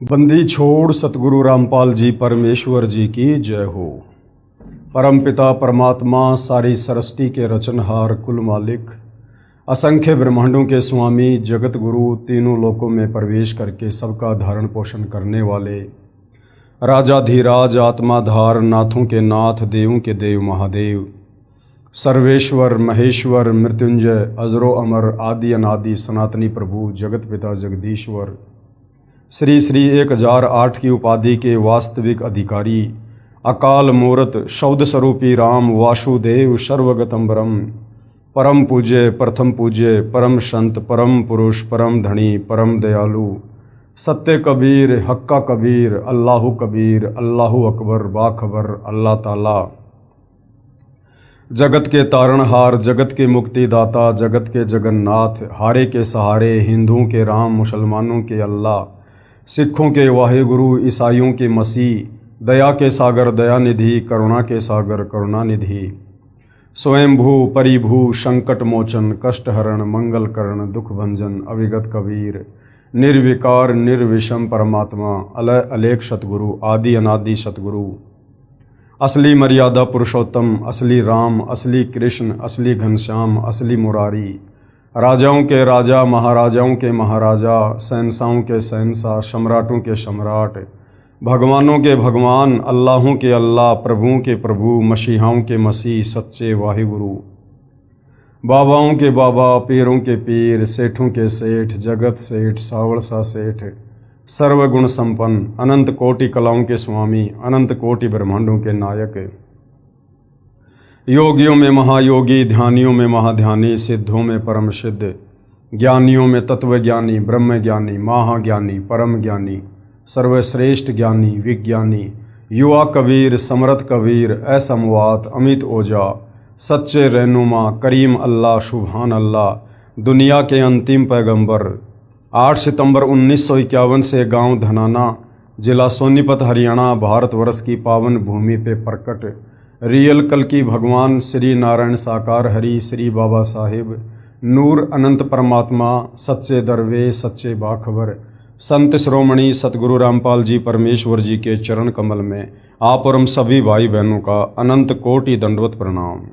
बंदी छोड़ सतगुरु रामपाल जी परमेश्वर जी की जय हो। परमपिता परमात्मा सारी सृष्टि के रचनहार कुल मालिक असंख्य ब्रह्मांडों के स्वामी जगत गुरु तीनों लोकों में प्रवेश करके सबका धारण पोषण करने वाले राजाधिराज आत्माधार नाथों के नाथ देवों के देव महादेव सर्वेश्वर महेश्वर मृत्युंजय अजरो अमर आदि अनादि सनातनी प्रभु जगत पिता जगदीश्वर श्री श्री 1008 की उपाधि के वास्तविक अधिकारी अकाल मूर्त शब्द स्वरूपी राम वासुदेव सर्वगतम ब्रह्म परम पूज्य प्रथम पूज्य परम संत परम पुरुष परम धनी परम दयालु सत्य कबीर हक्का कबीर अल्लाहु कबीर अल्लाहु अकबर बाखबर अल्लाह ताला जगत के तारणहार जगत के मुक्तिदाता जगत के जगन्नाथ हारे के सहारे हिंदुओं के राम मुसलमानों के अल्लाह सिखों के वाहेगुरु ईसाइयों के मसीह दया के सागर दयानिधि करुणा के सागर करुणानिधि स्वयंभू परिभू संकट मोचन कष्टहरण मंगल करण दुख भंजन अविगत कबीर निर्विकार निर्विषम परमात्मा अलय अलेख सतगुरु आदि अनादि सतगुरु असली मर्यादा पुरुषोत्तम असली राम असली कृष्ण असली घनश्याम असली मुरारी राजाओं के राजा महाराजाओं के महाराजा शहंशाहों के शहंशाह सम्राटों के सम्राट भगवानों के भगवान अल्लाहों के अल्लाह प्रभुओं के प्रभु मसीहाओं के मसीह सच्चे वाहिगुरु बाबाओं के बाबा पीरों के पीर सेठों के सेठ जगत सेठ सावड़सा सेठ सर्वगुण संपन्न अनंत कोटि कलाओं के स्वामी अनंत कोटि ब्रह्मांडों के नायक योगियों में महायोगी ध्यानियों में महाध्यानी सिद्धों में परम सिद्ध ज्ञानियों में तत्वज्ञानी ब्रह्म ज्ञानी महाज्ञानी परम ज्ञानी सर्वश्रेष्ठ ज्ञानी विज्ञानी युवा कबीर समर्थ कबीर असमवात अमित ओजा सच्चे रहनुमा करीम अल्लाह सुभान अल्लाह दुनिया के अंतिम पैगंबर 8 सितंबर 1951 से गांव धनाना जिला सोनीपत हरियाणा भारतवर्ष की पावन भूमि पे प्रकट रियल कल की भगवान श्री नारायण साकार हरि श्री बाबा साहिब नूर अनंत परमात्मा सच्चे दरवे सच्चे बाखबर संत श्रोमणी सतगुरु रामपाल जी परमेश्वर जी के चरण कमल में आप और हम सभी भाई बहनों का अनंत कोटि दंडवत प्रणाम।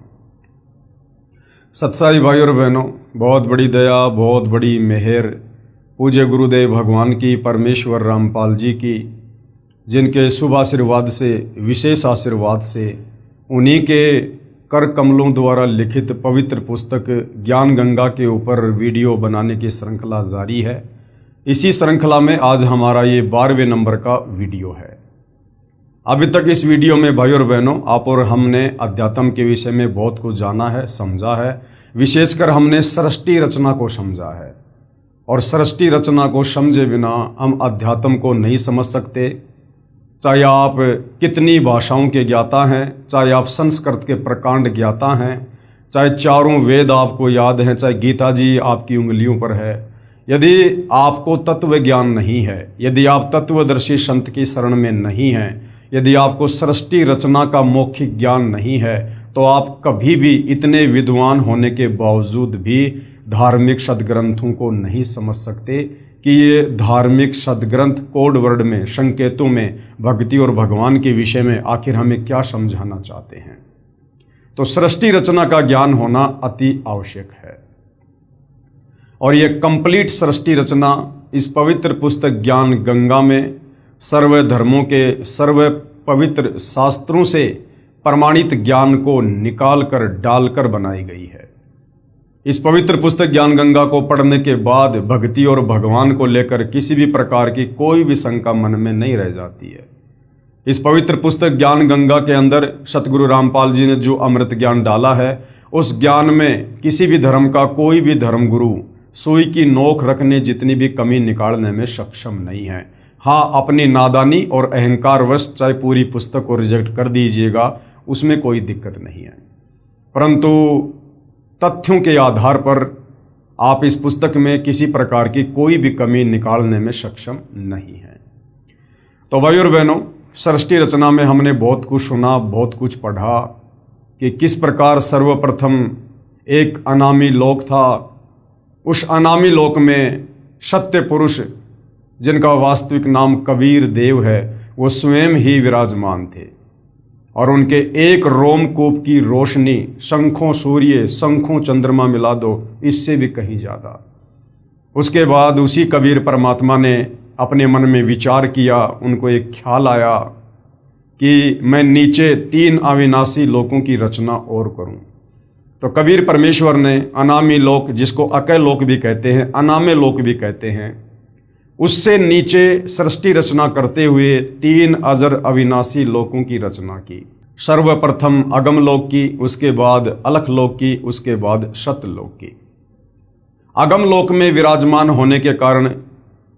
सत्साई भाई और बहनों, बहुत बड़ी दया बहुत बड़ी मेहर पूज्य गुरुदेव भगवान की परमेश्वर रामपाल जी की, जिनके शुभ आशीर्वाद से विशेष आशीर्वाद से उन्हीं के कर कमलों द्वारा लिखित पवित्र पुस्तक ज्ञान गंगा के ऊपर वीडियो बनाने की श्रृंखला जारी है। इसी श्रृंखला में आज हमारा ये 12वें नंबर का वीडियो है। अभी तक इस वीडियो में भाई और बहनों आप और हमने अध्यात्म के विषय में बहुत कुछ जाना है समझा है। विशेषकर हमने सृष्टि रचना को समझा है और सृष्टि रचना को समझे बिना हम अध्यात्म को नहीं समझ सकते। चाहे आप कितनी भाषाओं के ज्ञाता हैं, चाहे आप संस्कृत के प्रकांड ज्ञाता हैं, चाहे चारों वेद आपको याद हैं, चाहे गीता जी आपकी उंगलियों पर है, यदि आपको तत्व ज्ञान नहीं है, यदि आप तत्वदर्शी संत की शरण में नहीं हैं, यदि आपको सृष्टि रचना का मौखिक ज्ञान नहीं है, तो आप कभी भी इतने विद्वान होने के बावजूद भी धार्मिक सदग्रंथों को नहीं समझ सकते कि ये धार्मिक सदग्रंथ कोड वर्ड में संकेतों में भक्ति और भगवान के विषय में आखिर हमें क्या समझाना चाहते हैं। तो सृष्टि रचना का ज्ञान होना अति आवश्यक है और ये कंप्लीट सृष्टि रचना इस पवित्र पुस्तक ज्ञान गंगा में सर्व धर्मों के सर्व पवित्र शास्त्रों से प्रमाणित ज्ञान को निकाल कर डालकर बनाई गई है। इस पवित्र पुस्तक ज्ञान गंगा को पढ़ने के बाद भक्ति और भगवान को लेकर किसी भी प्रकार की कोई भी शंका मन में नहीं रह जाती है। इस पवित्र पुस्तक ज्ञान गंगा के अंदर सतगुरु रामपाल जी ने जो अमृत ज्ञान डाला है, उस ज्ञान में किसी भी धर्म का कोई भी धर्म गुरु सुई की नोक रखने जितनी भी कमी निकालने में सक्षम नहीं है। हाँ, अपनी नादानी और अहंकारवश चाहे पूरी पुस्तक को रिजेक्ट कर दीजिएगा, उसमें कोई दिक्कत नहीं है, परंतु तथ्यों के आधार पर आप इस पुस्तक में किसी प्रकार की कोई भी कमी निकालने में सक्षम नहीं है। तो भाई और बहनों, सृष्टि रचना में हमने बहुत कुछ सुना, बहुत कुछ पढ़ा कि किस प्रकार सर्वप्रथम एक अनामी लोक था। उस अनामी लोक में सत्य पुरुष जिनका वास्तविक नाम कबीर देव है, वो स्वयं ही विराजमान थे और उनके एक रोमकूप की रोशनी शंखों सूर्य, शंखों चंद्रमा मिला दो, इससे भी कहीं ज़्यादा। उसके बाद उसी कबीर परमात्मा ने अपने मन में विचार किया, उनको एक ख्याल आया कि मैं नीचे 3 अविनाशी लोकों की रचना और करूं। तो कबीर परमेश्वर ने अनामी लोक, जिसको अकय लोक भी कहते हैं, अनामे लोक भी कहते हैं, उससे नीचे सृष्टि रचना करते हुए 3 अजर अविनाशी लोकों की रचना की। सर्वप्रथम अगम लोक की, उसके बाद अलख लोक की, उसके बाद सतलोक की। अगम लोक में विराजमान होने के कारण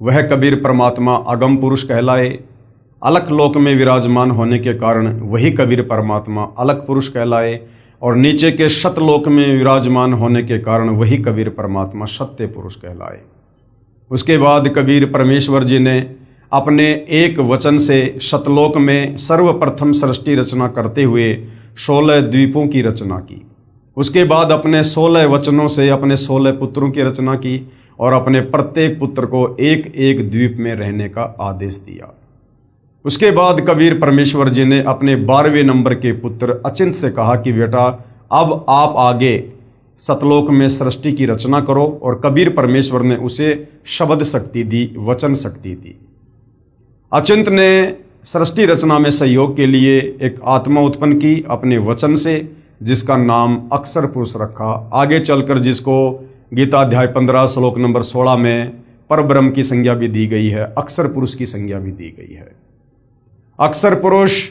वह कबीर परमात्मा अगम पुरुष कहलाए। अलख लोक में विराजमान होने के कारण वही कबीर परमात्मा अलख पुरुष कहलाए और नीचे के सतलोक में विराजमान होने के कारण वही कबीर परमात्मा सत्य पुरुष कहलाए। उसके बाद कबीर परमेश्वर जी ने अपने एक वचन से सतलोक में सर्वप्रथम सृष्टि रचना करते हुए 16 द्वीपों की रचना की। उसके बाद अपने 16 वचनों से अपने 16 पुत्रों की रचना की और अपने प्रत्येक पुत्र को एक एक द्वीप में रहने का आदेश दिया। उसके बाद कबीर परमेश्वर जी ने अपने 12वें नंबर के पुत्र अचिंत से कहा कि बेटा अब आप आगे सतलोक में सृष्टि की रचना करो, और कबीर परमेश्वर ने उसे शब्द शक्ति दी, वचन शक्ति दी। अचिंत ने सृष्टि रचना में सहयोग के लिए एक आत्मा उत्पन्न की अपने वचन से, जिसका नाम अक्षर पुरुष रखा। आगे चलकर जिसको गीता अध्याय 15 श्लोक नंबर 16 में परब्रह्म की संज्ञा भी दी गई है, अक्षर पुरुष की संज्ञा भी दी गई है। अक्षर पुरुष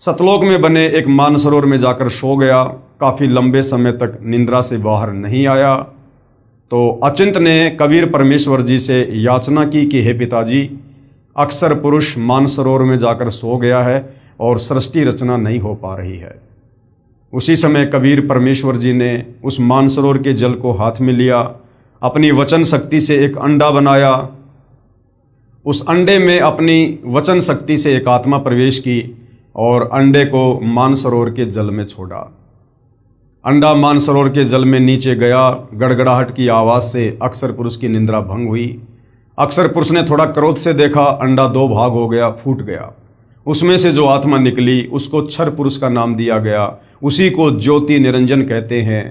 सतलोक में बने एक मानसरोवर में जाकर सो गया। काफ़ी लंबे समय तक निंद्रा से बाहर नहीं आया। तो अचिंत ने कबीर परमेश्वर जी से याचना की कि हे पिताजी, अक्षर पुरुष मानसरोवर में जाकर सो गया है और सृष्टि रचना नहीं हो पा रही है। उसी समय कबीर परमेश्वर जी ने उस मानसरोवर के जल को हाथ में लिया, अपनी वचन शक्ति से एक अंडा बनाया। उस अंडे में अपनी वचन शक्ति से एक आत्मा प्रवेश की और अंडे को मानसरोवर के जल में छोड़ा। अंडा मानसरोवर के जल में नीचे गया। गड़गड़ाहट की आवाज़ से अक्षर पुरुष की निंद्रा भंग हुई। अक्षर पुरुष ने थोड़ा क्रोध से देखा, अंडा 2 भाग हो गया, फूट गया। उसमें से जो आत्मा निकली उसको क्षर पुरुष का नाम दिया गया। उसी को ज्योति निरंजन कहते हैं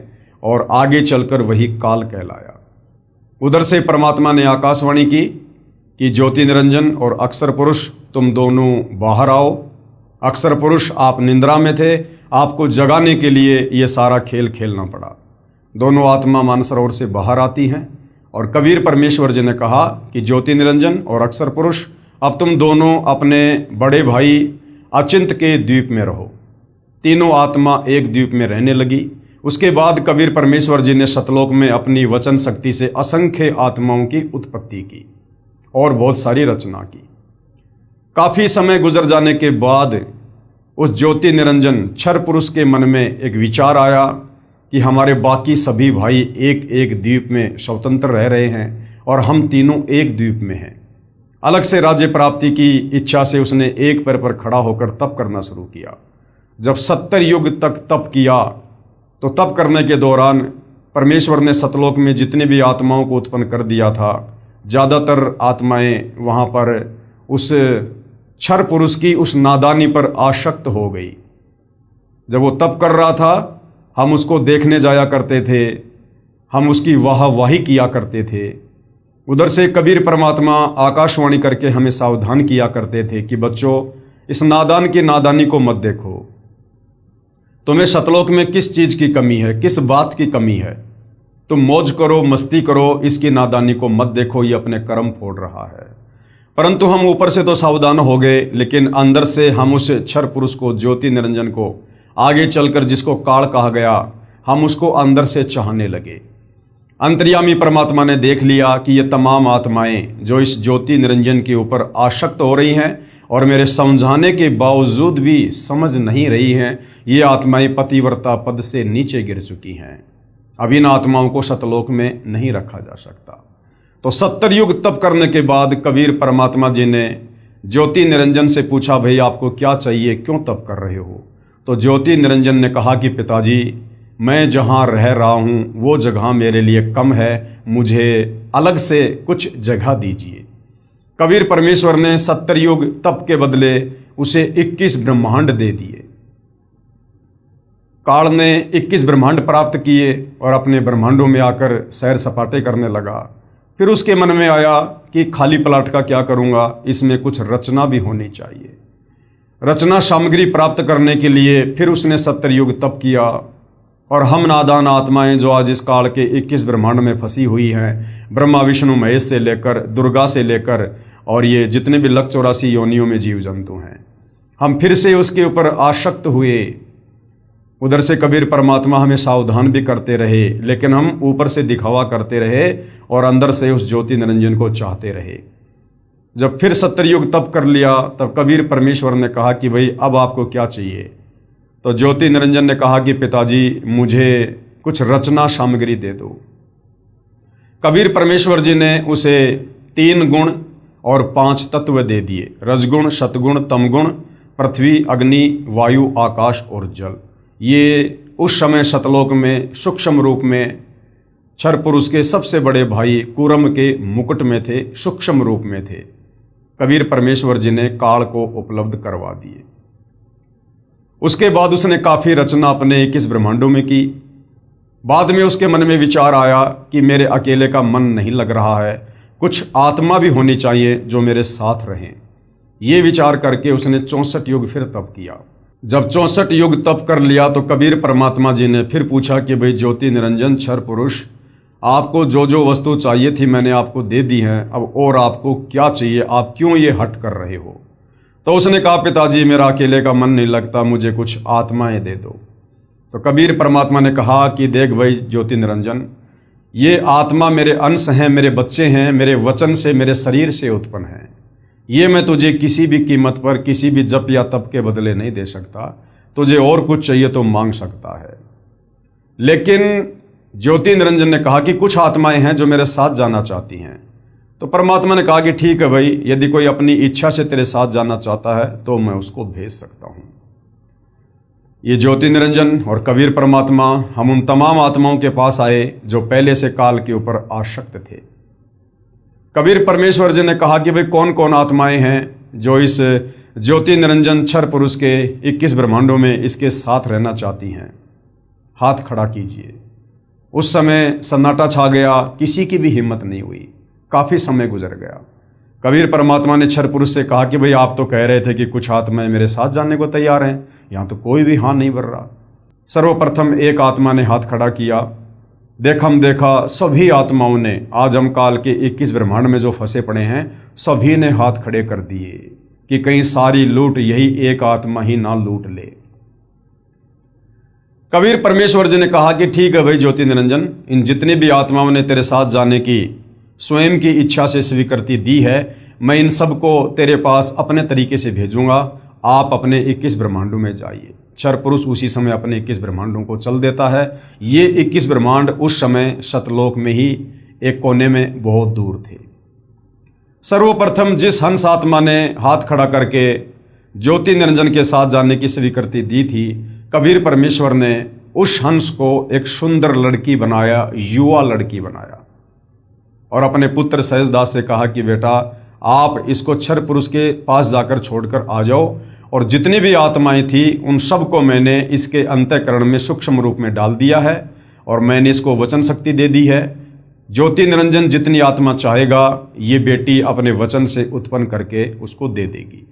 और आगे चलकर वही काल कहलाया। उधर से परमात्मा ने आकाशवाणी की कि ज्योति निरंजन और अक्षर पुरुष तुम दोनों बाहर आओ। अक्षर पुरुष आप निंद्रा में थे, आपको जगाने के लिए ये सारा खेल खेलना पड़ा। दोनों आत्मा मानसरोवर से बाहर आती हैं और कबीर परमेश्वर जी ने कहा कि ज्योति निरंजन और अक्षर पुरुष अब तुम दोनों अपने बड़े भाई अचिंत के द्वीप में रहो। तीनों आत्मा एक द्वीप में रहने लगी। उसके बाद कबीर परमेश्वर जी ने सतलोक में अपनी वचन शक्ति से असंख्य आत्माओं की उत्पत्ति की और बहुत सारी रचना की। काफ़ी समय गुजर जाने के बाद उस ज्योति निरंजन क्षर पुरुष के मन में एक विचार आया कि हमारे बाकी सभी भाई एक एक द्वीप में स्वतंत्र रह रहे हैं और हम तीनों एक द्वीप में हैं। अलग से राज्य प्राप्ति की इच्छा से उसने एक पैर पर खड़ा होकर तप करना शुरू किया। जब 70 युग तक तप किया तो तप करने के दौरान परमेश्वर ने सतलोक में जितने भी आत्माओं को उत्पन्न कर दिया था, ज़्यादातर आत्माएं वहाँ पर उस क्षर पुरुष की उस नादानी पर आसक्त हो गई। जब वो तप कर रहा था हम उसको देखने जाया करते थे, हम उसकी वाहवाही किया करते थे। उधर से कबीर परमात्मा आकाशवाणी करके हमें सावधान किया करते थे कि बच्चों, इस नादान की नादानी को मत देखो। तुम्हें सतलोक में किस चीज़ की कमी है, किस बात की कमी है? तुम मौज करो, मस्ती करो, इसकी नादानी को मत देखो, ये अपने कर्म फोड़ रहा है। परंतु हम ऊपर से तो सावधान हो गए, लेकिन अंदर से हम उस क्षर पुरुष को, ज्योति निरंजन को, आगे चलकर जिसको काल कहा गया, हम उसको अंदर से चाहने लगे। अंतर्यामी परमात्मा ने देख लिया कि ये तमाम आत्माएं जो इस ज्योति निरंजन के ऊपर आसक्त हो रही हैं और मेरे समझाने के बावजूद भी समझ नहीं रही हैं, ये आत्माएं पतिव्रता पद से नीचे गिर चुकी हैं। अब इन आत्माओं को सतलोक में नहीं रखा जा सकता। तो 70 युग तप करने के बाद कबीर परमात्मा जी ने ज्योति निरंजन से पूछा, भाई आपको क्या चाहिए, क्यों तप कर रहे हो? तो ज्योति निरंजन ने कहा कि पिताजी, मैं जहाँ रह रहा हूँ वो जगह मेरे लिए कम है, मुझे अलग से कुछ जगह दीजिए। कबीर परमेश्वर ने 70 युग तप के बदले उसे 21 ब्रह्मांड दे दिए। काल ने 21 ब्रह्मांड प्राप्त किए और अपने ब्रह्मांडों में आकर सैर सपाटे करने लगा। फिर उसके मन में आया कि खाली प्लाट का क्या करूंगा, इसमें कुछ रचना भी होनी चाहिए। रचना सामग्री प्राप्त करने के लिए फिर उसने 70 युग तप किया। और हम नादान आत्माएं जो आज इस काल के 21 ब्रह्मांड में फंसी हुई हैं, ब्रह्मा विष्णु महेश से लेकर दुर्गा से लेकर और ये जितने भी 184 योनियों में जीव जंतु हैं, हम फिर से उसके ऊपर आसक्त हुए। उधर से कबीर परमात्मा हमें सावधान भी करते रहे, लेकिन हम ऊपर से दिखावा करते रहे और अंदर से उस ज्योति निरंजन को चाहते रहे। जब फिर 70 युग तप कर लिया, तब कबीर परमेश्वर ने कहा कि भाई अब आपको क्या चाहिए। तो ज्योति निरंजन ने कहा कि पिताजी मुझे कुछ रचना सामग्री दे दो। कबीर परमेश्वर जी ने उसे 3 गुण और 5 तत्व दे दिए, रजगुण, सतगुण, तमगुण, पृथ्वी, अग्नि, वायु, आकाश और जल। ये उस समय सतलोक में सूक्ष्म रूप में क्षर पुरुष के सबसे बड़े भाई कूरम के मुकुट में थे, सूक्ष्म रूप में थे। कबीर परमेश्वर जी ने काल को उपलब्ध करवा दिए। उसके बाद उसने काफ़ी रचना अपने 21 ब्रह्मांडों में की। बाद में उसके मन में विचार आया कि मेरे अकेले का मन नहीं लग रहा है, कुछ आत्मा भी होनी चाहिए जो मेरे साथ रहें। ये विचार करके उसने 64 युग फिर तप किया। जब 64 युग तप कर लिया तो कबीर परमात्मा जी ने फिर पूछा कि भाई ज्योति निरंजन क्षर पुरुष, आपको जो जो वस्तु चाहिए थी मैंने आपको दे दी हैं, अब और आपको क्या चाहिए, आप क्यों ये हट कर रहे हो। तो उसने कहा पिताजी मेरा अकेले का मन नहीं लगता, मुझे कुछ आत्माएं दे दो। तो कबीर परमात्मा ने कहा कि देख भाई ज्योति निरंजन, ये आत्मा मेरे अंश हैं, मेरे बच्चे हैं, मेरे वचन से मेरे शरीर से उत्पन्न हैं। ये मैं तुझे किसी भी कीमत पर किसी भी जप या तप के बदले नहीं दे सकता। तुझे और कुछ चाहिए तो मांग सकता है। लेकिन ज्योति निरंजन ने कहा कि कुछ आत्माएं हैं जो मेरे साथ जाना चाहती हैं। तो परमात्मा ने कहा कि ठीक है भाई, यदि कोई अपनी इच्छा से तेरे साथ जाना चाहता है तो मैं उसको भेज सकता हूं। ये ज्योति निरंजन और कबीर परमात्मा हम उन तमाम आत्माओं के पास आए जो पहले से काल के ऊपर आसक्त थे। कबीर परमेश्वर जी ने कहा कि भाई कौन कौन आत्माएं हैं जो इस ज्योति निरंजन क्षर पुरुष के 21 ब्रह्मांडों में इसके साथ रहना चाहती हैं, हाथ खड़ा कीजिए। उस समय सन्नाटा छा गया, किसी की भी हिम्मत नहीं हुई। काफ़ी समय गुजर गया। कबीर परमात्मा ने क्षर पुरुष से कहा कि भाई आप तो कह रहे थे कि कुछ आत्माएं मेरे साथ जाने को तैयार हैं, यहाँ तो कोई भी हाँ नहीं भर रहा। सर्वप्रथम एक आत्मा ने हाथ खड़ा किया। देखा सभी आत्माओं ने, आज हम काल के 21 ब्रह्मांड में जो फंसे पड़े हैं, सभी ने हाथ खड़े कर दिए कि कहीं सारी लूट यही एक आत्मा ही ना लूट ले। कबीर परमेश्वर जी ने कहा कि ठीक है भाई ज्योति निरंजन, इन जितनी भी आत्माओं ने तेरे साथ जाने की स्वयं की इच्छा से स्वीकृति दी है, मैं इन सब को तेरे पास अपने तरीके से भेजूंगा। आप अपने 21 ब्रह्मांडों में जाइए। क्षर पुरुष उसी समय अपने 21 ब्रह्मांडों को चल देता है। ये 21 ब्रह्मांड उस समय सतलोक में ही एक कोने में बहुत दूर थे। सर्वप्रथम जिस हंस आत्मा ने हाथ खड़ा करके ज्योति निरंजन के साथ जाने की स्वीकृति दी थी, कबीर परमेश्वर ने उस हंस को एक सुंदर लड़की बनाया, युवा लड़की बनाया, और अपने पुत्र सहजदास से कहा कि बेटा आप इसको क्षर पुरुष के पास जाकर छोड़कर आ जाओ, और जितनी भी आत्माएं थी उन सब को मैंने इसके अंतःकरण में सूक्ष्म रूप में डाल दिया है और मैंने इसको वचन शक्ति दे दी है। ज्योति निरंजन जितनी आत्मा चाहेगा ये बेटी अपने वचन से उत्पन्न करके उसको दे देगी।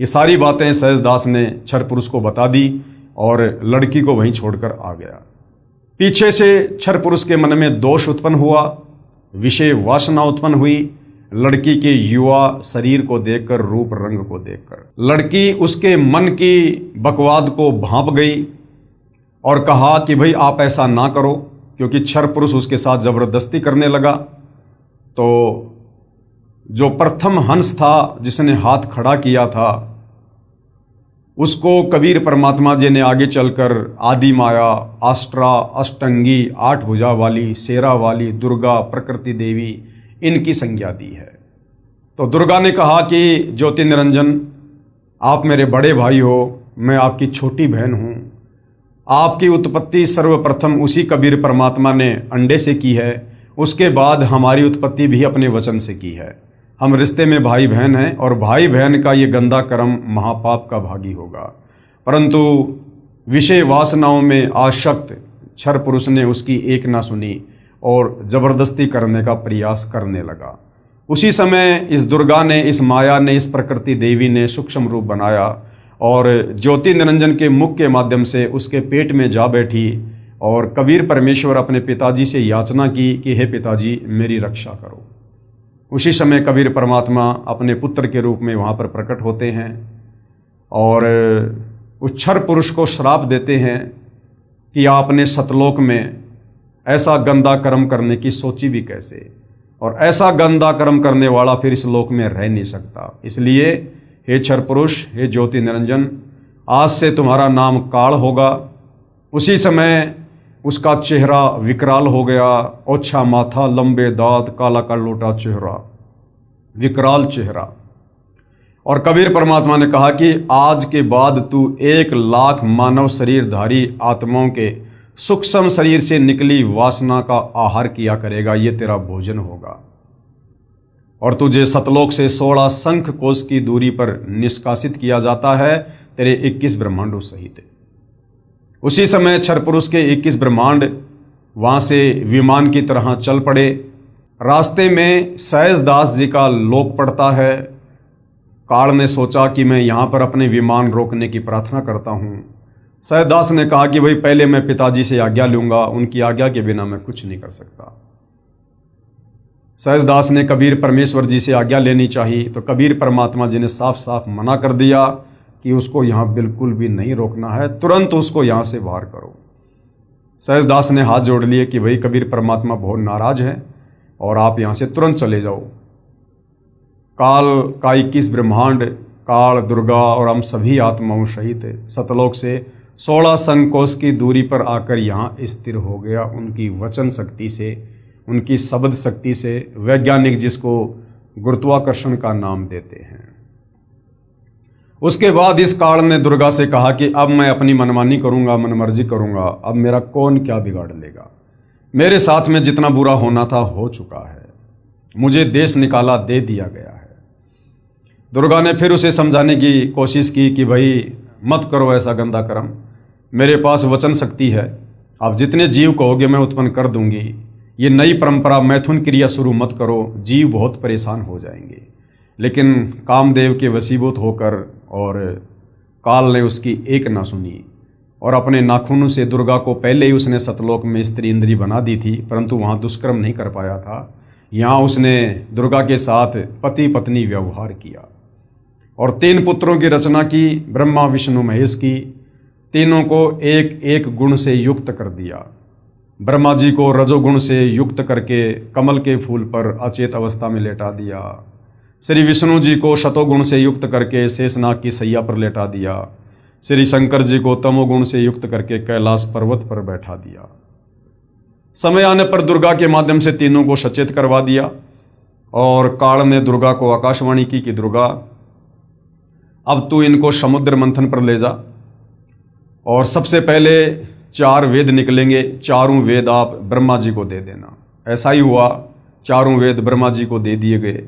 ये सारी बातें सहजदास ने क्षर पुरुष को बता दी और लड़की को वहीं छोड़कर आ गया। पीछे से क्षर पुरुष के मन में दोष उत्पन्न हुआ, विषय वासना उत्पन्न हुई। लड़की के युवा शरीर को देखकर, रूप रंग को देखकर लड़की उसके मन की बकवाद को भांप गई और कहा कि भाई आप ऐसा ना करो, क्योंकि क्षर पुरुष उसके साथ जबरदस्ती करने लगा। तो जो प्रथम हंस था जिसने हाथ खड़ा किया था, उसको कबीर परमात्मा जी ने आगे चलकर आदि माया, आष्ट्रा, अष्टंगी, 8 भुजा वाली, शेरा वाली, दुर्गा, प्रकृति देवी, इनकी संज्ञा दी है। तो दुर्गा ने कहा कि ज्योति निरंजन आप मेरे बड़े भाई हो, मैं आपकी छोटी बहन हूँ। आपकी उत्पत्ति सर्वप्रथम उसी कबीर परमात्मा ने अंडे से की है, उसके बाद हमारी उत्पत्ति भी अपने वचन से की है। हम रिश्ते में भाई बहन हैं और भाई बहन का ये गंदा कर्म महापाप का भागी होगा। परंतु विषय वासनाओं में आसक्त क्षर पुरुष ने उसकी एक ना सुनी और जबरदस्ती करने का प्रयास करने लगा। उसी समय इस दुर्गा ने, इस माया ने, इस प्रकृति देवी ने सूक्ष्म रूप बनाया और ज्योति निरंजन के मुख के माध्यम से उसके पेट में जा बैठी और कबीर परमेश्वर अपने पिताजी से याचना की कि हे पिताजी मेरी रक्षा करो। उसी समय कबीर परमात्मा अपने पुत्र के रूप में वहाँ पर प्रकट होते हैं और उस क्षर पुरुष को श्राप देते हैं कि आपने सतलोक में ऐसा गंदा कर्म करने की सोची भी कैसे, और ऐसा गंदा कर्म करने वाला फिर इस लोक में रह नहीं सकता। इसलिए हे क्षर पुरुष, हे ज्योति निरंजन, आज से तुम्हारा नाम काल होगा। उसी समय उसका चेहरा विकराल हो गया, ओछा माथा, लंबे दांत, काला कालोटा चेहरा, विकराल चेहरा। और कबीर परमात्मा ने कहा कि आज के बाद तू 1,00,000 मानव शरीरधारी आत्माओं के सूक्ष्म शरीर से निकली वासना का आहार किया करेगा, ये तेरा भोजन होगा। और तुझे सतलोक से 16 शंख कोश की दूरी पर निष्कासित किया जाता है, तेरे 21 ब्रह्मांडों सहित। उसी समय क्षर पुरुष के 21 ब्रह्मांड वहाँ से विमान की तरह चल पड़े। रास्ते में सहजदास जी का लोक पड़ता है। काल ने सोचा कि मैं यहाँ पर अपने विमान रोकने की प्रार्थना करता हूँ। सहजदास ने कहा कि भाई पहले मैं पिताजी से आज्ञा लूँगा, उनकी आज्ञा के बिना मैं कुछ नहीं कर सकता। सहजदास ने कबीर परमेश्वर जी से आज्ञा लेनी चाहिए, तो कबीर परमात्मा जी ने साफ साफ मना कर दिया कि उसको यहाँ बिल्कुल भी नहीं रोकना है, तुरंत उसको यहाँ से बाहर करो। सहजदास ने हाथ जोड़ लिए कि भाई कबीर परमात्मा बहुत नाराज हैं और आप यहाँ से तुरंत चले जाओ। काल का 21 ब्रह्मांड, काल, दुर्गा और हम सभी आत्माओं सहित सतलोक से 16 संकोश की दूरी पर आकर यहाँ स्थिर हो गया, उनकी वचन शक्ति से, उनकी शब्द शक्ति से, वैज्ञानिक जिसको गुरुत्वाकर्षण का नाम देते हैं। उसके बाद इस काल ने दुर्गा से कहा कि अब मैं अपनी मनमानी करूंगा, मनमर्जी करूंगा, अब मेरा कौन क्या बिगाड़ लेगा। मेरे साथ में जितना बुरा होना था हो चुका है, मुझे देश निकाला दे दिया गया है। दुर्गा ने फिर उसे समझाने की कोशिश की कि भाई मत करो ऐसा गंदा कर्म, मेरे पास वचन शक्ति है, आप जितने जीव कहोगे मैं उत्पन्न कर दूंगी। ये नई परंपरा मैथुन क्रिया शुरू मत करो, जीव बहुत परेशान हो जाएंगे। लेकिन कामदेव के वशीभूत होकर और काल ने उसकी एक ना सुनी और अपने नाखूनों से दुर्गा को पहले ही उसने सतलोक में स्त्री इंद्री बना दी थी, परंतु वहाँ दुष्कर्म नहीं कर पाया था। यहाँ उसने दुर्गा के साथ पति पत्नी व्यवहार किया और 3 पुत्रों की रचना की, ब्रह्मा विष्णु महेश की। तीनों को एक एक गुण से युक्त कर दिया। ब्रह्मा जी को रजोगुण से युक्त करके कमल के फूल पर अचेत अवस्था में लेटा दिया। श्री विष्णु जी को शतोगुण से युक्त करके शेषनाग की सैया पर लेटा दिया। श्री शंकर जी को तमोगुण से युक्त करके कैलाश पर्वत पर बैठा दिया। समय आने पर दुर्गा के माध्यम से तीनों को सचेत करवा दिया और काल ने दुर्गा को आकाशवाणी की कि दुर्गा अब तू इनको समुद्र मंथन पर ले जा और सबसे पहले 4 वेद निकलेंगे, चारों वेद आप ब्रह्मा जी को दे देना। ऐसा ही हुआ, चारों वेद ब्रह्मा जी को दे दिए गए।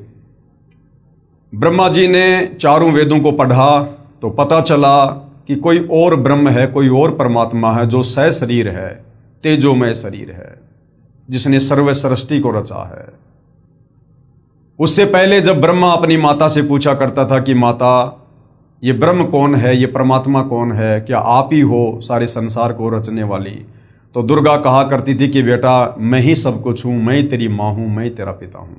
ब्रह्मा जी ने चारों वेदों को पढ़ा तो पता चला कि कोई और ब्रह्म है, कोई और परमात्मा है जो सशरीर है, तेजोमय शरीर है, जिसने सर्व सृष्टि को रचा है। उससे पहले जब ब्रह्मा अपनी माता से पूछा करता था कि माता ये ब्रह्म कौन है, ये परमात्मा कौन है, क्या आप ही हो सारे संसार को रचने वाली, तो दुर्गा कहा करती थी कि बेटा मैं ही सब कुछ हूँ, मैं ही तेरी माँ हूँ, मैं ही तेरा पिता हूँ।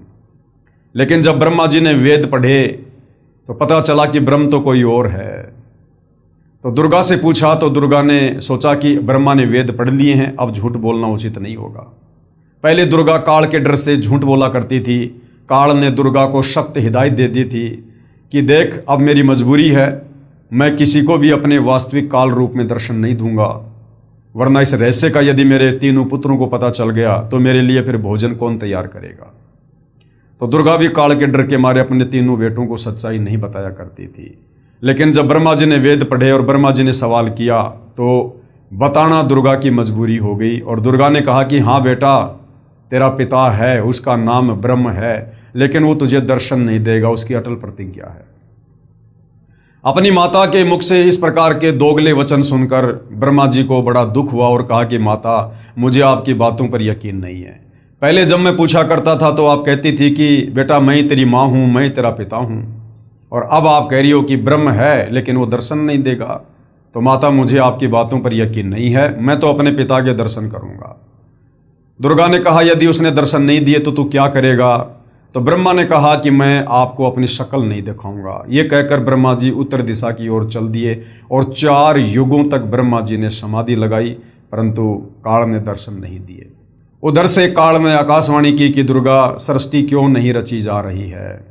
लेकिन जब ब्रह्मा जी ने वेद पढ़े तो पता चला कि ब्रह्म तो कोई और है। तो दुर्गा से पूछा तो दुर्गा ने सोचा कि ब्रह्मा ने वेद पढ़ लिए हैं, अब झूठ बोलना उचित नहीं होगा। पहले दुर्गा काल के डर से झूठ बोला करती थी। काल ने दुर्गा को सख्त हिदायत दे दी थी कि देख अब मेरी मजबूरी है, मैं किसी को भी अपने वास्तविक काल रूप में दर्शन नहीं दूंगा, वरना इस रहस्य का यदि मेरे तीनों पुत्रों को पता चल गया तो मेरे लिए फिर भोजन कौन तैयार करेगा। तो दुर्गा भी काल के डर के मारे अपने तीनों बेटों को सच्चाई नहीं बताया करती थी। लेकिन जब ब्रह्मा जी ने वेद पढ़े और ब्रह्मा जी ने सवाल किया तो बताना दुर्गा की मजबूरी हो गई और दुर्गा ने कहा कि हाँ बेटा तेरा पिता है, उसका नाम ब्रह्म है, लेकिन वो तुझे दर्शन नहीं देगा, उसकी अटल प्रतिज्ञा है। अपनी माता के मुख से इस प्रकार के दोगले वचन सुनकर ब्रह्मा जी को बड़ा दुख हुआ और कहा कि माता, मुझे आपकी बातों पर यकीन नहीं है। पहले जब मैं पूछा करता था तो आप कहती थी कि बेटा मैं ही तेरी माँ हूँ, मैं ही तेरा पिता हूँ, और अब आप कह रही हो कि ब्रह्म है लेकिन वो दर्शन नहीं देगा। तो माता, मुझे आपकी बातों पर यकीन नहीं है, मैं तो अपने पिता के दर्शन करूँगा। दुर्गा ने कहा, यदि उसने दर्शन नहीं दिए तो तू क्या करेगा? तो ब्रह्मा ने कहा कि मैं आपको अपनी शक्ल नहीं दिखाऊंगा। ये कहकर ब्रह्मा जी उत्तर दिशा की ओर चल दिए और 4 युगों तक ब्रह्मा जी ने समाधि लगाई, परंतु काल ने दर्शन नहीं दिए। उधर से काल ने आकाशवाणी की कि दुर्गा, सृष्टि क्यों नहीं रची जा रही है?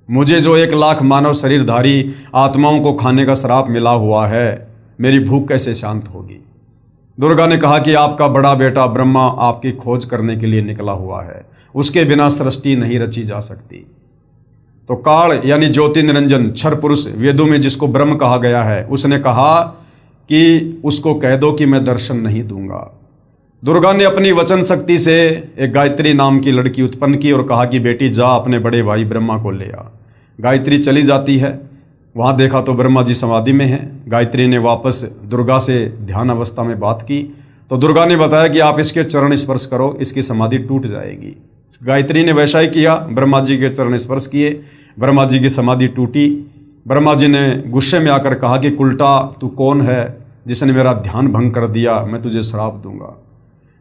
मुझे जो 1 लाख मानव शरीरधारी आत्माओं को खाने का श्राप मिला हुआ है, मेरी भूख कैसे शांत होगी? दुर्गा ने कहा कि आपका बड़ा बेटा ब्रह्मा आपकी खोज करने के लिए निकला हुआ है, उसके बिना सृष्टि नहीं रची जा सकती। तो काल यानी ज्योति निरंजन क्षर पुरुष, वेदों में जिसको ब्रह्म कहा गया है, उसने कहा कि उसको कह दो कि मैं दर्शन नहीं दूंगा। दुर्गा ने अपनी वचन शक्ति से एक गायत्री नाम की लड़की उत्पन्न की और कहा कि बेटी जा अपने बड़े भाई ब्रह्मा को ले आ। गायत्री चली जाती है, वहाँ देखा तो ब्रह्मा जी समाधि में हैं। गायत्री ने वापस दुर्गा से ध्यान अवस्था में बात की तो दुर्गा ने बताया कि आप इसके चरण स्पर्श करो, इसकी समाधि टूट जाएगी। गायत्री ने वैसा ही किया, ब्रह्मा जी के चरण स्पर्श किए, ब्रह्मा जी की समाधि टूटी। ब्रह्मा जी ने गुस्से में आकर कहा कि उल्टा तू कौन है जिसने मेरा ध्यान भंग कर दिया, मैं तुझे श्राप दूंगा।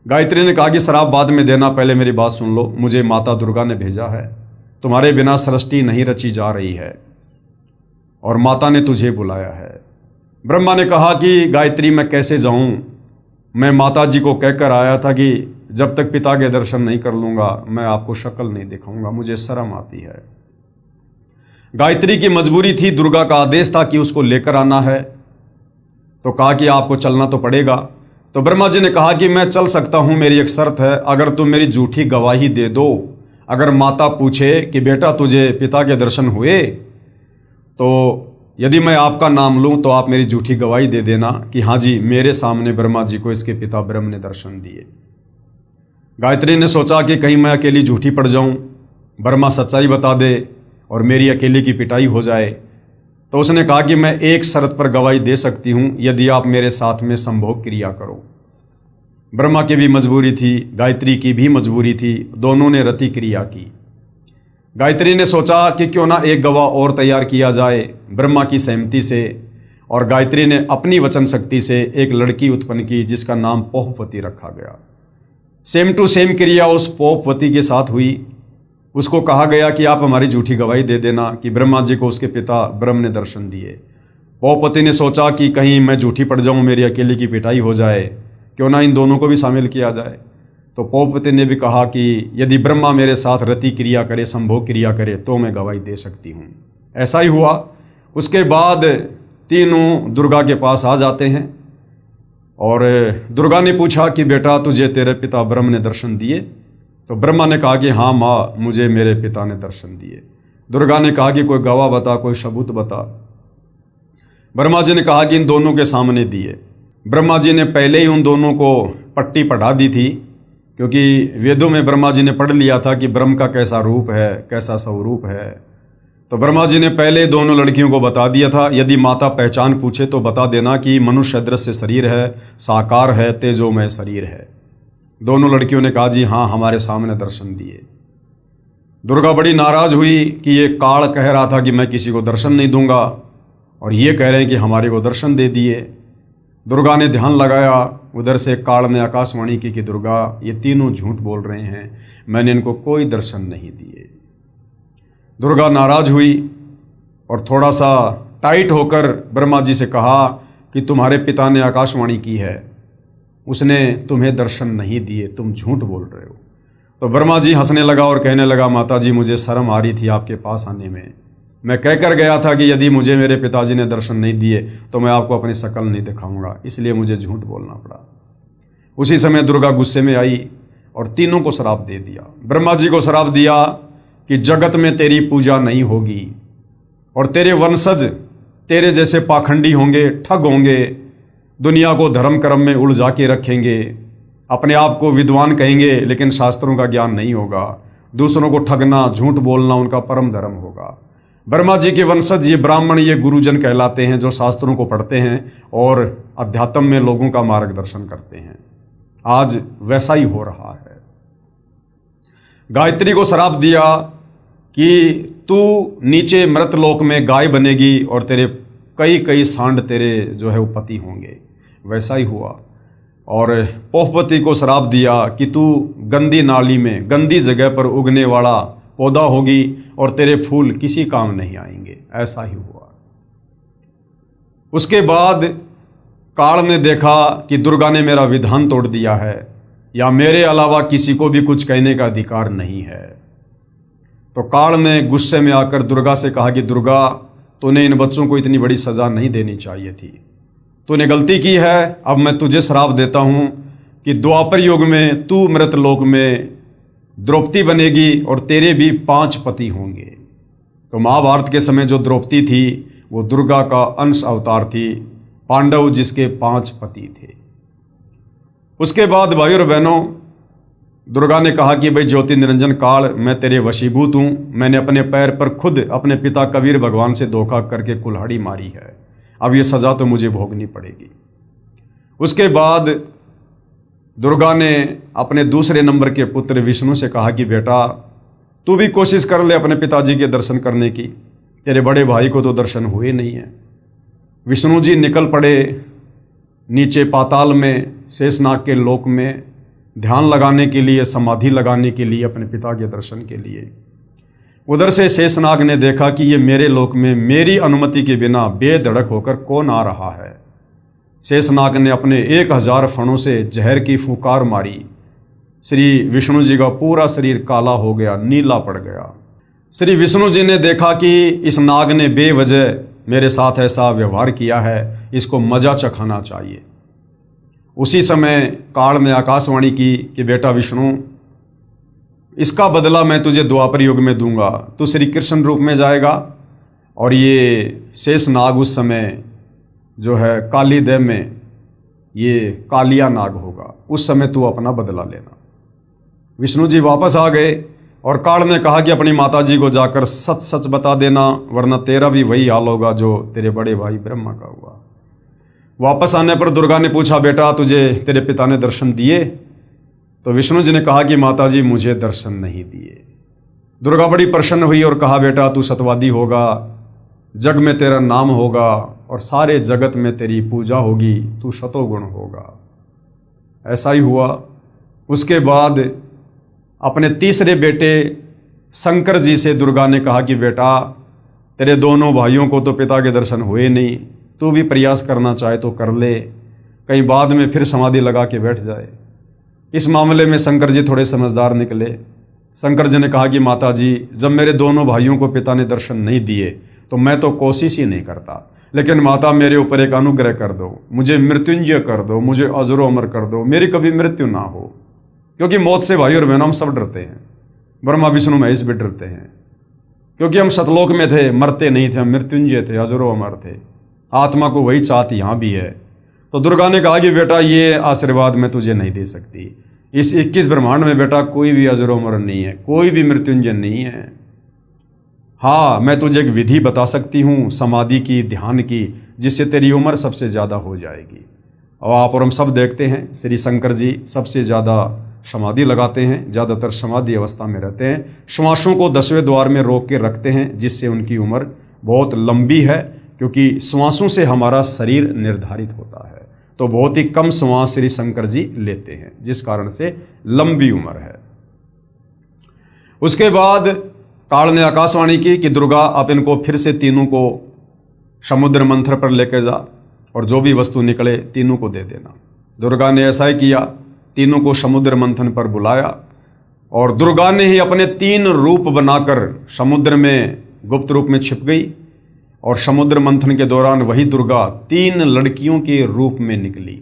गायत्री ने कहा कि श्राप बाद में देना, पहले मेरी बात सुन लो। मुझे माता दुर्गा ने भेजा है, तुम्हारे बिना सृष्टि नहीं रची जा रही है और माता ने तुझे बुलाया है। ब्रह्मा ने कहा कि गायत्री मैं कैसे जाऊं? मैं माता जी को कहकर आया था कि जब तक पिता के दर्शन नहीं कर लूंगा मैं आपको शक्ल नहीं दिखाऊंगा, मुझे शर्म आती है। गायत्री की मजबूरी थी, दुर्गा का आदेश था कि उसको लेकर आना है, तो कहा कि आपको चलना तो पड़ेगा। तो ब्रह्मा जी ने कहा कि मैं चल सकता हूं, मेरी एक शर्त है, अगर तुम मेरी झूठी गवाही दे दो। अगर माता पूछे कि बेटा तुझे पिता के दर्शन हुए, तो यदि मैं आपका नाम लूं तो आप मेरी झूठी गवाही दे देना कि हाँ जी, मेरे सामने ब्रह्मा जी को इसके पिता ब्रह्म ने दर्शन दिए। गायत्री ने सोचा कि कहीं मैं अकेली झूठी पड़ जाऊं, ब्रह्मा सच्चाई बता दे और मेरी अकेले की पिटाई हो जाए। तो उसने कहा कि मैं एक शर्त पर गवाही दे सकती हूं, यदि आप मेरे साथ में संभोग क्रिया करो। ब्रह्मा की भी मजबूरी थी, गायत्री की भी मजबूरी थी, दोनों ने रति क्रिया की। गायत्री ने सोचा कि क्यों ना एक गवाह और तैयार किया जाए ब्रह्मा की सहमति से, और गायत्री ने अपनी वचन शक्ति से एक लड़की उत्पन्न की जिसका नाम पोहपति रखा गया। सेम टू सेम क्रिया उस पोहपति के साथ हुई। उसको कहा गया कि आप हमारी झूठी गवाही दे देना कि ब्रह्मा जी को उसके पिता ब्रह्म ने दर्शन दिए। पोहपति ने सोचा कि कहीं मैं झूठी पड़ जाऊं, मेरी अकेले की पिटाई हो जाए, क्यों ना इन दोनों को भी शामिल किया जाए। तो पोहपति ने भी कहा कि यदि ब्रह्मा मेरे साथ रति क्रिया करे, संभोग क्रिया करे, तो मैं गवाही दे सकती हूँ। ऐसा ही हुआ। उसके बाद तीनों दुर्गा के पास आ जाते हैं और दुर्गा ने पूछा कि बेटा तुझे तेरे पिता ब्रह्म ने दर्शन दिए? तो ब्रह्मा ने कहा कि हाँ माँ, मुझे मेरे पिता ने दर्शन दिए। दुर्गा ने कहा कि कोई गवाह बता, कोई सबूत बता। ब्रह्मा जी ने कहा कि इन दोनों के सामने दिए। ब्रह्मा जी ने पहले ही उन दोनों को पट्टी पढ़ा दी थी, क्योंकि वेदों में ब्रह्मा जी ने पढ़ लिया था कि ब्रह्म का कैसा रूप है, कैसा स्वरूप है। तो ब्रह्मा जी ने पहले दोनों लड़कियों को बता दिया था, यदि माता पहचान पूछे तो बता देना कि मनुष्य दृश्य शरीर है, साकार है, तेजोमय शरीर है। दोनों लड़कियों ने कहा जी हाँ, हमारे सामने दर्शन दिए। दुर्गा बड़ी नाराज हुई कि ये काल कह रहा था कि मैं किसी को दर्शन नहीं दूंगा और ये कह रहे हैं कि हमारे को दर्शन दे दिए। दुर्गा ने ध्यान लगाया, उधर से काल ने आकाशवाणी की कि दुर्गा ये तीनों झूठ बोल रहे हैं, मैंने इनको कोई दर्शन नहीं दिए। दुर्गा नाराज हुई और थोड़ा सा टाइट होकर ब्रह्मा जी से कहा कि तुम्हारे पिता ने आकाशवाणी की है, उसने तुम्हें दर्शन नहीं दिए, तुम झूठ बोल रहे हो। तो ब्रह्मा जी हंसने लगा और कहने लगा, माता जी मुझे शर्म आ रही थी आपके पास आने में। मैं कहकर गया था कि यदि मुझे मेरे पिताजी ने दर्शन नहीं दिए तो मैं आपको अपनी शक्ल नहीं दिखाऊंगा, इसलिए मुझे झूठ बोलना पड़ा। उसी समय दुर्गा गुस्से में आई और तीनों को श्राप दे दिया। ब्रह्मा जी को श्राप दिया कि जगत में तेरी पूजा नहीं होगी और तेरे वंशज तेरे जैसे पाखंडी होंगे, ठग होंगे, दुनिया को धर्म कर्म में उलझा के रखेंगे, अपने आप को विद्वान कहेंगे लेकिन शास्त्रों का ज्ञान नहीं होगा। दूसरों को ठगना, झूठ बोलना उनका परम धर्म होगा। ब्रह्मा जी के वंशज ये ब्राह्मण, ये गुरुजन कहलाते हैं, जो शास्त्रों को पढ़ते हैं और अध्यात्म में लोगों का मार्गदर्शन करते हैं। आज वैसा ही हो रहा है। गायत्री को श्राप दिया कि तू नीचे मृतलोक में गाय बनेगी और तेरे कई कई सांड तेरे जो है वो पति होंगे। वैसा ही हुआ। और पोहपति को श्राप दिया कि तू गंदी नाली में, गंदी जगह पर उगने वाला पौधा होगी और तेरे फूल किसी काम नहीं आएंगे। ऐसा ही हुआ। उसके बाद काल ने देखा कि दुर्गा ने मेरा विधान तोड़ दिया है, या मेरे अलावा किसी को भी कुछ कहने का अधिकार नहीं है। तो काल ने गुस्से में आकर दुर्गा से कहा कि दुर्गा, तूने इन बच्चों को इतनी बड़ी सजा नहीं देनी चाहिए थी, तूने गलती की है। अब मैं तुझे श्राप देता हूं कि द्वापर युग में तू मृतलोक में द्रौपदी बनेगी और तेरे भी 5 पति होंगे। तो महाभारत के समय जो द्रौपदी थी वो दुर्गा का अंश अवतार थी, पांडव जिसके 5 पति थे। उसके बाद भाइयों और बहनों, दुर्गा ने कहा कि भाई ज्योति निरंजन काल, मैं तेरे वशीभूत हूं। मैंने अपने पैर पर खुद अपने पिता कबीर भगवान से धोखा करके कुल्हाड़ी मारी है। अब ये सजा तो मुझे भोगनी पड़ेगी। उसके बाद दुर्गा ने अपने दूसरे नंबर के पुत्र विष्णु से कहा कि बेटा, तू भी कोशिश कर ले अपने पिताजी के दर्शन करने की। तेरे बड़े भाई को तो दर्शन हुए नहीं है। विष्णु जी निकल पड़े नीचे पाताल में, शेषनाग के लोक में, ध्यान लगाने के लिए, समाधि लगाने के लिए, अपने पिता के दर्शन के लिए। उधर से शेषनाग ने देखा कि ये मेरे लोक में मेरी अनुमति के बिना बेधड़क होकर कौन आ रहा है। शेषनाग ने अपने 1000 फणों से जहर की फुकार मारी। श्री विष्णु जी का पूरा शरीर काला हो गया, नीला पड़ गया। श्री विष्णु जी ने देखा कि इस नाग ने बेवजह मेरे साथ ऐसा व्यवहार किया है, इसको मजा चखाना चाहिए। उसी समय काल ने आकाशवाणी की कि बेटा विष्णु, इसका बदला मैं तुझे द्वापर युग में दूंगा। तू श्री कृष्ण रूप में जाएगा और ये शेष नाग उस समय जो है काली देव में ये कालिया नाग होगा। उस समय तू अपना बदला लेना। विष्णु जी वापस आ गए और काल ने कहा कि अपनी माता जी को जाकर सच सच बता देना, वरना तेरा भी वही हाल होगा जो तेरे बड़े भाई ब्रह्मा का हुआ। वापस आने पर दुर्गा ने पूछा, बेटा तुझे तेरे पिता ने दर्शन दिए? तो विष्णु जी ने कहा कि माता जी मुझे दर्शन नहीं दिए। दुर्गा बड़ी प्रसन्न हुई और कहा, बेटा तू सतवादी होगा, जग में तेरा नाम होगा और सारे जगत में तेरी पूजा होगी, तू शतोगुण होगा। ऐसा ही हुआ। उसके बाद अपने तीसरे बेटे शंकर जी से दुर्गा ने कहा कि बेटा, तेरे दोनों भाइयों को तो पिता के दर्शन हुए नहीं, तू भी प्रयास करना चाहे तो कर ले, कहीं बाद में फिर समाधि लगा के बैठ जाए। इस मामले में शंकर जी थोड़े समझदार निकले। शंकर जी ने कहा कि माता जी, जब मेरे दोनों भाइयों को पिता ने दर्शन नहीं दिए तो मैं तो कोशिश ही नहीं करता, लेकिन माता मेरे ऊपर एक अनुग्रह कर दो, मुझे मृत्युंजय कर दो, मुझे अजरो अमर कर दो, मेरी कभी मृत्यु ना हो। क्योंकि मौत से भाई और बहनों हम सब डरते हैं, ब्रह्मा विष्णु महेश भी डरते हैं, क्योंकि हम सतलोक में थे, मरते नहीं थे, हम मृत्युंजय थे, अजरो अमर थे। आत्मा को वही चाहती यहाँ भी है। तो दुर्गा ने कहा कि बेटा ये आशीर्वाद मैं तुझे नहीं दे सकती। इस 21 ब्रह्मांड में बेटा कोई भी अजरो अमर नहीं है, कोई भी मृत्युंजय नहीं है। हाँ, मैं तुझे एक विधि बता सकती हूँ समाधि की, ध्यान की, जिससे तेरी उम्र सबसे ज़्यादा हो जाएगी। और आप और हम सब देखते हैं श्री शंकर जी सबसे ज़्यादा समाधि लगाते हैं, ज़्यादातर समाधि अवस्था में रहते हैं, श्वासों को 10वें द्वार में रोक के रखते हैं, जिससे उनकी उम्र बहुत लंबी है, क्योंकि श्वासों से हमारा शरीर निर्धारित होता है। तो बहुत ही कम श्वास श्री शंकर जी लेते हैं, जिस कारण से लंबी उम्र है। उसके बाद काल ने आकाशवाणी की कि दुर्गा आप इनको फिर से तीनों को समुद्र मंथन पर लेकर जा और जो भी वस्तु निकले तीनों को दे देना। दुर्गा ने ऐसा ही किया, तीनों को समुद्र मंथन पर बुलाया और दुर्गा ने ही अपने 3 रूप बनाकर समुद्र में गुप्त रूप में छिप गई। और समुद्र मंथन के दौरान वही दुर्गा 3 लड़कियों के रूप में निकली।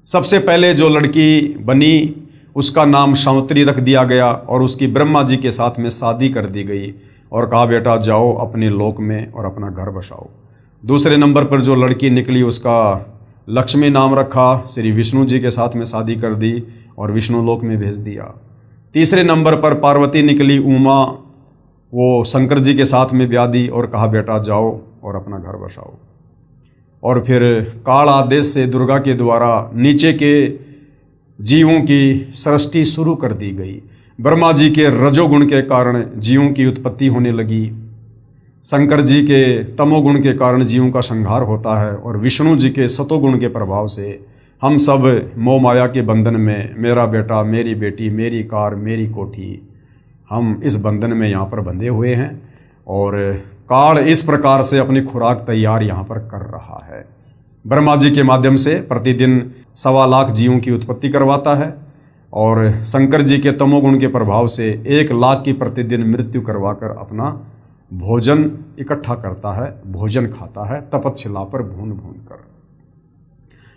सबसे पहले जो लड़की बनी उसका नाम सावित्री रख दिया गया और उसकी ब्रह्मा जी के साथ में शादी कर दी गई और कहा बेटा जाओ अपने लोक में और अपना घर बसाओ। दूसरे नंबर पर जो लड़की निकली उसका लक्ष्मी नाम रखा, श्री विष्णु जी के साथ में शादी कर दी और विष्णु लोक में भेज दिया। तीसरे नंबर पर पार्वती निकली, उमा, वो शंकर जी के साथ में ब्याह दी और कहा बेटा जाओ और अपना घर बसाओ। और फिर काल आदेश से दुर्गा के द्वारा नीचे के जीवों की सृष्टि शुरू कर दी गई। ब्रह्मा जी के रजोगुण के कारण जीवों की उत्पत्ति होने लगी, शंकर जी के तमोगुण के कारण जीवों का संहार होता है, और विष्णु जी के सतोगुण के प्रभाव से हम सब मोह माया के बंधन में, मेरा बेटा, मेरी बेटी, मेरी कार, मेरी कोठी, हम इस बंधन में यहाँ पर बंधे हुए हैं। और काल इस प्रकार से अपनी खुराक तैयार यहाँ पर कर रहा है। ब्रह्मा जी के माध्यम से प्रतिदिन 1.25 लाख जीवों की उत्पत्ति करवाता है, और शंकर जी के तमोगुण के प्रभाव से 1 लाख की प्रतिदिन मृत्यु करवाकर अपना भोजन इकट्ठा करता है, भोजन खाता है तपतशिला पर भून भून कर।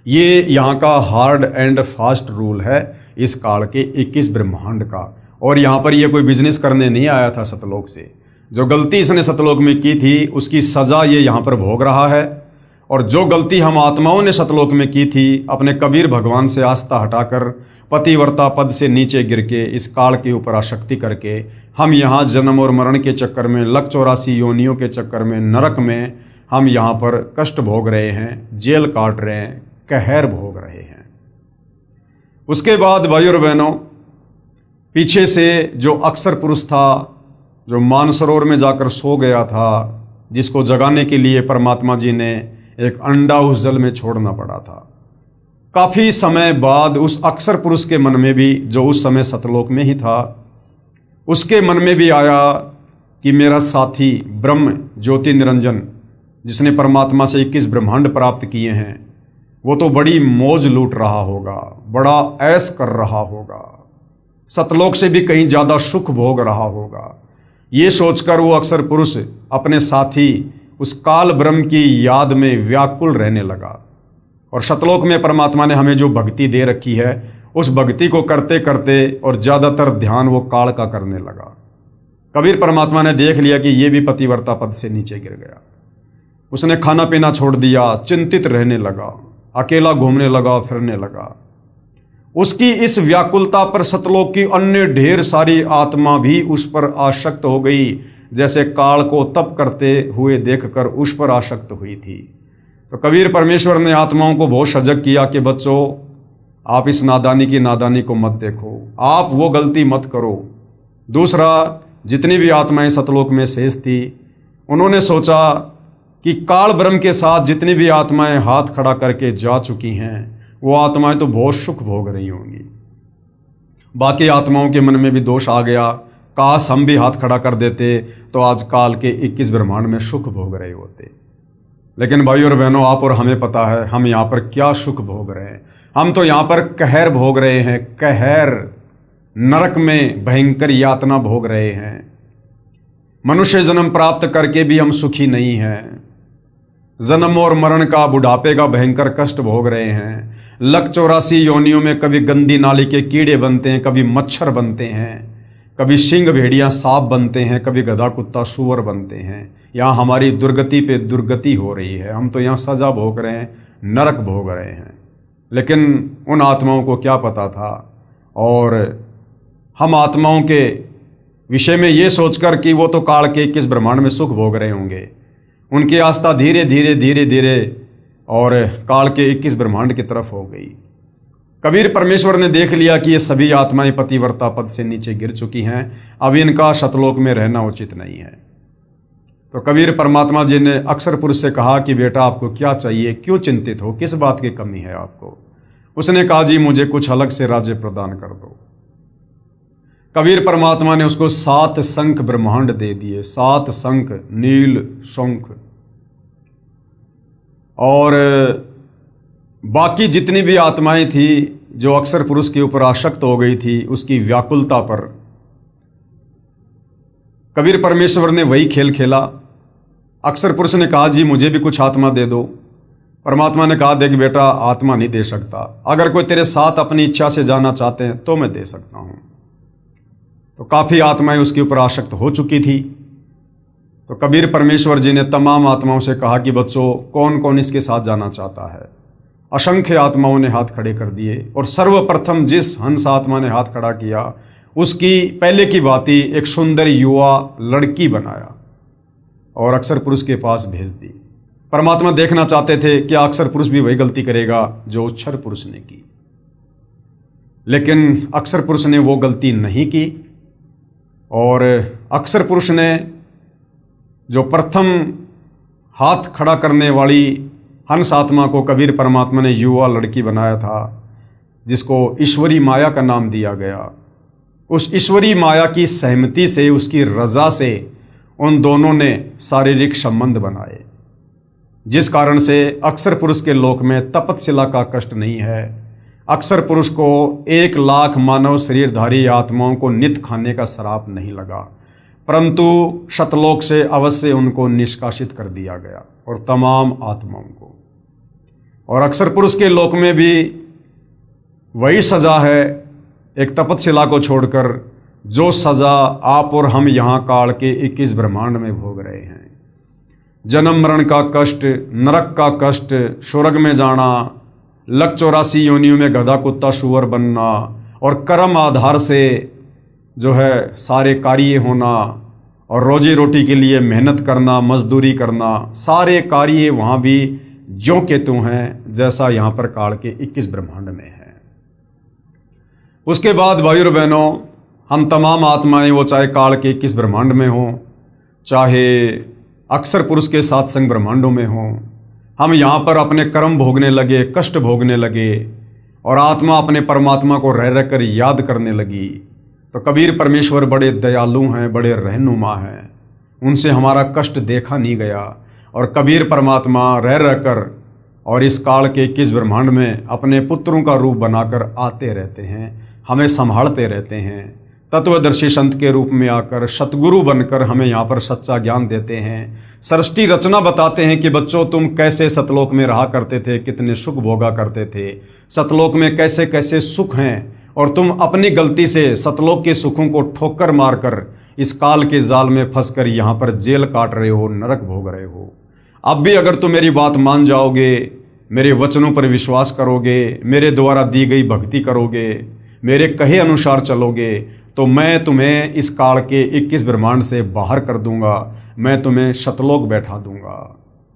ये यहाँ का हार्ड एंड फास्ट रूल है इस काल के 21 ब्रह्मांड का। और यहाँ पर ये कोई बिजनेस करने नहीं आया था सतलोक से। जो गलती इसने सतलोक में की थी उसकी सजा ये यहाँ पर भोग रहा है, और जो गलती हम आत्माओं ने सतलोक में की थी, अपने कबीर भगवान से आस्था हटाकर पतिव्रता पद से नीचे गिर के इस काल के ऊपर आसक्ति करके हम यहाँ जन्म और मरण के चक्कर में, लक 84 योनियों के चक्कर में, नरक में हम यहाँ पर कष्ट भोग रहे हैं, जेल काट रहे हैं, कहर भोग रहे हैं। उसके बाद भाइयों और बहनों, पीछे से जो अक्सर पुरुष था, जो मानसरोवर में जाकर सो गया था, जिसको जगाने के लिए परमात्मा जी ने एक अंडा उस जल में छोड़ना पड़ा था, काफी समय बाद उस अक्सर पुरुष के मन में भी, जो उस समय सतलोक में ही था, उसके मन में भी आया कि मेरा साथी ब्रह्म ज्योति निरंजन, जिसने परमात्मा से 21 ब्रह्मांड प्राप्त किए हैं, वो तो बड़ी मौज लूट रहा होगा, बड़ा ऐश कर रहा होगा, सतलोक से भी कहीं ज़्यादा सुख भोग रहा होगा। ये सोचकर वो अक्सर पुरुष अपने साथी उस काल ब्रह्म की याद में व्याकुल रहने लगा। और सतलोक में परमात्मा ने हमें जो भक्ति दे रखी है, उस भक्ति को करते करते और ज़्यादातर ध्यान वो काल का करने लगा। कबीर परमात्मा ने देख लिया कि ये भी पतिव्रता पद से नीचे गिर गया। उसने खाना पीना छोड़ दिया, चिंतित रहने लगा, अकेला घूमने लगा, फिरने लगा। उसकी इस व्याकुलता पर सतलोक की अन्य ढेर सारी आत्मा भी उस पर आसक्त हो गई, जैसे काल को तप करते हुए देखकर उस पर आसक्त हुई थी। तो कबीर परमेश्वर ने आत्माओं को बहुत सजग किया कि बच्चों, आप इस नादानी की नादानी को मत देखो, आप वो गलती मत करो। दूसरा, जितनी भी आत्माएं सतलोक में शेष थी, उन्होंने सोचा कि काल ब्रह्म के साथ जितनी भी आत्माएं हाथ खड़ा करके जा चुकी हैं, वो आत्माएं तो बहुत सुख भोग रही होंगी। बाकी आत्माओं के मन में भी दोष आ गया, काश हम भी हाथ खड़ा कर देते तो आज काल के 21 ब्रह्मांड में सुख भोग रहे होते। लेकिन भाइयों और बहनों, आप और हमें पता है हम यहाँ पर क्या सुख भोग रहे हैं। हम तो यहाँ पर कहर भोग रहे हैं, कहर, नरक में भयंकर यातना भोग रहे हैं। मनुष्य जन्म प्राप्त करके भी हम सुखी नहीं हैं। जन्म और मरण का, बुढ़ापे का भयंकर कष्ट भोग रहे हैं। लक 84 योनियों में कभी गंदी नाली के कीड़े बनते हैं, कभी मच्छर बनते हैं, कभी सिंह भेड़िया सांप बनते हैं, कभी गधा कुत्ता सूअर बनते हैं। यहाँ हमारी दुर्गति पे दुर्गति हो रही है। हम तो यहाँ सजा भोग रहे हैं, नरक भोग रहे हैं। लेकिन उन आत्माओं को क्या पता था। और हम आत्माओं के विषय में ये सोचकर कि वो तो काल के 21 ब्रह्मांड में सुख भोग रहे होंगे, उनकी आस्था धीरे धीरे धीरे धीरे और काल के 21 ब्रह्मांड की तरफ हो गई। कबीर परमेश्वर ने देख लिया कि ये सभी आत्माएं पतिव्रता पद से नीचे गिर चुकी हैं, अब इनका सतलोक में रहना उचित नहीं है। तो कबीर परमात्मा जी ने अक्सर पुरुष से कहा कि बेटा आपको क्या चाहिए, क्यों चिंतित हो, किस बात की कमी है आपको। उसने कहा जी मुझे कुछ अलग से राज्य प्रदान कर दो। कबीर परमात्मा ने उसको 7 शंख ब्रह्मांड दे दिए, 7 शंख, नील शंख। और बाकी जितनी भी आत्माएं थी जो अक्सर पुरुष के ऊपर आसक्त हो गई थी, उसकी व्याकुलता पर कबीर परमेश्वर ने वही खेल खेला। अक्सर पुरुष ने कहा जी मुझे भी कुछ आत्मा दे दो। परमात्मा ने कहा देख बेटा आत्मा नहीं दे सकता, अगर कोई तेरे साथ अपनी इच्छा से जाना चाहते हैं तो मैं दे सकता हूं। तो काफी आत्माएं उसके ऊपर आसक्त हो चुकी थी। तो कबीर परमेश्वर जी ने तमाम आत्माओं से कहा कि बच्चों कौन कौन इसके साथ जाना चाहता है। असंख्य आत्माओं ने हाथ खड़े कर दिए और सर्वप्रथम जिस हंस आत्मा ने हाथ खड़ा किया उसकी पहले की बात ही एक सुंदर युवा लड़की बनाया और अक्षर पुरुष के पास भेज दी। परमात्मा देखना चाहते थे कि अक्षर पुरुष भी वही गलती करेगा जो उच्छर पुरुष ने की, लेकिन अक्षर पुरुष ने वो गलती नहीं की। और अक्षर पुरुष ने जो प्रथम हाथ खड़ा करने वाली हंस आत्मा को कबीर परमात्मा ने युवा लड़की बनाया था, जिसको ईश्वरी माया का नाम दिया गया। उस ईश्वरी माया की सहमति से, उसकी रजा से उन दोनों ने शारीरिक संबंध बनाए, जिस कारण से अक्षर पुरुष के लोक में तपतशिला का कष्ट नहीं है। अक्षर पुरुष को 1,00,000 मानव शरीरधारी आत्माओं को नित खाने का श्राप नहीं लगा, परंतु शतलोक से अवश्य उनको निष्कासित कर दिया गया और तमाम आत्माओं को। और अक्षर पुरुष के लोक में भी वही सजा है, एक तपतशिला को छोड़कर, जो सजा आप और हम यहाँ काल के 21 ब्रह्मांड में भोग रहे हैं। जन्म मरण का कष्ट, नरक का कष्ट, स्वर्ग में जाना, लक 84 योनियों में गधा कुत्ता सुअर बनना, और कर्म आधार से जो है सारे कार्य होना, और रोजी रोटी के लिए मेहनत करना, मजदूरी करना, सारे कार्य वहाँ भी ज्यों के त्यों हैं जैसा यहाँ पर काल के 21 ब्रह्मांड में है। उसके बाद भाइयों और बहनों, हम तमाम आत्माएं, वो चाहे काल के 21 ब्रह्मांड में हों, चाहे अक्षर पुरुष के साथ संग ब्रह्मांडों में हों, हम यहाँ पर अपने कर्म भोगने लगे, कष्ट भोगने लगे, और आत्मा अपने परमात्मा को रह रहकर याद करने लगी। तो कबीर परमेश्वर बड़े दयालु हैं, बड़े रहनुमा हैं, उनसे हमारा कष्ट देखा नहीं गया। और कबीर परमात्मा रह रहकर और इस काल के 21 ब्रह्मांड में अपने पुत्रों का रूप बनाकर आते रहते हैं, हमें संभालते रहते हैं। तत्वदर्शी संत के रूप में आकर सतगुरु बनकर हमें यहाँ पर सच्चा ज्ञान देते हैं, सृष्टि रचना बताते हैं कि बच्चों तुम कैसे सतलोक में रहा करते थे, कितने सुख भोगा करते थे, सतलोक में कैसे कैसे सुख हैं, और तुम अपनी गलती से सतलोक के सुखों को ठोकर मारकर इस काल के जाल में फंसकर यहाँ पर जेल काट रहे हो, नरक भोग रहे हो। अब भी अगर तुम मेरी बात मान जाओगे, मेरे वचनों पर विश्वास करोगे, मेरे द्वारा दी गई भक्ति करोगे, मेरे कहे अनुसार चलोगे, तो मैं तुम्हें इस काल के 21 ब्रह्मांड से बाहर कर दूंगा, मैं तुम्हें शतलोक बैठा दूंगा,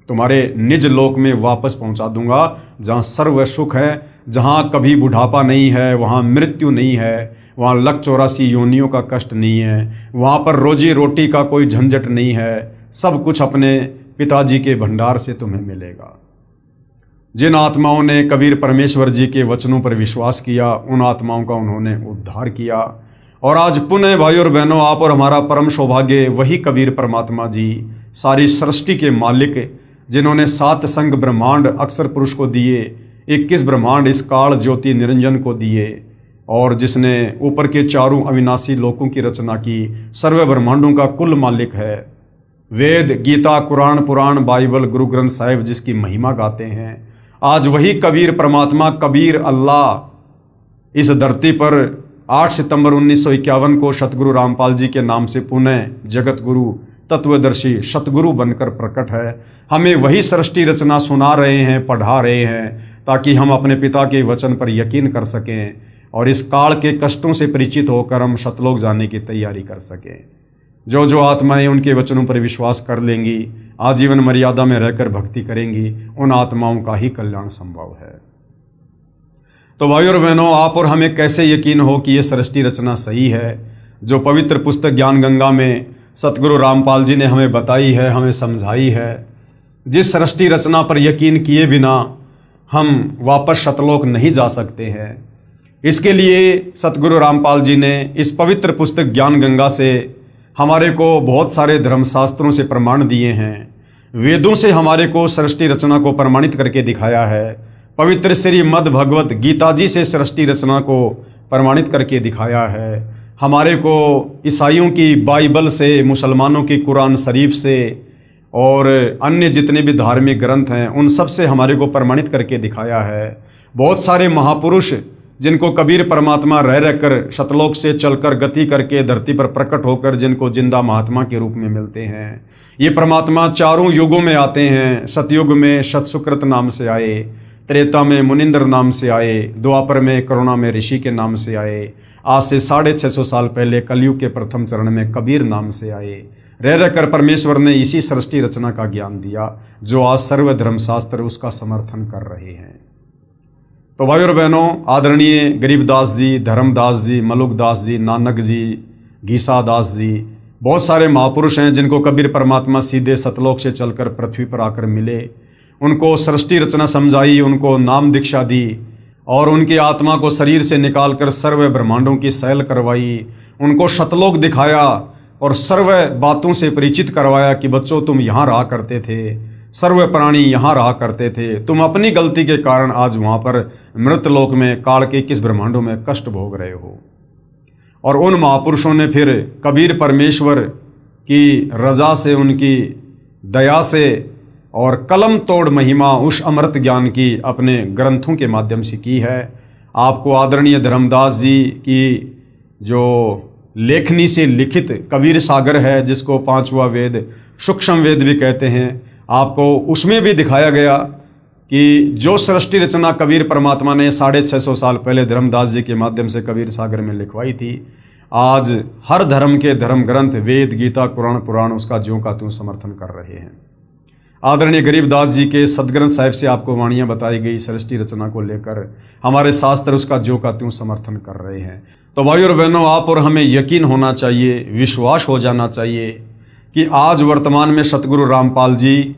तुम्हारे निज लोक में वापस पहुंचा दूंगा, जहां सर्व सुख है, जहां कभी बुढ़ापा नहीं है, वहां मृत्यु नहीं है, वहां लक 84 योनियों का कष्ट नहीं है, वहां पर रोजी रोटी का कोई झंझट नहीं है, सब कुछ अपने पिताजी के भंडार से तुम्हें मिलेगा। जिन आत्माओं ने कबीर परमेश्वर जी के वचनों पर विश्वास किया, उन आत्माओं का उन्होंने उद्धार किया। और आज पुनः भाइयों और बहनों, आप और हमारा परम सौभाग्य, वही कबीर परमात्मा जी, सारी सृष्टि के मालिक, जिन्होंने 7 संग ब्रह्मांड अक्षर पुरुष को दिए, 21 ब्रह्मांड इस काल ज्योति निरंजन को दिए, और जिसने ऊपर के चारों अविनाशी लोकों की रचना की, सर्व ब्रह्मांडों का कुल मालिक है। वेद, गीता, कुरान, पुराण, बाइबल, गुरु ग्रंथ साहिब जिसकी महिमा गाते हैं, आज वही कबीर परमात्मा, कबीर अल्लाह इस धरती पर 8 सितंबर 1951 को सतगुरु रामपाल जी के नाम से पुनः जगत गुरु, तत्वदर्शी, सतगुरु बनकर प्रकट है। हमें वही सृष्टि रचना सुना रहे हैं, पढ़ा रहे हैं, ताकि हम अपने पिता के वचन पर यकीन कर सकें और इस काल के कष्टों से परिचित होकर हम सतलोक जाने की तैयारी कर सकें। जो जो आत्माएं उनके वचनों पर विश्वास कर लेंगी, आजीवन मर्यादा में रहकर भक्ति करेंगी, उन आत्माओं का ही कल्याण संभव है। तो भाइयों और बहनों, आप और हमें कैसे यकीन हो कि ये सृष्टि रचना सही है, जो पवित्र पुस्तक ज्ञान गंगा में सतगुरु रामपाल जी ने हमें बताई है, हमें समझाई है। जिस सृष्टि रचना पर यकीन किए बिना हम वापस सतलोक नहीं जा सकते हैं, इसके लिए सतगुरु रामपाल जी ने इस पवित्र पुस्तक ज्ञान गंगा से हमारे को बहुत सारे धर्मशास्त्रों से प्रमाण दिए हैं। वेदों से हमारे को सृष्टि रचना को प्रमाणित करके दिखाया है। पवित्र श्री मद् भगवत गीता जी से सृष्टि रचना को प्रमाणित करके दिखाया है। हमारे को ईसाइयों की बाइबल से, मुसलमानों की कुरान शरीफ से और अन्य जितने भी धार्मिक ग्रंथ हैं, उन सब से हमारे को प्रमाणित करके दिखाया है। बहुत सारे महापुरुष जिनको कबीर परमात्मा रह रहकर सतलोक से चलकर गति करके धरती पर प्रकट होकर जिनको जिंदा महात्मा के रूप में मिलते हैं, ये परमात्मा चारों युगों में आते हैं। सतयुग में सतसुकृत नाम से आए, त्रेता में मुनिंद्र नाम से आए, द्वापर में करुणा में ऋषि के नाम से आए, आज से 650 साल पहले कलयुग के प्रथम चरण में कबीर नाम से आए। रह रहकर परमेश्वर ने इसी सृष्टि रचना का ज्ञान दिया जो आज सर्व धर्मशास्त्र उसका समर्थन कर रहे हैं। तो भाइयों और बहनों, आदरणीय गरीबदास जी, धर्मदास जी, मलुकदास जी, नानक जी, गीसादास जी, बहुत सारे महापुरुष हैं जिनको कबीर परमात्मा सीधे सतलोक से चलकर पृथ्वी पर आकर मिले, उनको सृष्टि रचना समझाई, उनको नाम दीक्षा दी और उनकी आत्मा को शरीर से निकालकर सर्व ब्रह्मांडों की सैल करवाई, उनको सतलोक दिखाया और सर्व बातों से परिचित करवाया कि बच्चों तुम यहाँ रहा करते थे, सर्व प्राणी यहाँ रहा करते थे, तुम अपनी गलती के कारण आज वहाँ पर मृतलोक में काल के किस ब्रह्मांडों में कष्ट भोग रहे हो। और उन महापुरुषों ने फिर कबीर परमेश्वर की रजा से, उनकी दया से और कलम तोड़ महिमा उस अमृत ज्ञान की अपने ग्रंथों के माध्यम से की है। आपको आदरणीय धर्मदास जी की जो लेखनी से लिखित कबीर सागर है, जिसको पांचवा वेद सूक्ष्म वेद भी कहते हैं, आपको उसमें भी दिखाया गया कि जो सृष्टि रचना कबीर परमात्मा ने 650 साल पहले धर्मदास जी के माध्यम से कबीर सागर में लिखवाई थी, आज हर धर्म के धर्म ग्रंथ वेद, गीता, कुरान, पुराण उसका ज्यों का त्यों समर्थन कर रहे हैं। आदरणीय गरीबदास जी के सदग्रंथ साहिब से आपको वाणियाँ बताई गई सृष्टि रचना को लेकर, हमारे शास्त्र उसका ज्यों का त्यों समर्थन कर रहे हैं। तो भाइयों और बहनों, आप और हमें यकीन होना चाहिए, विश्वास हो जाना चाहिए कि आज वर्तमान में सतगुरु रामपाल जी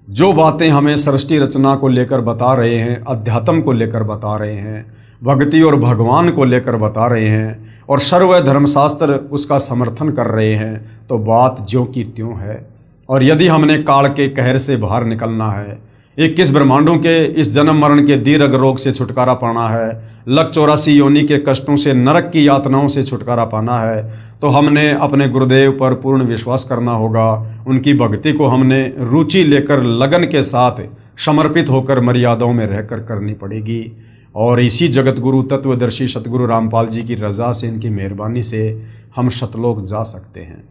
जो बातें हमें सृष्टि रचना को लेकर बता रहे हैं, अध्यात्म को लेकर बता रहे हैं, भक्ति और भगवान को लेकर बता रहे हैं और सर्व धर्मशास्त्र उसका समर्थन कर रहे हैं, तो बात ज्यों की त्यों है। और यदि हमने काल के कहर से बाहर निकलना है, 21 ब्रह्मांडों के इस जन्म मरण के दीर्घ रोग से छुटकारा पाना है, लख 84 योनि के कष्टों से, नरक की यातनाओं से छुटकारा पाना है, तो हमने अपने गुरुदेव पर पूर्ण विश्वास करना होगा। उनकी भक्ति को हमने रुचि लेकर लगन के साथ समर्पित होकर मर्यादाओं में रहकर करनी पड़ेगी। और इसी जगत गुरु तत्वदर्शी सतगुरु रामपाल जी की रजा से, इनकी मेहरबानी से हम सतलोक जा सकते हैं।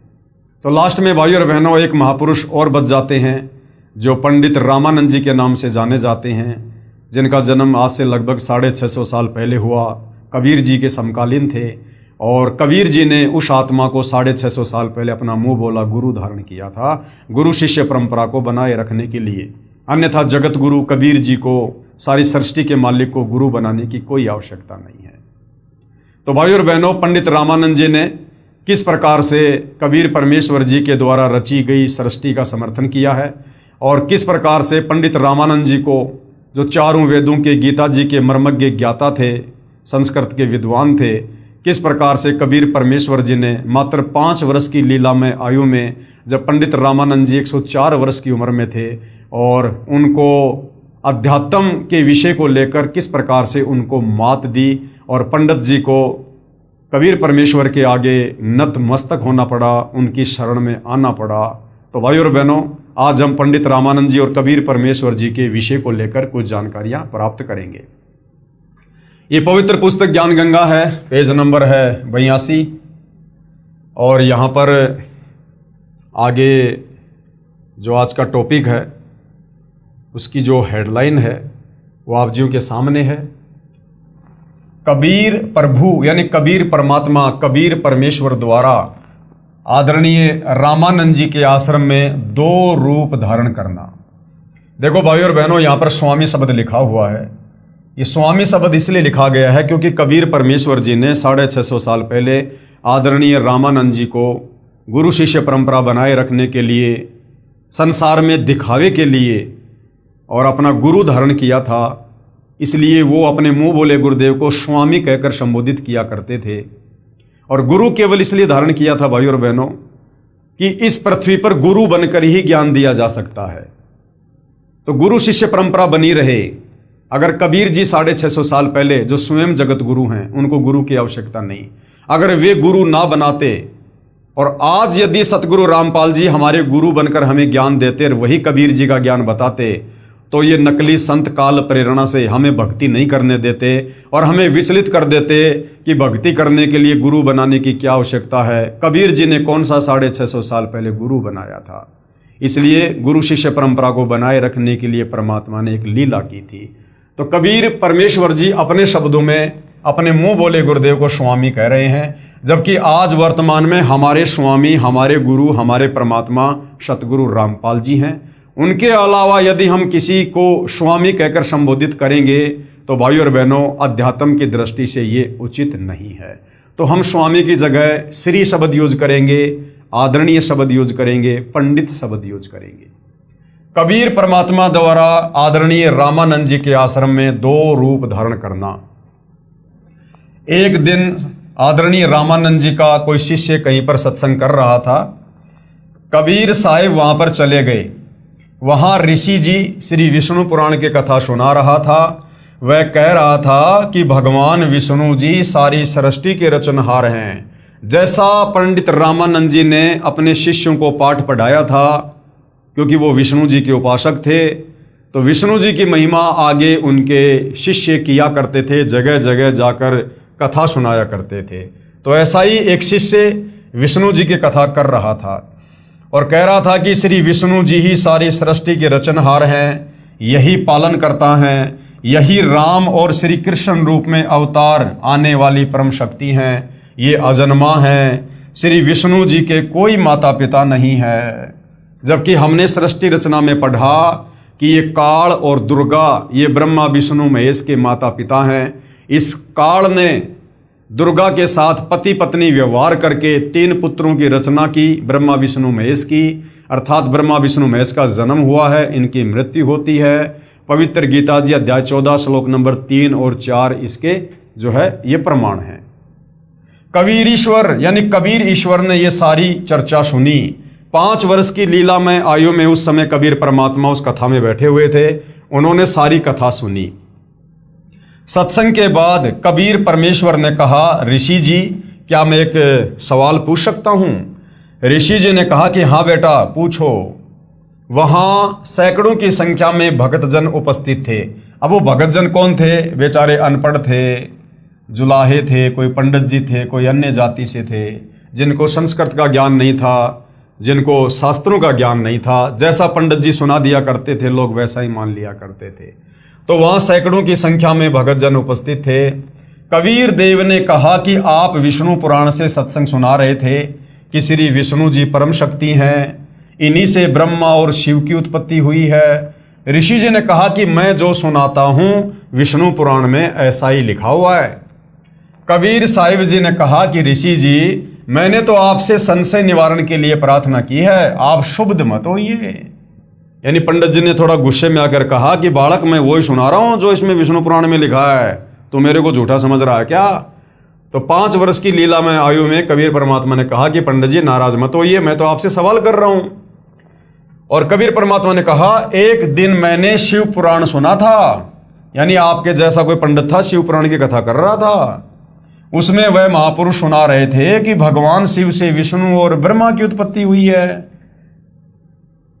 तो लास्ट में भाइयों और बहनों, एक महापुरुष और बच जाते हैं जो पंडित रामानंद जी के नाम से जाने जाते हैं, जिनका जन्म आज से लगभग 650 साल पहले हुआ, कबीर जी के समकालीन थे। और कबीर जी ने उस आत्मा को 650 साल पहले अपना मुंह बोला गुरु धारण किया था, गुरु शिष्य परंपरा को बनाए रखने के लिए। अन्यथा जगत गुरु कबीर जी को, सारी सृष्टि के मालिक को गुरु बनाने की कोई आवश्यकता नहीं है। तो भाइयों और बहनों, पंडित रामानंद जी ने किस प्रकार से कबीर परमेश्वर जी के द्वारा रची गई सृष्टि का समर्थन किया है और किस प्रकार से पंडित रामानंद जी को, जो चारों वेदों के, गीता जी के मर्मज्ञ ज्ञाता थे, संस्कृत के विद्वान थे, किस प्रकार से कबीर परमेश्वर जी ने मात्र 5 वर्ष की लीलामय आयु में, जब पंडित रामानंद जी 104 वर्ष की उम्र में थे, और उनको अध्यात्म के विषय को लेकर किस प्रकार से उनको मात दी और पंडित जी को कबीर परमेश्वर के आगे नतमस्तक होना पड़ा, उनकी शरण में आना पड़ा। तो भाइयों और बहनों, आज हम पंडित रामानंद जी और कबीर परमेश्वर जी के विषय को लेकर कुछ जानकारियां प्राप्त करेंगे। ये पवित्र पुस्तक ज्ञान गंगा है, पेज नंबर है 82 और यहाँ पर आगे जो आज का टॉपिक है उसकी जो हेडलाइन है वो आप जियों के सामने है। कबीर प्रभु यानी कबीर परमात्मा, कबीर परमेश्वर द्वारा आदरणीय रामानंद जी के आश्रम में 2 रूप धारण करना। देखो भाइयों और बहनों, यहाँ पर स्वामी शब्द लिखा हुआ है। ये स्वामी शब्द इसलिए लिखा गया है क्योंकि कबीर परमेश्वर जी ने 650 साल पहले आदरणीय रामानंद जी को गुरु शिष्य परंपरा बनाए रखने के लिए, संसार में दिखावे के लिए और अपना गुरु धारण किया था। इसलिए वो अपने मुंह बोले गुरुदेव को स्वामी कहकर संबोधित किया करते थे। और गुरु केवल इसलिए धारण किया था भाइयों और बहनों कि इस पृथ्वी पर गुरु बनकर ही ज्ञान दिया जा सकता है, तो गुरु शिष्य परंपरा बनी रहे। अगर कबीर जी 650 साल पहले जो स्वयं जगत गुरु हैं, उनको गुरु की आवश्यकता नहीं, अगर वे गुरु ना बनाते और आज यदि सतगुरु रामपाल जी हमारे गुरु बनकर हमें ज्ञान देते और वही कबीर जी का ज्ञान बताते, तो ये नकली संत काल प्रेरणा से हमें भक्ति नहीं करने देते और हमें विचलित कर देते कि भक्ति करने के लिए गुरु बनाने की क्या आवश्यकता है। कबीर जी ने कौन सा 650 साल पहले गुरु बनाया था। इसलिए गुरु शिष्य परंपरा को बनाए रखने के लिए परमात्मा ने एक लीला की थी। तो कबीर परमेश्वर जी अपने शब्दों में अपने मुंह बोले गुरुदेव को स्वामी कह रहे हैं, जबकि आज वर्तमान में हमारे स्वामी, हमारे गुरु, हमारे परमात्मा सतगुरु रामपाल जी हैं। उनके अलावा यदि हम किसी को स्वामी कहकर संबोधित करेंगे तो भाइयों और बहनों, अध्यात्म की दृष्टि से ये उचित नहीं है। तो हम स्वामी की जगह श्री शब्द यूज करेंगे, आदरणीय शब्द यूज करेंगे, पंडित शब्द यूज करेंगे। कबीर परमात्मा द्वारा आदरणीय रामानंद जी के आश्रम में 2 रूप धारण करना। एक दिन आदरणीय रामानंद जी का कोई शिष्य कहीं पर सत्संग कर रहा था। कबीर साहिब वहां पर चले गए। वहां ऋषि जी श्री विष्णु पुराण की कथा सुना रहा था। वह कह रहा था कि भगवान विष्णु जी सारी सृष्टि के रचनहार हैं। जैसा पंडित रामानंद जी ने अपने शिष्यों को पाठ पढ़ाया था, क्योंकि वो विष्णु जी के उपासक थे, तो विष्णु जी की महिमा आगे उनके शिष्य किया करते थे, जगह जगह जाकर कथा सुनाया करते थे। तो ऐसा ही एक शिष्य विष्णु जी की कथा कर रहा था और कह रहा था कि श्री विष्णु जी ही सारी सृष्टि के रचनहार हैं, यही पालन करता हैं, यही राम और श्री कृष्ण रूप में अवतार आने वाली परम शक्ति हैं, ये अजन्मा हैं, श्री विष्णु जी के कोई माता पिता नहीं है। जबकि हमने सृष्टि रचना में पढ़ा कि ये काल और दुर्गा, ये ब्रह्मा विष्णु महेश के माता पिता हैं। इस काल ने दुर्गा के साथ पति पत्नी व्यवहार करके 3 पुत्रों की रचना की, ब्रह्मा विष्णु महेश की, अर्थात ब्रह्मा विष्णु महेश का जन्म हुआ है, इनकी मृत्यु होती है। पवित्र गीता जी अध्याय 14 श्लोक नंबर 3 और 4 इसके जो है ये प्रमाण है। कबीर ईश्वर यानी कबीर ईश्वर ने ये सारी चर्चा सुनी। 5 वर्ष की लीला में आयु में उस समय कबीर परमात्मा उस कथा में बैठे हुए थे। उन्होंने सारी कथा सुनी। सत्संग के बाद कबीर परमेश्वर ने कहा, ऋषि जी क्या मैं एक सवाल पूछ सकता हूं? ऋषि जी ने कहा कि हाँ बेटा पूछो। वहां सैकड़ों की संख्या में भक्तजन उपस्थित थे। अब वो भक्तजन कौन थे? बेचारे अनपढ़ थे, जुलाहे थे, कोई पंडित जी थे, कोई अन्य जाति से थे, जिनको संस्कृत का ज्ञान नहीं था, जिनको शास्त्रों का ज्ञान नहीं था। जैसा पंडित जी सुना दिया करते थे लोग वैसा ही मान लिया करते थे। तो वहां सैकड़ों की संख्या में भक्तजन उपस्थित थे। कबीर देव ने कहा कि आप विष्णु पुराण से सत्संग सुना रहे थे कि श्री विष्णु जी परम शक्ति हैं, इन्हीं से ब्रह्मा और शिव की उत्पत्ति हुई है। ऋषि जी ने कहा कि मैं जो सुनाता हूं विष्णु पुराण में ऐसा ही लिखा हुआ है। कबीर साहिब जी ने कहा कि ऋषि जी मैंने तो आपसे संशय निवारण के लिए प्रार्थना की है, आप शुभ मत होइए। यानी पंडित जी ने थोड़ा गुस्से में आकर कहा कि बालक मैं वही सुना रहा हूं जो इसमें विष्णु पुराण में लिखा है, तो मेरे को झूठा समझ रहा है क्या? तो 5 वर्ष की लीला में आयु में कबीर परमात्मा ने कहा कि पंडित जी नाराज मत होइए, मैं तो आपसे सवाल कर रहा हूं। और कबीर परमात्मा ने कहा एक दिन मैंने शिव पुराण सुना था, यानी आपके जैसा कोई पंडित था, शिव पुराण की कथा कर रहा था। उसमें वह महापुरुष सुना रहे थे कि भगवान शिव से विष्णु और ब्रह्मा की उत्पत्ति हुई है,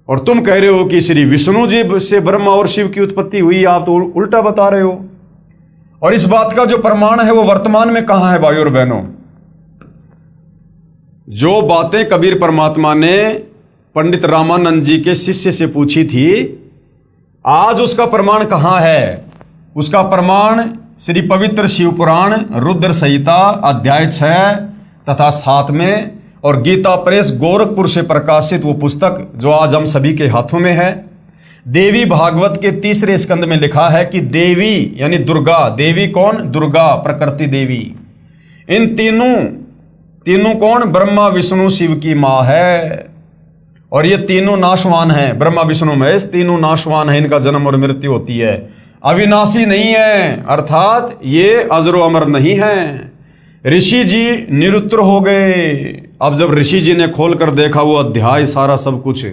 और तुम कह रहे हो कि श्री विष्णु जी से ब्रह्मा और शिव की उत्पत्ति हुई। आप तो उल्टा बता रहे हो। और इस बात का जो प्रमाण है वो वर्तमान में कहां है भाइयों और बहनों? जो बातें कबीर परमात्मा ने पंडित रामानंद जी के शिष्य से पूछी थी, आज उसका प्रमाण कहां है? उसका प्रमाण श्री पवित्र शिव पुराण रुद्र संहिता अध्याय 6 तथा 7 में और गीता प्रेस गोरखपुर से प्रकाशित वो पुस्तक जो आज हम सभी के हाथों में है। देवी भागवत के 3रे स्कंद में लिखा है कि देवी यानी दुर्गा, देवी कौन? दुर्गा प्रकृति देवी। इन तीनों कौन? ब्रह्मा विष्णु शिव की मां है। और ये तीनों नाशवान हैं, ब्रह्मा विष्णु महेश तीनों नाशवान हैं, इनका जन्म और मृत्यु होती है, अविनाशी नहीं है, अर्थात ये अजरो अमर नहीं है। ऋषि जी निरुत्तर हो गए। अब जब ऋषि जी ने खोलकर देखा वो अध्याय सारा सब कुछ,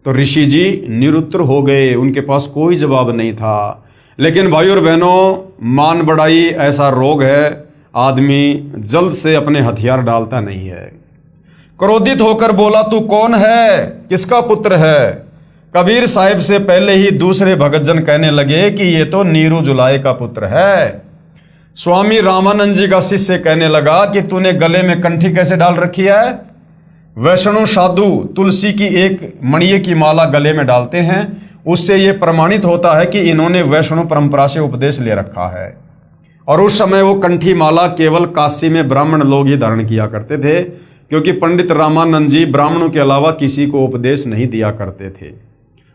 तो ऋषि जी निरुत्तर हो गए, उनके पास कोई जवाब नहीं था। लेकिन भाइयों और बहनों, मान बढ़ाई ऐसा रोग है, आदमी जल्द से अपने हथियार डालता नहीं है। क्रोधित होकर बोला तू कौन है, किसका पुत्र है? कबीर साहिब से पहले ही दूसरे भगतजन कहने लगे कि ये तो नीरू जुलाहे का पुत्र है। स्वामी रामानंद जी का शिष्य कहने लगा कि तूने गले में कंठी कैसे डाल रखी है? वैष्णव साधु तुलसी की एक मणिये की माला गले में डालते हैं, उससे यह प्रमाणित होता है कि इन्होंने वैष्णव परंपरा से उपदेश ले रखा है। और उस समय वो कंठी माला केवल काशी में ब्राह्मण लोग ही धारण किया करते थे, क्योंकि पंडित रामानंद जी ब्राह्मणों के अलावा किसी को उपदेश नहीं दिया करते थे।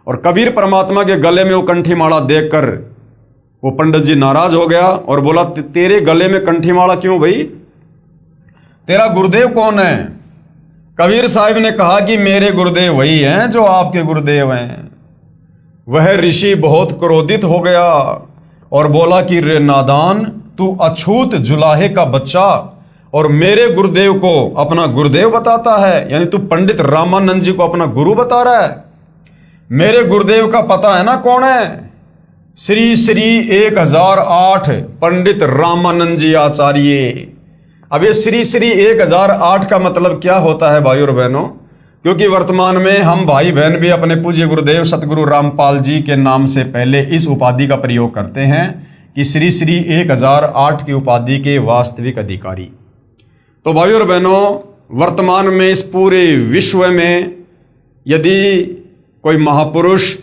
और कबीर परमात्मा के गले में वो कंठी माला देखकर वो पंडित जी नाराज हो गया और बोला, तेरे गले में कंठी माला क्यों भाई, तेरा गुरुदेव कौन है? कबीर साहब ने कहा कि मेरे गुरुदेव वही हैं जो आपके गुरुदेव हैं। वह ऋषि बहुत क्रोधित हो गया और बोला कि रे नादान, तू अछूत जुलाहे का बच्चा और मेरे गुरुदेव को अपना गुरुदेव बताता है, यानी तू पंडित रामानंद जी को अपना गुरु बता रहा है। मेरे गुरुदेव का पता है ना कौन है? श्री श्री 1008 पंडित रामानंद जी आचार्य। अब ये श्री श्री 1008 का मतलब क्या होता है भाई और बहनों? क्योंकि वर्तमान में हम भाई बहन भी अपने पूज्य गुरुदेव सतगुरु रामपाल जी के नाम से पहले इस उपाधि का प्रयोग करते हैं कि श्री श्री 1008 की उपाधि के वास्तविक अधिकारी। तो भाई और बहनों, वर्तमान में इस पूरे विश्व में यदि कोई महापुरुष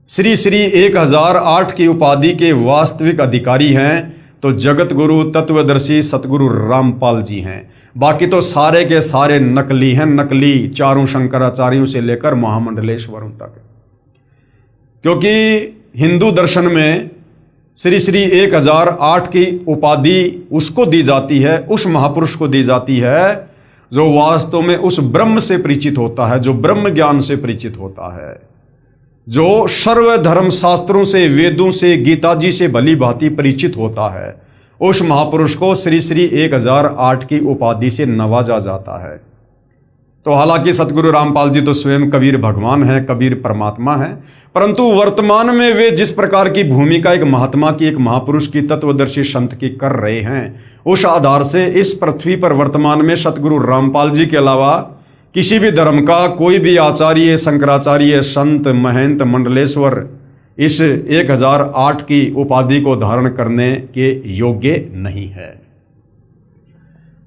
श्री श्री 1008 की उपाधि के वास्तविक अधिकारी हैं तो जगत गुरु तत्वदर्शी सतगुरु रामपाल जी हैं। बाकी तो सारे के सारे नकली हैं, नकली चारों शंकराचार्यों से लेकर महामंडलेश्वरों तक। क्योंकि हिंदू दर्शन में श्री श्री 1008 की उपाधि उसको दी जाती है, उस महापुरुष को दी जाती है जो वास्तव में उस ब्रह्म से परिचित होता है, जो ब्रह्म ज्ञान से परिचित होता है, जो सर्व धर्म शास्त्रों से, वेदों से, गीता जी से भली भांति परिचित होता है। उस महापुरुष को श्री श्री 1008 की उपाधि से नवाजा जाता है। तो हालांकि सतगुरु रामपाल जी तो स्वयं कबीर भगवान है, कबीर परमात्मा है, परंतु वर्तमान में वे जिस प्रकार की भूमिका एक महात्मा की, एक महापुरुष की, तत्वदर्शी संत की कर रहे हैं, उस आधार से इस पृथ्वी पर वर्तमान में सतगुरु रामपाल जी के अलावा किसी भी धर्म का कोई भी आचार्य, शंकराचार्य, संत, महंत, मंडलेश्वर इस 1008 की उपाधि को धारण करने के योग्य नहीं है।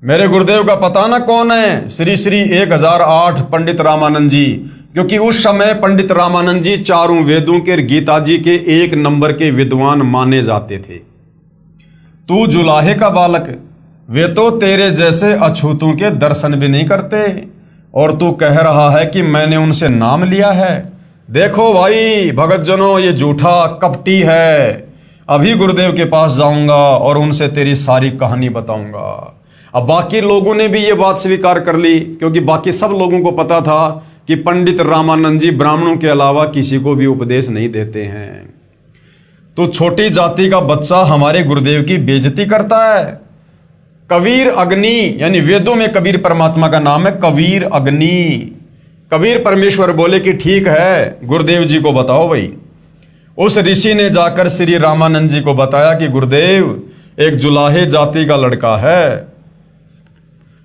मेरे गुरुदेव का पता ना कौन है? श्री श्री 1008 पंडित रामानंद जी। क्योंकि उस समय पंडित रामानंद जी चारों वेदों के, गीता जी के 1 नंबर के विद्वान माने जाते थे। तू जुलाहे का बालक, वे तो तेरे जैसे अछूतों के दर्शन भी नहीं करते और तू कह रहा है कि मैंने उनसे नाम लिया है। देखो भाई भगत जनों, ये झूठा कपटी है। अभी गुरुदेव के पास जाऊंगा और उनसे तेरी सारी कहानी बताऊंगा। अब बाकी लोगों ने भी ये बात स्वीकार कर ली, क्योंकि बाकी सब लोगों को पता था कि पंडित रामानंद जी ब्राह्मणों के अलावा किसी को भी उपदेश नहीं देते हैं। तो छोटी जाति का बच्चा हमारे गुरुदेव की बेइज्जती करता है। कबीर अग्नि, यानी वेदों में कबीर परमात्मा का नाम है कबीर अग्नि। कबीर परमेश्वर बोले कि ठीक है, गुरुदेव जी को बताओ भाई। उस ऋषि ने जाकर श्री रामानंद जी को बताया कि गुरुदेव, एक जुलाहे जाति का लड़का है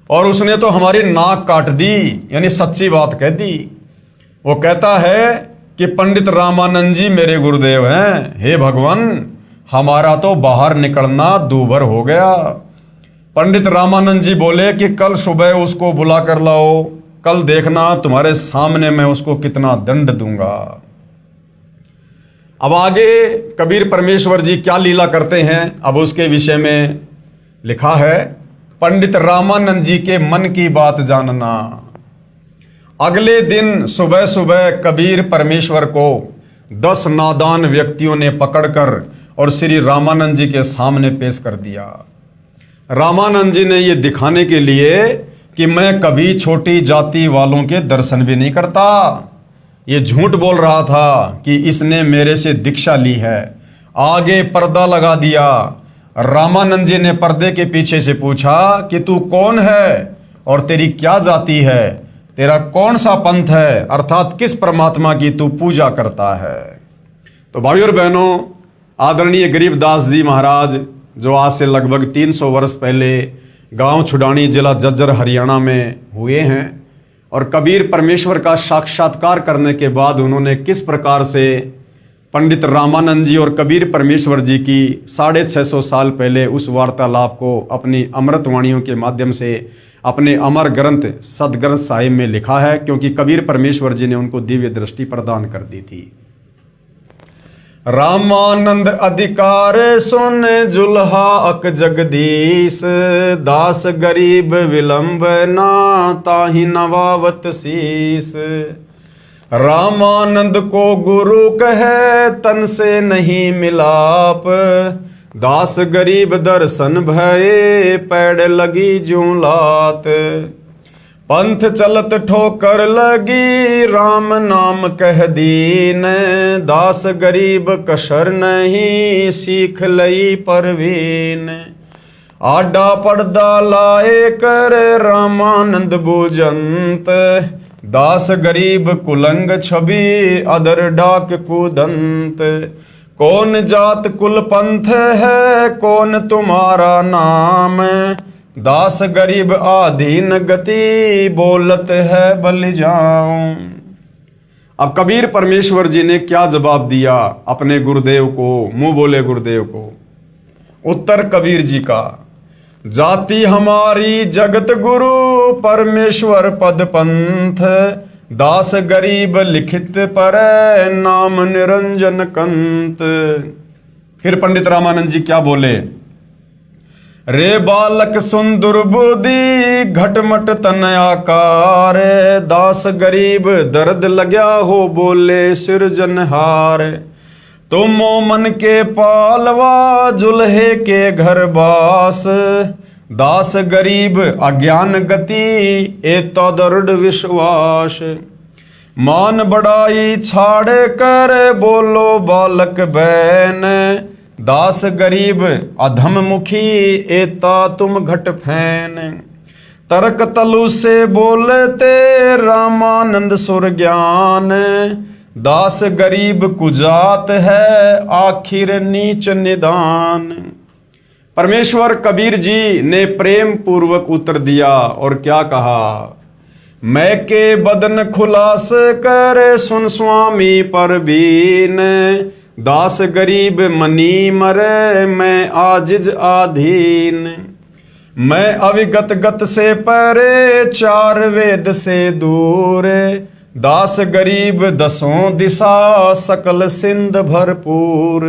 और उसने तो हमारी नाक काट दी, यानी सच्ची बात कह दी। वो कहता है कि पंडित रामानंद जी मेरे गुरुदेव हैं। हे भगवान, हमारा तो बाहर निकलना दूभर हो गया। पंडित रामानंद जी बोले कि कल सुबह उसको बुला कर लाओ, कल देखना तुम्हारे सामने मैं उसको कितना दंड दूंगा। अब आगे कबीर परमेश्वर जी क्या लीला करते हैं, अब उसके विषय में लिखा है। पंडित रामानंद जी के मन की बात जानना। अगले दिन सुबह सुबह कबीर परमेश्वर को 10 नादान व्यक्तियों ने पकड़कर और श्री रामानंद जी के सामने पेश कर दिया। रामानंद जी ने ये दिखाने के लिए कि मैं कभी छोटी जाति वालों के दर्शन भी नहीं करता। ये झूठ बोल रहा था कि इसने मेरे से दीक्षा ली है। आगे पर्दा लगा दिया। रामानंद जी ने पर्दे के पीछे से पूछा कि तू कौन है और तेरी क्या जाति है, तेरा कौन सा पंथ है, अर्थात किस परमात्मा की तू पूजा करता है। तो भाइयों और बहनों, आदरणीय गरीबदास जी महाराज जो आज से लगभग 300 वर्ष पहले गांव छुडानी, जिला झज्जर, हरियाणा में हुए हैं और कबीर परमेश्वर का साक्षात्कार करने के बाद उन्होंने किस प्रकार से पंडित रामानंद जी और कबीर परमेश्वर जी की 650 साल पहले उस वार्तालाप को अपनी अमृतवाणियों के माध्यम से अपने अमर ग्रंथ सदग्रंथ साहिब में लिखा है, क्योंकि कबीर परमेश्वर जी ने उनको दिव्य दृष्टि प्रदान कर दी थी। रामानंद अधिकार सुन जुल्हा अक जगदीश, दास गरीब विलंब ना ताहि नवावत शीस। रामानंद को गुरु कहे तन से नहीं मिलाप, दास गरीब दर्शन भये पैड़ लगी जूं लात। पंथ चलत ठोकर लगी राम नाम कह दीन, दास गरीब कसर नहीं सीख लई परवीन। आडा पर्दा लाए कर रामानंद बुजंत, दास गरीब कुलंग छवि अदर डाक कुदंत। कौन जात कुल पंथ है कौन तुम्हारा नाम, दास गरीब आधीन गति बोलत है बल जाऊं। अब कबीर परमेश्वर जी ने क्या जवाब दिया अपने गुरुदेव को, मुंह बोले गुरुदेव को। उत्तर कबीर जी का, जाति हमारी जगत गुरु परमेश्वर पद पंथ, दास गरीब लिखित पर नाम निरंजन कंत। फिर पंडित रामानंद जी क्या बोले, रे बालक सुन दुर्बुद्धि घटमट तन आकार, दास गरीब दर्द लग्या हो बोले सिरजनहार। तुम मन के पालवा जुल्हे के घर बास, दास गरीब अज्ञान गति एतो दृढ़ विश्वास। मान बढ़ाई छाड़ कर बोलो बालक बैन, दास गरीब अधम मुखी एता तुम घट फैन। तर्क तलु से बोलते रामानंद सुर ज्ञान, दास गरीब कुजात है आखिर नीच निदान। परमेश्वर कबीर जी ने प्रेम पूर्वक उत्तर दिया और क्या कहा, मैं के बदन खुलास कर सुन स्वामी परवीन, दास गरीब मनी मरे मैं आजिज आधीन। मैं अविगत गत से परे चार वेद से दूर, दास गरीब दसों दिशा सकल सिंध भरपूर।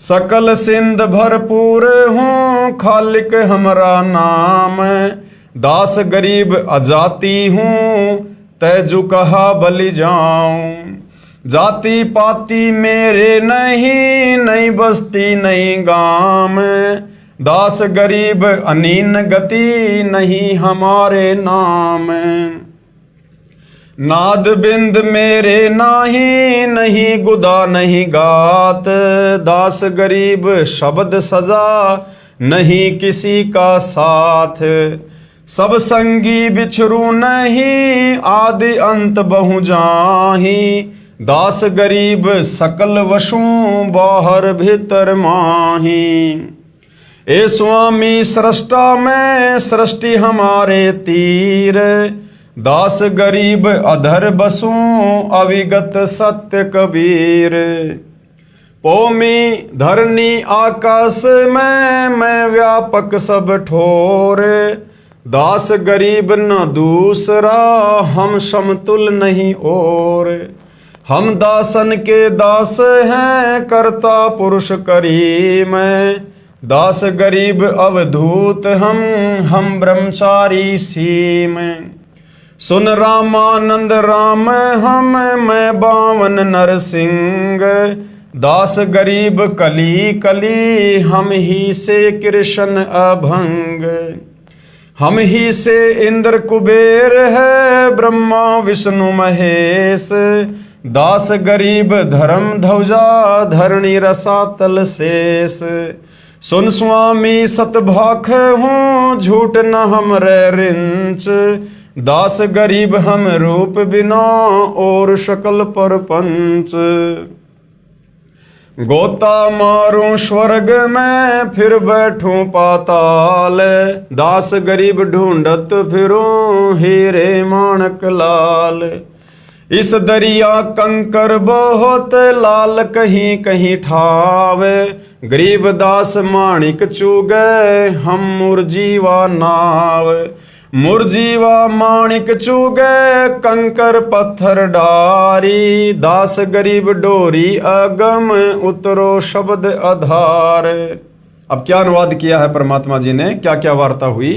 सकल सिंध भरपूर हूँ खालिक हमरा नाम, दास गरीब अजाति हूँ तैजु कहा बलि जाऊं। जाति पाति मेरे नहीं नहीं बस्ती नहीं गाम, दास गरीब अनीन गति नहीं हमारे नाम। नाद बिंद मेरे नाही नहीं गुदा नहीं गात, दास गरीब शब्द सजा नहीं किसी का साथ। सब संगी बिछरू नहीं आदि अंत बहु जाही, दास गरीब सकल वशों बाहर भीतर माही। ए स्वामी सृष्टा में सृष्टि हमारे तीर, दास गरीब अधर बसूं अविगत सत्य कबीर। पोमी धरनी आकाश में मैं व्यापक सब ठोर, दास गरीब न दूसरा हम समतुल नहीं और। हम दासन के दास हैं करता पुरुष करीम, दास गरीब अवधूत हम ब्रह्मचारी सीम। सुन रामानंद राम हम मैं बावन नरसिंह, दास गरीब कली कली हम ही से कृष्ण अभंग। हम ही से इंद्र कुबेर है ब्रह्मा विष्णु महेश, दास गरीब धर्म ध्वजा धरणी रसातल शेष। सुन स्वामी सतभाख हूँ झूठ न हमरे रिंच, दास गरीब हम रूप बिना और शकल पर पंच। गोता मारूं स्वर्ग में फिर बैठूं पाताल, दास गरीब ढूंढत फिरूं हीरे माणक लाल। इस दरिया कंकर बहुत लाल कहीं कहीं ठावे, गरीब दास माणिक चुगे हम मुरजीवा नाव। मुरजीवा माणिक चुगे कंकर पत्थर डारी, दास गरीब डोरी अगम उतरो शब्द आधार। अब क्या अनुवाद किया है परमात्मा जी ने, क्या क्या वार्ता हुई।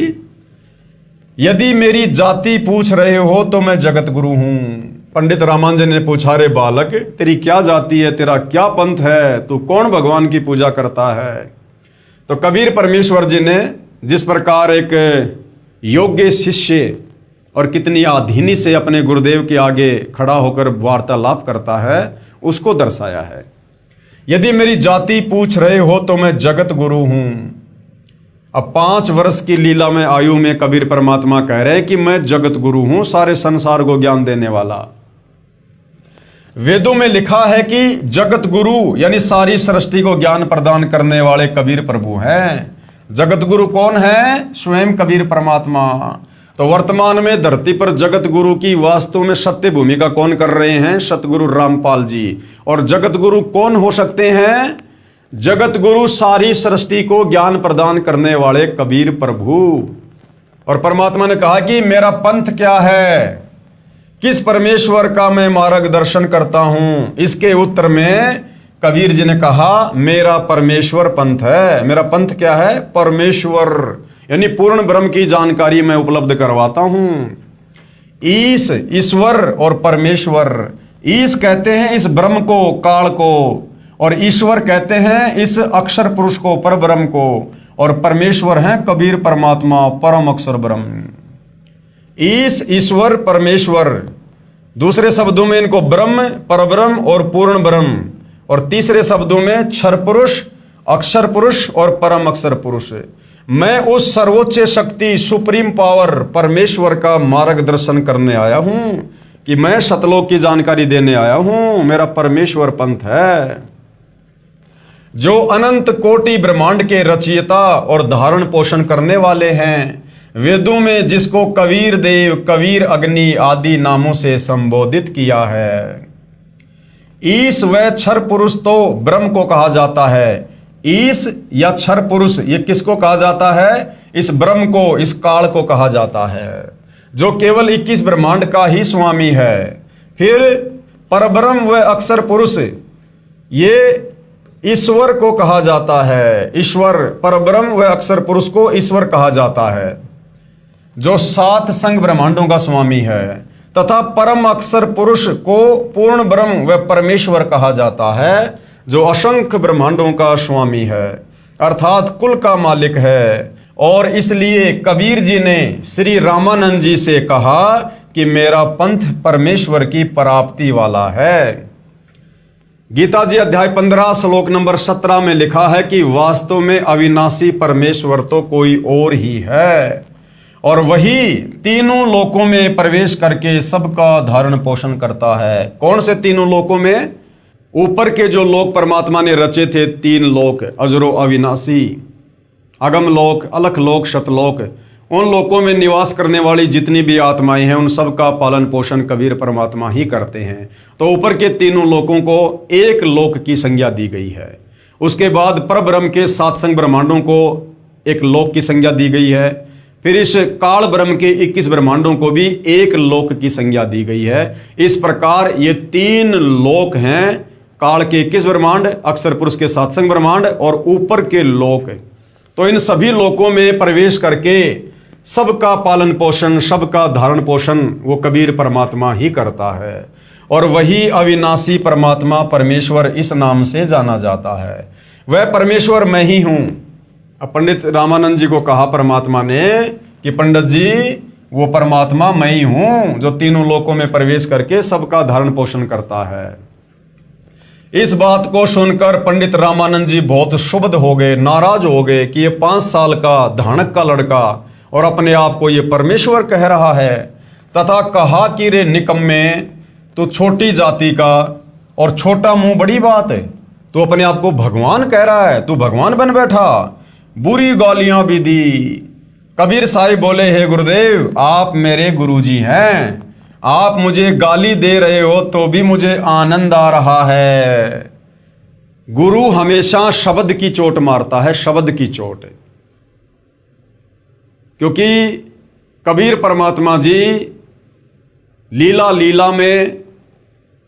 यदि मेरी जाति पूछ रहे हो तो मैं जगत गुरु हूं। पंडित रामानुजन ने पूछा, रे बालक तेरी क्या जाति है, तेरा क्या पंथ है, तू कौन भगवान की पूजा करता है। तो कबीर परमेश्वर जी ने जिस प्रकार एक योग्य शिष्य और कितनी आधीनी से अपने गुरुदेव के आगे खड़ा होकर वार्तालाप करता है, उसको दर्शाया है। यदि मेरी जाति पूछ रहे हो तो मैं जगत गुरु हूं। अब 5 वर्ष की लीला में आयु में कबीर परमात्मा कह रहे हैं कि मैं जगत गुरु हूं, सारे संसार को ज्ञान देने वाला। वेदों में लिखा है कि जगत गुरु यानी सारी सृष्टि को ज्ञान प्रदान करने वाले कबीर प्रभु हैं। जगत गुरु कौन है? स्वयं कबीर परमात्मा। तो वर्तमान में धरती पर जगत गुरु की वास्तव में सत्य भूमिका कौन कर रहे हैं? सतगुरु रामपाल जी। और जगत गुरु कौन हो सकते हैं? जगत गुरु सारी सृष्टि को ज्ञान प्रदान करने वाले कबीर प्रभु। और परमात्मा ने कहा कि मेरा पंथ क्या है, किस परमेश्वर का मैं मार्गदर्शन करता हूं। इसके उत्तर में कबीर जी ने कहा, मेरा परमेश्वर पंथ है। मेरा पंथ क्या है? परमेश्वर, यानी पूर्ण ब्रह्म की जानकारी मैं उपलब्ध करवाता हूं। ईश, ईश्वर और परमेश्वर। ईश कहते हैं इस ब्रह्म को, काल को, और ईश्वर कहते हैं इस अक्षर पुरुष को, पर ब्रह्म को, और परमेश्वर हैं कबीर परमात्मा, परम अक्षर ब्रह्म। ईश, ईश्वर, परमेश्वर। दूसरे शब्दों में इनको ब्रह्म, परब्रह्म और पूर्ण ब्रह्म। और तीसरे शब्दों में क्षर पुरुष, अक्षर पुरुष और परम अक्षर पुरुष। मैं उस सर्वोच्च शक्ति, सुप्रीम पावर परमेश्वर का मार्गदर्शन करने आया हूं, कि मैं सतलोक की जानकारी देने आया हूं। मेरा परमेश्वर पंथ है। जो अनंत कोटि ब्रह्मांड के रचयिता और धारण पोषण करने वाले हैं। वेदों में जिसको कबीर देव, कबीर अग्नि आदि नामों से संबोधित किया है। ईश व क्षर पुरुष तो ब्रह्म को कहा जाता है। ईश या क्षर पुरुष ये किसको कहा जाता है? इस ब्रह्म को, इस काल को कहा जाता है, जो केवल 21 ब्रह्मांड का ही स्वामी है। फिर परब्रह्म व अक्षर पुरुष ये ईश्वर को कहा जाता है। ईश्वर, परब्रह्म व अक्षर पुरुष को ईश्वर कहा जाता है, जो 7 संग ब्रह्मांडों का स्वामी है। तथा परम अक्षर पुरुष को पूर्ण ब्रह्म व परमेश्वर कहा जाता है, जो असंख्य ब्रह्मांडों का स्वामी है, अर्थात कुल का मालिक है। और इसलिए कबीर जी ने श्री रामानंद जी से कहा कि मेरा पंथ परमेश्वर की प्राप्ति वाला है। गीता जी अध्याय 15 श्लोक नंबर 17 में लिखा है कि वास्तव में अविनाशी परमेश्वर तो कोई और ही है, और वही तीनों लोकों में प्रवेश करके सबका धारण पोषण करता है। कौन से तीनों लोकों में? ऊपर के जो लोक परमात्मा ने रचे थे 3 लोक, अजरो अविनाशी, अगम लोक, अलख लोक, सतलोक, उन लोकों में निवास करने वाली जितनी भी आत्माएं हैं उन सब का पालन पोषण कबीर परमात्मा ही करते हैं। तो ऊपर के तीनों लोकों को एक लोक की संज्ञा दी गई है। उसके बाद परब्रह्म के 7 संग ब्रह्मांडों को एक लोक की संज्ञा दी गई है। फिर इस काल ब्रह्म के 21 ब्रह्मांडों को भी एक लोक की संज्ञा दी गई है। इस प्रकार ये 3 लोक हैं, काल के 21 ब्रह्मांड, अक्षर पुरुष के 7 संग ब्रह्मांड और ऊपर के लोक। तो इन सभी लोकों में प्रवेश करके सबका पालन पोषण, सबका धारण पोषण वो कबीर परमात्मा ही करता है, और वही अविनाशी परमात्मा परमेश्वर इस नाम से जाना जाता है। वह परमेश्वर मैं ही हूं। अब पंडित रामानंद जी को कहा परमात्मा ने कि पंडित जी वो परमात्मा मैं ही हूं, जो तीनों लोकों में प्रवेश करके सबका धारण पोषण करता है। इस बात को सुनकर पंडित रामानंद जी बहुत क्षुब्ध हो गए, नाराज हो गए कि ये 5 साल का धानक का लड़का और अपने आप को ये परमेश्वर कह रहा है। तथा कहा कि रे निकम्मे, तू छोटी जाति का और छोटा मुंह बड़ी बात है, तू अपने आप को भगवान कह रहा है, तू भगवान बन बैठा। बुरी गालियां भी दी। कबीर साहिब बोले, हे गुरुदेव आप मेरे गुरुजी हैं, आप मुझे गाली दे रहे हो तो भी मुझे आनंद आ रहा है। गुरु हमेशा शब्द की चोट मारता है, शब्द की चोट। क्योंकि कबीर परमात्मा जी लीला लीला में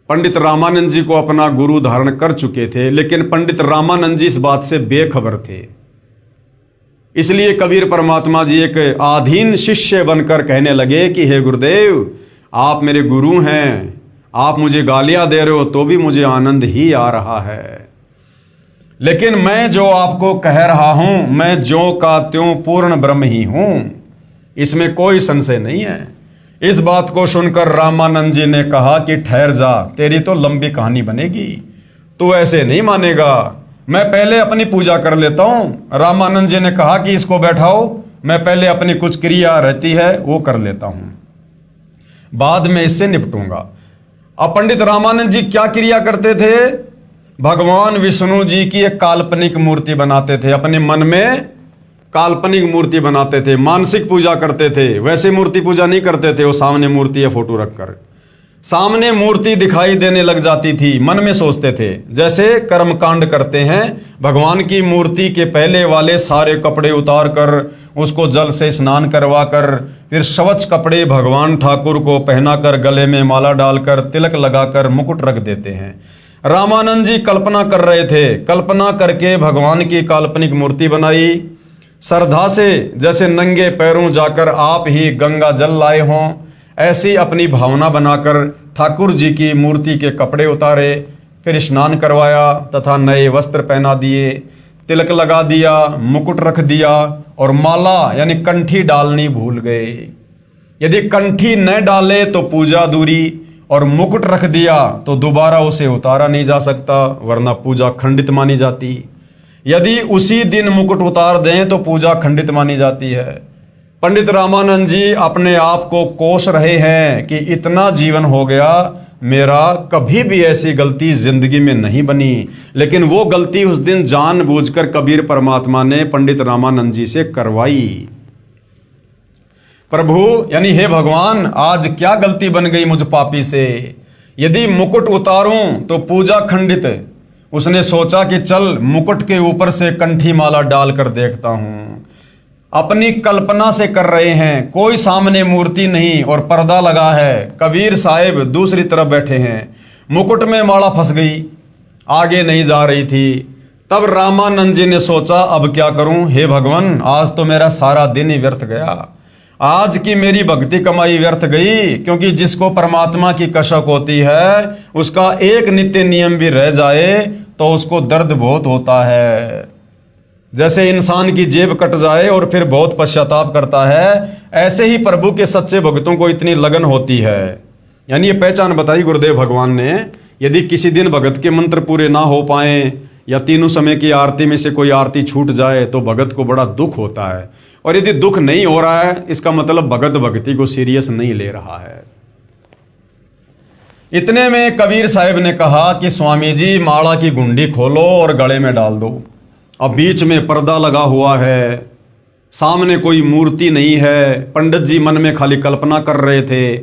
पंडित रामानंद जी को अपना गुरु धारण कर चुके थे, लेकिन पंडित रामानंद जी इस बात से बेखबर थे। इसलिए कबीर परमात्मा जी एक आधीन शिष्य बनकर कहने लगे कि हे गुरुदेव, आप मेरे गुरु हैं, आप मुझे गालियां दे रहे हो तो भी मुझे आनंद ही आ रहा है, लेकिन मैं जो आपको कह रहा हूं, मैं ज्यों का त्यों पूर्ण ब्रह्म ही हूं, इसमें कोई संशय नहीं है। इस बात को सुनकर रामानंद जी ने कहा कि ठहर जा, तेरी तो लंबी कहानी बनेगी, तू ऐसे नहीं मानेगा, मैं पहले अपनी पूजा कर लेता हूं। रामानंद जी ने कहा कि इसको बैठाओ, मैं पहले अपनी कुछ क्रिया रहती है वो कर लेता हूं, बाद में इससे निपटूंगा। अब पंडित रामानंद जी क्या क्रिया करते थे? भगवान विष्णु जी की एक काल्पनिक मूर्ति बनाते थे, अपने मन में काल्पनिक मूर्ति बनाते थे, मानसिक पूजा करते थे। वैसे मूर्ति पूजा नहीं करते थे, वो सामने मूर्ति या फोटो रखकर सामने मूर्ति दिखाई देने लग जाती थी, मन में सोचते थे। जैसे कर्मकांड करते हैं, भगवान की मूर्ति के पहले वाले सारे कपड़े उतार कर उसको जल से स्नान करवा कर फिर स्वच्छ कपड़े भगवान ठाकुर को पहनाकर गले में माला डालकर तिलक लगाकर मुकुट रख देते हैं। रामानंद जी कल्पना कर रहे थे, कल्पना करके भगवान की काल्पनिक मूर्ति बनाई, श्रद्धा से जैसे नंगे पैरों जाकर आप ही गंगा जल लाए हों, ऐसी अपनी भावना बनाकर ठाकुर जी की मूर्ति के कपड़े उतारे, फिर स्नान करवाया तथा नए वस्त्र पहना दिए, तिलक लगा दिया, मुकुट रख दिया और माला यानी कंठी डालनी भूल गए। यदि कंठी न डाले तो पूजा अधूरी, और मुकुट रख दिया तो दोबारा उसे उतारा नहीं जा सकता, वरना पूजा खंडित मानी जाती। यदि उसी दिन मुकुट उतार दें तो पूजा खंडित मानी जाती है। पंडित रामानंद जी अपने आप को कोस रहे हैं कि इतना जीवन हो गया, मेरा कभी भी ऐसी गलती जिंदगी में नहीं बनी, लेकिन वो गलती उस दिन जानबूझकर कबीर परमात्मा ने पंडित रामानंद जी से करवाई। प्रभु यानी हे भगवान, आज क्या गलती बन गई मुझ पापी से? यदि मुकुट उतारूं तो पूजा खंडित। उसने सोचा कि चल मुकुट के ऊपर से कंठी माला डालकर देखता हूं। अपनी कल्पना से कर रहे हैं, कोई सामने मूर्ति नहीं और पर्दा लगा है, कबीर साहिब दूसरी तरफ बैठे हैं, मुकुट में माला फंस गई, आगे नहीं जा रही थी। तब रामानंद जी ने सोचा अब क्या करूं, हे भगवान, आज तो मेरा सारा दिन ही व्यर्थ गया, आज की मेरी भक्ति कमाई व्यर्थ गई, क्योंकि जिसको परमात्मा की कसक होती है उसका एक नित्य नियम भी रह जाए तो उसको दर्द बहुत होता है। जैसे इंसान की जेब कट जाए और फिर बहुत पश्चाताप करता है, ऐसे ही प्रभु के सच्चे भक्तों को इतनी लगन होती है। यानी ये पहचान बताई गुरुदेव भगवान ने, यदि किसी दिन भगत के मंत्र पूरे ना हो पाए या तीनों समय की आरती में से कोई आरती छूट जाए तो भगत को बड़ा दुख होता है, और यदि दुख नहीं हो रहा है इसका मतलब भगत भक्ति को सीरियस नहीं ले रहा है। इतने में कबीर साहब ने कहा कि स्वामी जी माला की गुंडी खोलो और गले में डाल दो। अब बीच में पर्दा लगा हुआ है, सामने कोई मूर्ति नहीं है। पंडित जी मन में खाली कल्पना कर रहे थे,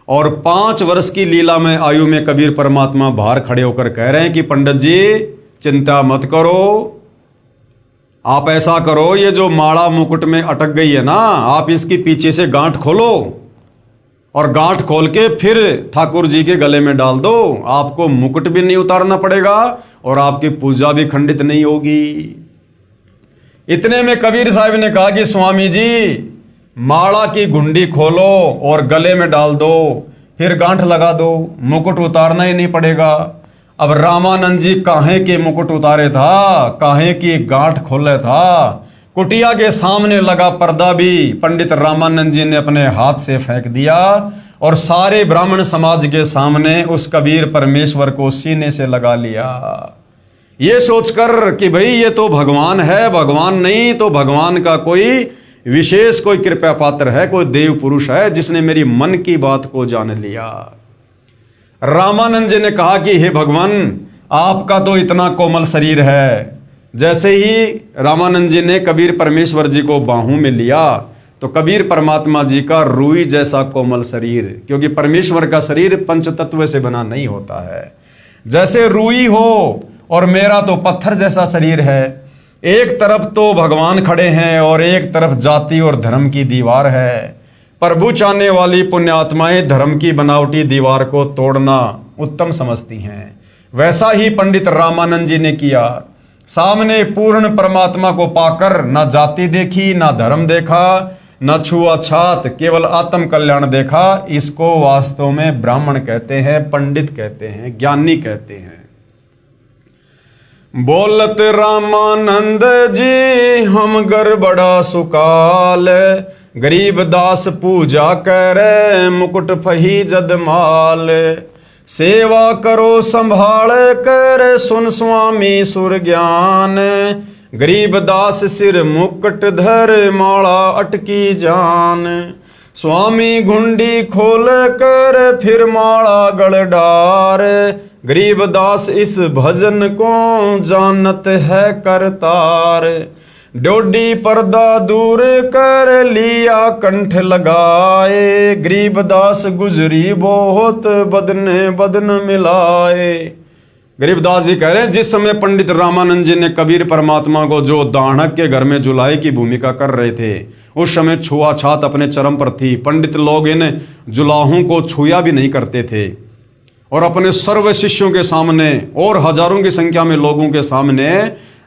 और 5 वर्ष की लीला में आयु में कबीर परमात्मा बाहर खड़े होकर कह रहे हैं कि पंडित जी चिंता मत करो, आप ऐसा करो, ये जो माला मुकुट में अटक गई है ना, आप इसकी पीछे से गांठ खोलो और गांठ खोल के फिर ठाकुर जी के गले में डाल दो। आपको मुकुट भी नहीं उतारना पड़ेगा और आपकी पूजा भी खंडित नहीं होगी। इतने में कबीर साहब ने कहा कि स्वामी जी माला की गुंडी खोलो और गले में डाल दो, फिर गांठ लगा दो, मुकुट उतारना ही नहीं पड़ेगा। अब रामानंद जी काहे के मुकुट उतारे था, काहे की गांठ खोले था। कुटिया के सामने लगा पर्दा भी पंडित रामानंद जी ने अपने हाथ से फेंक दिया और सारे ब्राह्मण समाज के सामने उस कबीर परमेश्वर को सीने से लगा लिया, ये सोचकर कि भाई ये तो भगवान है, भगवान नहीं तो भगवान का कोई विशेष कोई कृपा पात्र है, कोई देव पुरुष है जिसने मेरी मन की बात को जान लिया। रामानंद जी ने कहा कि हे भगवान, आपका तो इतना कोमल शरीर है। जैसे ही रामानंद जी ने कबीर परमेश्वर जी को बाहों में लिया तो कबीर परमात्मा जी का रूई जैसा कोमल शरीर, क्योंकि परमेश्वर का शरीर पंचतत्व से बना नहीं होता है, जैसे रूई हो, और मेरा तो पत्थर जैसा शरीर है। एक तरफ तो भगवान खड़े हैं और एक तरफ जाति और धर्म की दीवार है। प्रभु चाहने वाली पुण्यात्माएं धर्म की बनावटी दीवार को तोड़ना उत्तम समझती हैं। वैसा ही पंडित रामानंद जी ने किया। सामने पूर्ण परमात्मा को पाकर न जाति देखी, न धर्म देखा, न छुआछात, केवल आत्म कल्याण देखा। इसको वास्तव में ब्राह्मण कहते हैं, पंडित कहते हैं, ज्ञानी कहते हैं। बोलत रामानंद जी हम घर बड़ा सुकाल, गरीब दास पूजा करे मुकुट फही जदमाल। सेवा करो संभाल कर सुन स्वामी सुर ज्ञान, गरीब दास सिर मुकुट धर माला अटकी जान। स्वामी घुंडी खोल कर फिर माला गड़ डार, गरीब दास इस भजन को जानत है करतार। डोडी पर्दा दूर कर लिया कंठ लगाए, गरीब दास गुजरी बहुत बदने बदन मिलाए। गरीबदास जी कह रहे हैं जिस समय पंडित रामानंद जी ने कबीर परमात्मा को जो दानक के घर में जुलाई की भूमिका कर रहे थे, उस समय छुआछात अपने चरम पर थी। पंडित लोग इन जुलाहों को छुआ भी नहीं करते थे और अपने सर्व शिष्यों के सामने और हजारों की संख्या में लोगों के सामने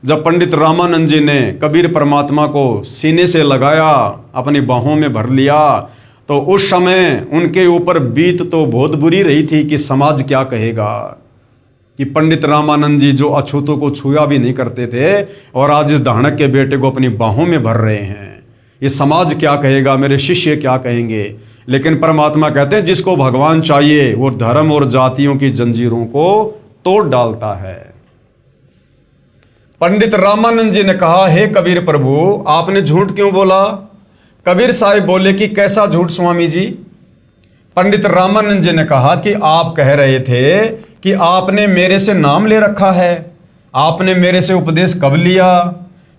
जब पंडित रामानंद जी ने कबीर परमात्मा को सीने से लगाया, अपनी बाहों में भर लिया, तो उस समय उनके ऊपर बीत तो बहुत बुरी रही थी कि समाज क्या कहेगा कि पंडित रामानंद जी जो अछूतों को छुआ भी नहीं करते थे और आज इस दानक के बेटे को अपनी बाहों में भर रहे हैं, ये समाज क्या कहेगा, मेरे शिष्य क्या कहेंगे। लेकिन परमात्मा कहते हैं जिसको भगवान चाहिए वो धर्म और जातियों की जंजीरों को तोड़ डालता है। पंडित रामानंद जी ने कहा, हे कबीर प्रभु आपने झूठ क्यों बोला? कबीर साहिब बोले कि कैसा झूठ स्वामी जी? पंडित रामानंद जी ने कहा कि आप कह रहे थे कि आपने मेरे से नाम ले रखा है, आपने मेरे से उपदेश कब लिया?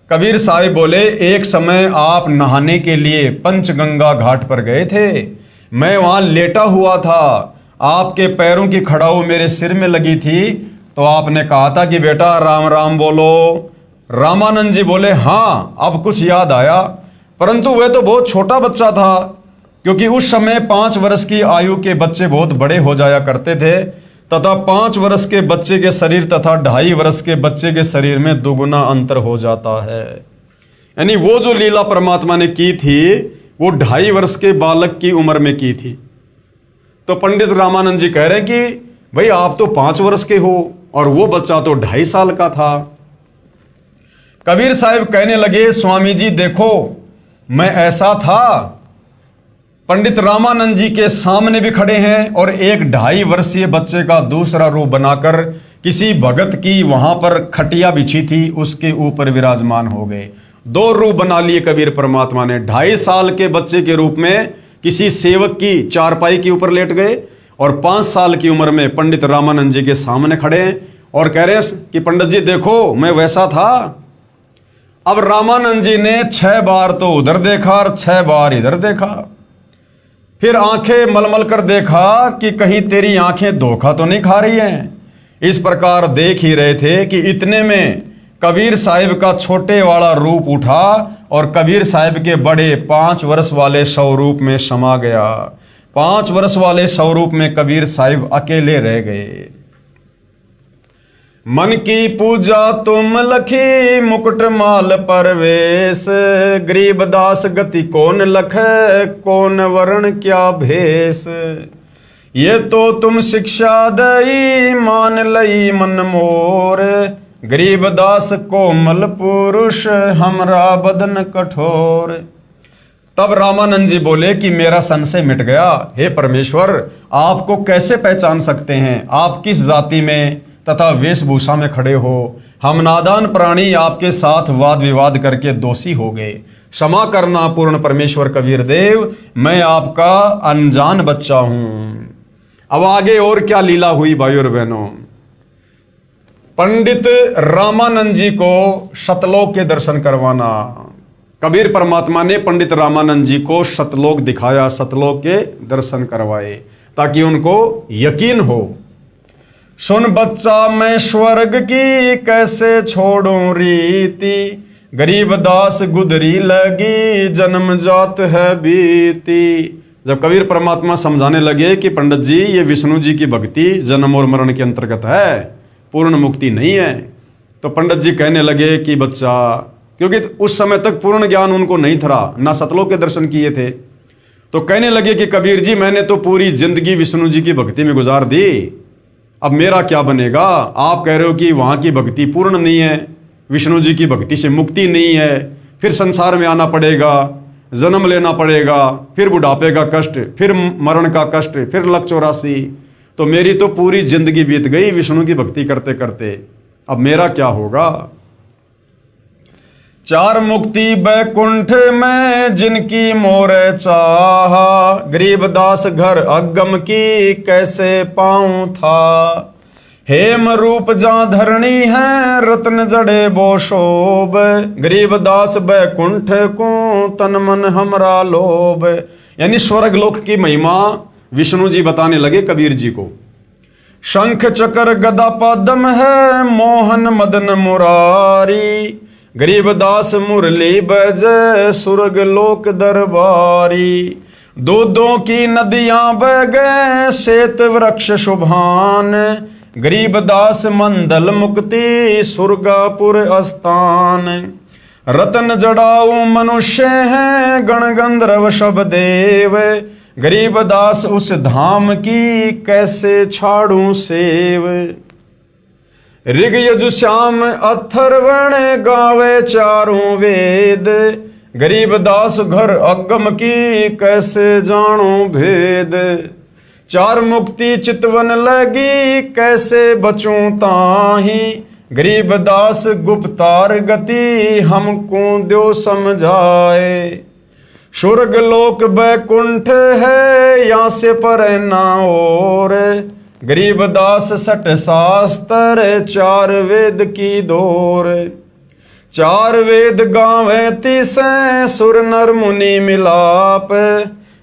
कबीर साहिब बोले एक समय आप नहाने के लिए पंचगंगा घाट पर गए थे, मैं वहां लेटा हुआ था, आपके पैरों की खड़ाऊ मेरे सिर में लगी थी, तो आपने कहा था कि बेटा राम राम बोलो। रामानंद जी बोले हाँ अब कुछ याद आया, परंतु वह तो बहुत छोटा बच्चा था, क्योंकि उस समय 5 वर्ष की आयु के बच्चे बहुत बड़े हो जाया करते थे तथा 5 वर्ष के बच्चे के शरीर तथा 2.5 वर्ष के बच्चे के शरीर में दुगुना अंतर हो जाता है। यानी वो जो लीला परमात्मा ने की थी वो 2.5 वर्ष के बालक की उम्र में की थी। तो पंडित रामानंद जी कह रहे हैं कि भाई आप तो 5 वर्ष के हो और वो बच्चा तो 2.5 साल का था। कबीर साहब कहने लगे स्वामी जी देखो मैं ऐसा था, पंडित रामानंद जी के सामने भी खड़े हैं और एक 2.5 वर्षीय बच्चे का दूसरा रूप बनाकर किसी भगत की वहां पर खटिया बिछी थी उसके ऊपर विराजमान हो गए। 2 रूप बना लिए कबीर परमात्मा ने। 2.5 साल के बच्चे के रूप में किसी सेवक की चारपाई के ऊपर लेट गए और 5 साल की उम्र में पंडित रामानंद जी के सामने खड़े हैं और कह रहे हैं कि पंडित जी देखो मैं वैसा था। अब रामानंद जी ने 6 बार तो उधर देखा और 6 बार इधर देखा, फिर आंखें मलमल कर देखा कि कहीं तेरी आंखें धोखा तो नहीं खा रही हैं। इस प्रकार देख ही रहे थे कि इतने में कबीर साहिब का छोटे वाला रूप उठा और कबीर साहिब के बड़े 5 वर्ष वाले स्वरूप में समा गया। 5 वर्ष वाले स्वरूप में कबीर साहिब अकेले रह गए। मन की पूजा तुम लखी मुकुट माल परवेश, गरीब दास गति कौन लखे कौन वर्ण क्या भेष। ये तो तुम शिक्षा दई मान लई मन मोर, गरीब दास कोमल पुरुष हमरा बदन कठोर। तब रामानंद जी बोले कि मेरा संशय मिट गया। हे परमेश्वर आपको कैसे पहचान सकते हैं, आप किस जाति में तथा वेशभूषा में खड़े हो। हम नादान प्राणी आपके साथ वाद विवाद करके दोषी हो गए, क्षमा करना पूर्ण परमेश्वर कबीर देव, मैं आपका अनजान बच्चा हूं। अब आगे और क्या लीला हुई भाइयों और बहनों। पंडित रामानंद जी को सतलोक के दर्शन करवाना। कबीर परमात्मा ने पंडित रामानंद जी को सतलोक दिखाया, सतलोक के दर्शन करवाए ताकि उनको यकीन हो। सुन बच्चा मैं स्वर्ग की कैसे छोड़ूं रीति, गरीब दास गुदरी लगी जन्म जात है बीती। जब कबीर परमात्मा समझाने लगे कि पंडित जी ये विष्णु जी की भक्ति जन्म और मरण के अंतर्गत है, पूर्ण मुक्ति नहीं है, तो पंडित जी कहने लगे कि बच्चा, क्योंकि उस समय तक पूर्ण ज्ञान उनको नहीं था, ना सतलोक के दर्शन किए थे, तो कहने लगे कि कबीर जी मैंने तो पूरी जिंदगी विष्णु जी की भक्ति में गुजार दी, अब मेरा क्या बनेगा? आप कह रहे हो कि वहाँ की भक्ति पूर्ण नहीं है, विष्णु जी की भक्ति से मुक्ति नहीं है, फिर संसार में आना पड़ेगा, जन्म लेना पड़ेगा, फिर बुढ़ापे का कष्ट, फिर मरण का कष्ट, फिर लक 84। तो मेरी तो पूरी जिंदगी बीत गई विष्णु की भक्ति करते करते, अब मेरा क्या होगा? चार मुक्ति बैकुंठ में जिनकी मोरे चाहा, गरीबदास घर अगम की कैसे पाऊं था। हेम रूप जहाँ धरणी है रत्न जड़े बो शोभ, गरीबदास बैकुंठ को तन मन हमरा लोभ। यानी स्वर्ग लोक की महिमा विष्णु जी बताने लगे कबीर जी को। शंख चक्र गदा पद्म है मोहन मदन मुरारी, गरीबदास मुरली बज सुरग लोक दरबारी। दूधों की नदियां बह गए श्वेत वृक्ष शुभान, गरीबदास मंदल मुक्ति सुरगापुर स्थान। रतन जड़ाऊ मनुष्य हैं गण गंधर्व शब देव, गरीबदास उस धाम की कैसे छाड़ू सेव। ऋग यजु श्याम अथर्वण गावे चारों वेद, गरीबदास घर अगम की कैसे जानो भेद। चार मुक्ति चितवन लगी कैसे बचूं ताही, गरीबदास गुप्तार गति हमको द्यो समझाए। स्वर्ग लोक बैकुंठ है यहाँ से पर ना और, गरीबदास सठ शास्त्र चार वेद की दौर। चार वेद गावे तिसे सुर नर मुनि मिलाप,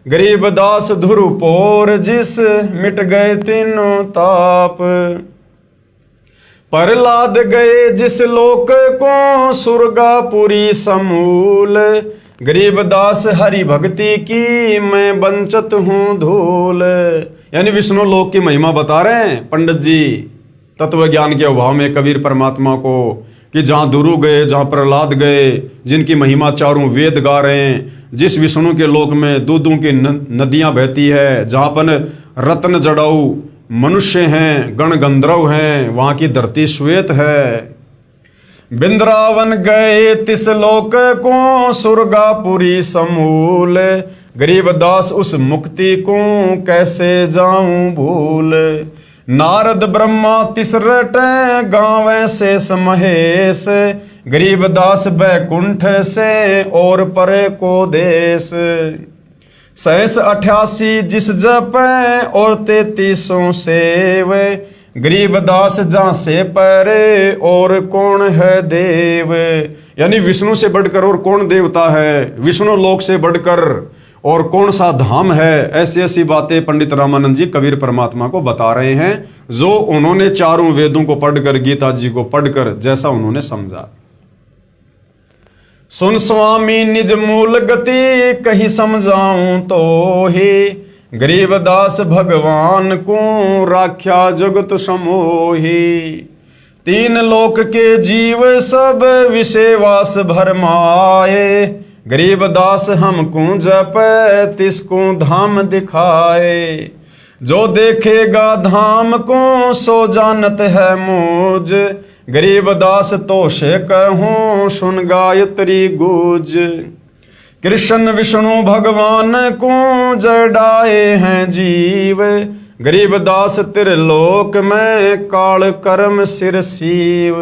गरीबदास धुरपोर जिस मिट गए तीनों ताप। प्रहलाद गए जिस लोक को सुरगापुरी समूल, गरीबदास हरि भक्ति की मैं वंचित हूँ धूल। यानी विष्णु लोक की महिमा बता रहे हैं पंडित जी तत्व ज्ञान के अभाव में कबीर परमात्मा को, कि जहाँ दुरु गए, जहाँ प्रहलाद गए, जिनकी महिमा चारों वेद गा रहे हैं, जिस विष्णु के लोक में दूधों की नदियाँ बहती है, जहाँ पर रत्न जड़ाऊ मनुष्य हैं, गण गंधर्व हैं, वहाँ की धरती श्वेत है। बिंद्रावन गए तिस लोक को सुरगापुरी समूल, गरीबदास उस मुक्ति को कैसे जाऊं भूल। नारद ब्रह्मा तिसरट गावे शेष महेश, गरीबदास बैकुंठ से और परे को देश। 688 जिस जपे और 33 सेव, गरीबदास जहाँ से परे और कौन है देव। यानी विष्णु से बढ़कर और कौन देवता है, विष्णु लोक से बढ़कर और कौन सा धाम है। ऐसी ऐसी बातें पंडित रामानंद जी कबीर परमात्मा को बता रहे हैं, जो उन्होंने चारों वेदों को पढ़कर, गीता जी को पढ़कर जैसा उन्होंने समझा। सुन स्वामी निज मूल गति कहीं समझाऊं तो ही, गरीबदास भगवान को राख्या जगत समोही। तीन लोक के जीव सब विषयवास भरमाए, गरीबदास हमको जप तिसको धाम दिखाए। जो देखेगा धाम को सो जानत है मूज, गरीबदास तो से कहूँ सुन गायत्री गूंज। कृष्ण विष्णु भगवान को जड़ाए हैं जीव, गरीबदास त्रिलोक में काल कर्म सिर सीव।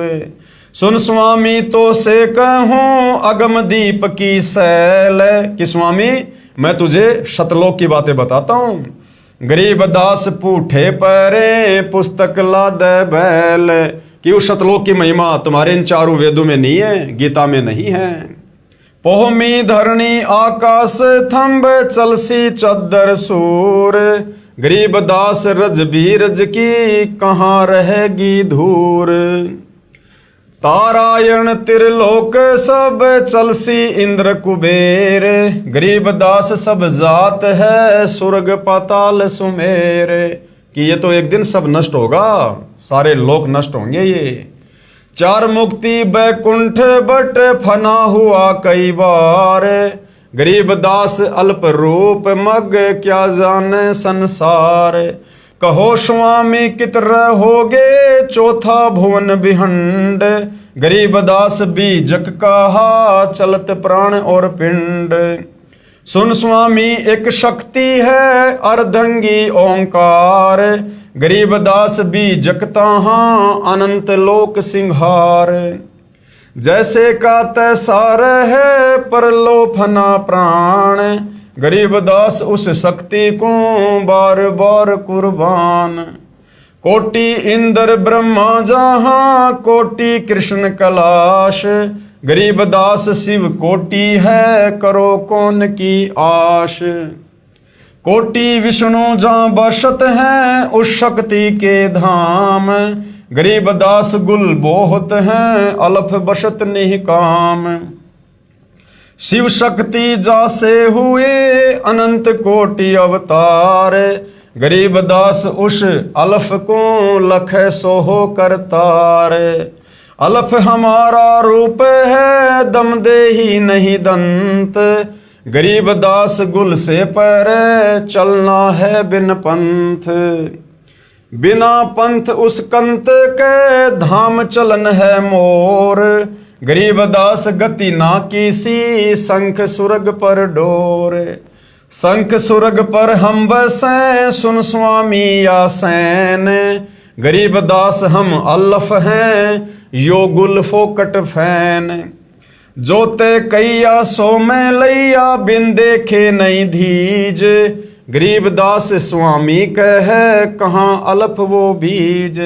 सुन स्वामी तो से कहूँ अगम दीप की सैल, कि स्वामी मैं तुझे शतलोक की बातें बताता हूँ। गरीबदास पूठे परे पुस्तक लाद बैल, कि उस शतलोक की महिमा तुम्हारे इन चारों वेदों में नहीं है, गीता में नहीं है। पोहमी धरणी आकाश थंब चलसी चद्दर सूर, गरीबदास रज बीरज की कहाँ रहेगी धूर। तारायण त्रिलोक सब चलसी इंद्र कुबेर, गरीब दास सब जात है सुर्ग पाताल सुमेर। कि ये तो एक दिन सब नष्ट होगा, सारे लोक नष्ट होंगे। ये चार मुक्ति बैकुंठ बट फना हुआ कई बार, गरीब दास अल्प रूप मग क्या जाने संसार। कहो स्वामी कित रहोगे चौथा भुवन बिहंड, गरीब दास बीजक कहा चलत प्राण और पिंड। सुन स्वामी एक शक्ति है अर्धंगी ओंकार, गरीब दास बीजक तहाँ अनंत लोक सिंहार। जैसे का तैसा रहे परलोफना प्राण, गरीब दास उस शक्ति को बार बार कुर्बान। कोटि इंद्र ब्रह्मा जहाँ कोटि कृष्ण कैलाश, गरीब दास शिव कोटि है करो कौन की आश। कोटि विष्णु जहाँ बसत हैं उस शक्ति के धाम, गरीब दास गुल बहुत हैं अलफ बसत निकाम। शिव शक्ति जासे हुए अनंत कोटि अवतार, गरीब दास उस अलफ को लख सोहो करतार। अलफ हमारा रूप है दम दे ही नहीं दंत, गरीब दास गुल से पर चलना है बिन पंथ। बिना पंथ उस कंत के धाम चलन है मोर, गरीब दास गति ना किसी शंख सुरग पर डोर। शंख सुरग पर हम बसें सुन स्वामी या सैन, गरीब दास हम अल्लफ हैं यो गुल फोकट फैन। जोते कैया सो में लैया बिन देखे नहीं धीज, गरीब दास स्वामी कहे कहाँ अल्फ वो बीज।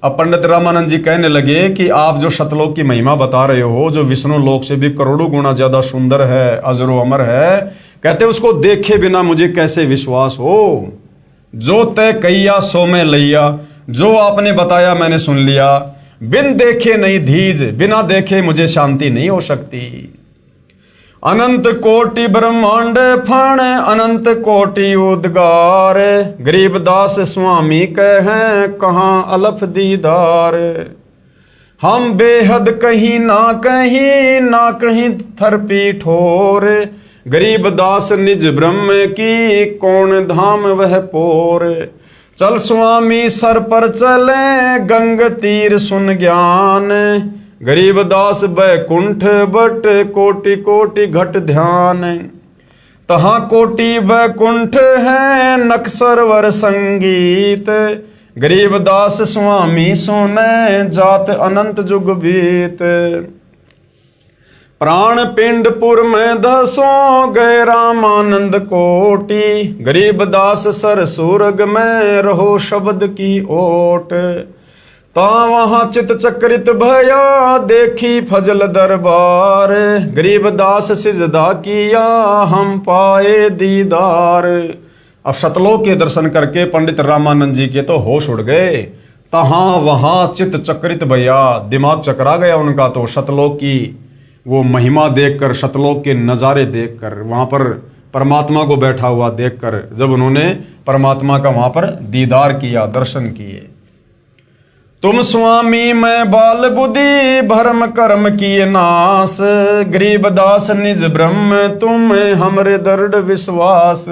अब पंडित रामानंद जी कहने लगे कि आप जो शतलोक की महिमा बता रहे हो, जो विष्णु लोक से भी करोड़ों गुना ज्यादा सुंदर है, अजरो अमर है, कहते उसको देखे बिना मुझे कैसे विश्वास हो। जो तय कैया सो में लैया, जो आपने बताया मैंने सुन लिया। बिन देखे नहीं धीज, बिना देखे मुझे शांति नहीं हो सकती। अनंत कोटि ब्रह्मांड फण अनंत कोटि उद्गार, गरीब दास स्वामी कहें कहाँ अलफ दीदार। हम बेहद कहीं ना कहीं थरपी ठोर, गरीब दास निज ब्रह्म की कौन धाम वह पोर। चल स्वामी सर पर चले गंग तीर सुन ज्ञान, गरीब दास बैकुंठ बट कोटि कोटि घट ध्यान। तहाँ कोटि बैकुंठ है नक सरवर संगीत, गरीब दास स्वामी सुने जात अनंत जुग बीत। प्राण पिंडपुर में धसो गए रामानंद कोटि, गरीब दास सर सूरग में रहो शब्द की ओट। ता वहाँ चित चक्रित भया देखी फजल दरबार, गरीब दास सिजदा किया हम पाए दीदार। अब शतलोक के दर्शन करके पंडित रामानंद जी के तो होश उड़ गए। तहाँ वहाँ चित चक्रित भया, दिमाग चकरा गया उनका तो शतलोक की वो महिमा देखकर, शतलोक के नज़ारे देखकर, वहाँ पर परमात्मा को बैठा हुआ देखकर, जब उन्होंने परमात्मा का वहाँ पर दीदार किया, दर्शन किए। तुम स्वामी मैं बाल बुद्धि भरम कर्म किए नाश, गरीब दास निज ब्रह्म तुम हमरे दृढ़ विश्वास।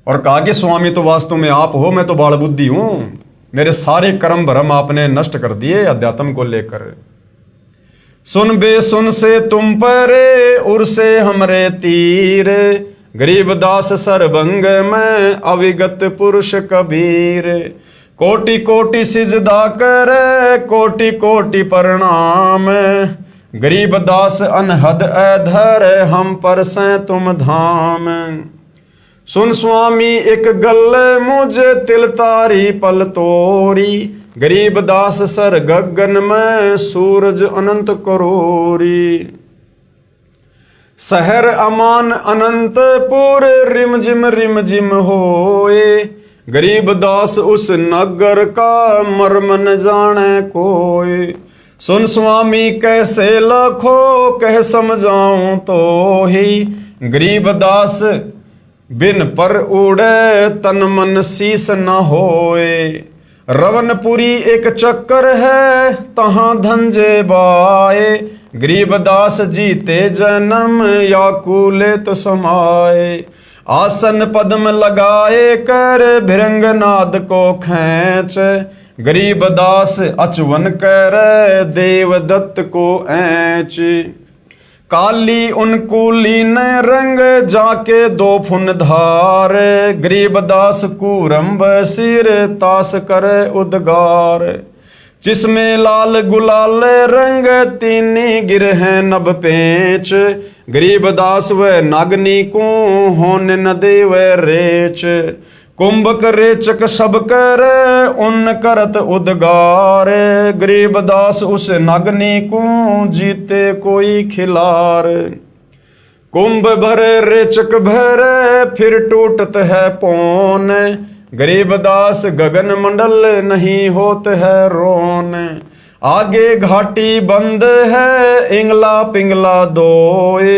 और कहा कि स्वामी तो वास्तव में आप हो, मैं तो बाल बुद्धि हूं, मेरे सारे कर्म भरम आपने नष्ट कर दिए अध्यात्म को लेकर। सुन बे सुन से तुम परे उर से हमरे तीर, गरीब दास सरभंग में अविगत पुरुष कबीर। कोटि कोटि सिजदा करे कोटि कोटि प्रणाम, गरीब दास अनहद अधर हम पर से तुम धाम। सुन स्वामी एक गल मुझे तिल तारी पल तोरी, गरीब दास सर गगन में सूरज अनंत करोरी। शहर अमान अनंतपुर रिम जिम होए, गरीब दास उस नगर का मर्म न जाने कोई। सुन स्वामी कैसे लखो कह समझाऊं तो ही, गरीबदास बिन पर उड़े तन मन शीस न होए। रवनपुरी एक चक्कर है तहां धंजे बाए, गरीबदास जीते जन्म या कूले तो समाए। आसन पद्म लगाए कर भृंगनाद को खींच, गरीबदास अचवन कर देवदत्त को ऐंच। काली उनकूली ने रंग जाके दो फुन धार, गरीबदास कूरम्ब सिर तास करे उद्गार। जिसमें लाल गुलाल रंग तीनी गिर है नभ पेच, गरीबदास व नागनी को होने न देव रेच। कुंभक रेचक सब कर उन करत उद्गार, गरीबदास उस नागनी को जीते कोई खिलार। कुंभ भरे रेचक भरे फिर टूटत है पौन, गरीबदास गगन मंडल नहीं होत है रोन। आगे घाटी बंद है इंगला पिंगला दोए,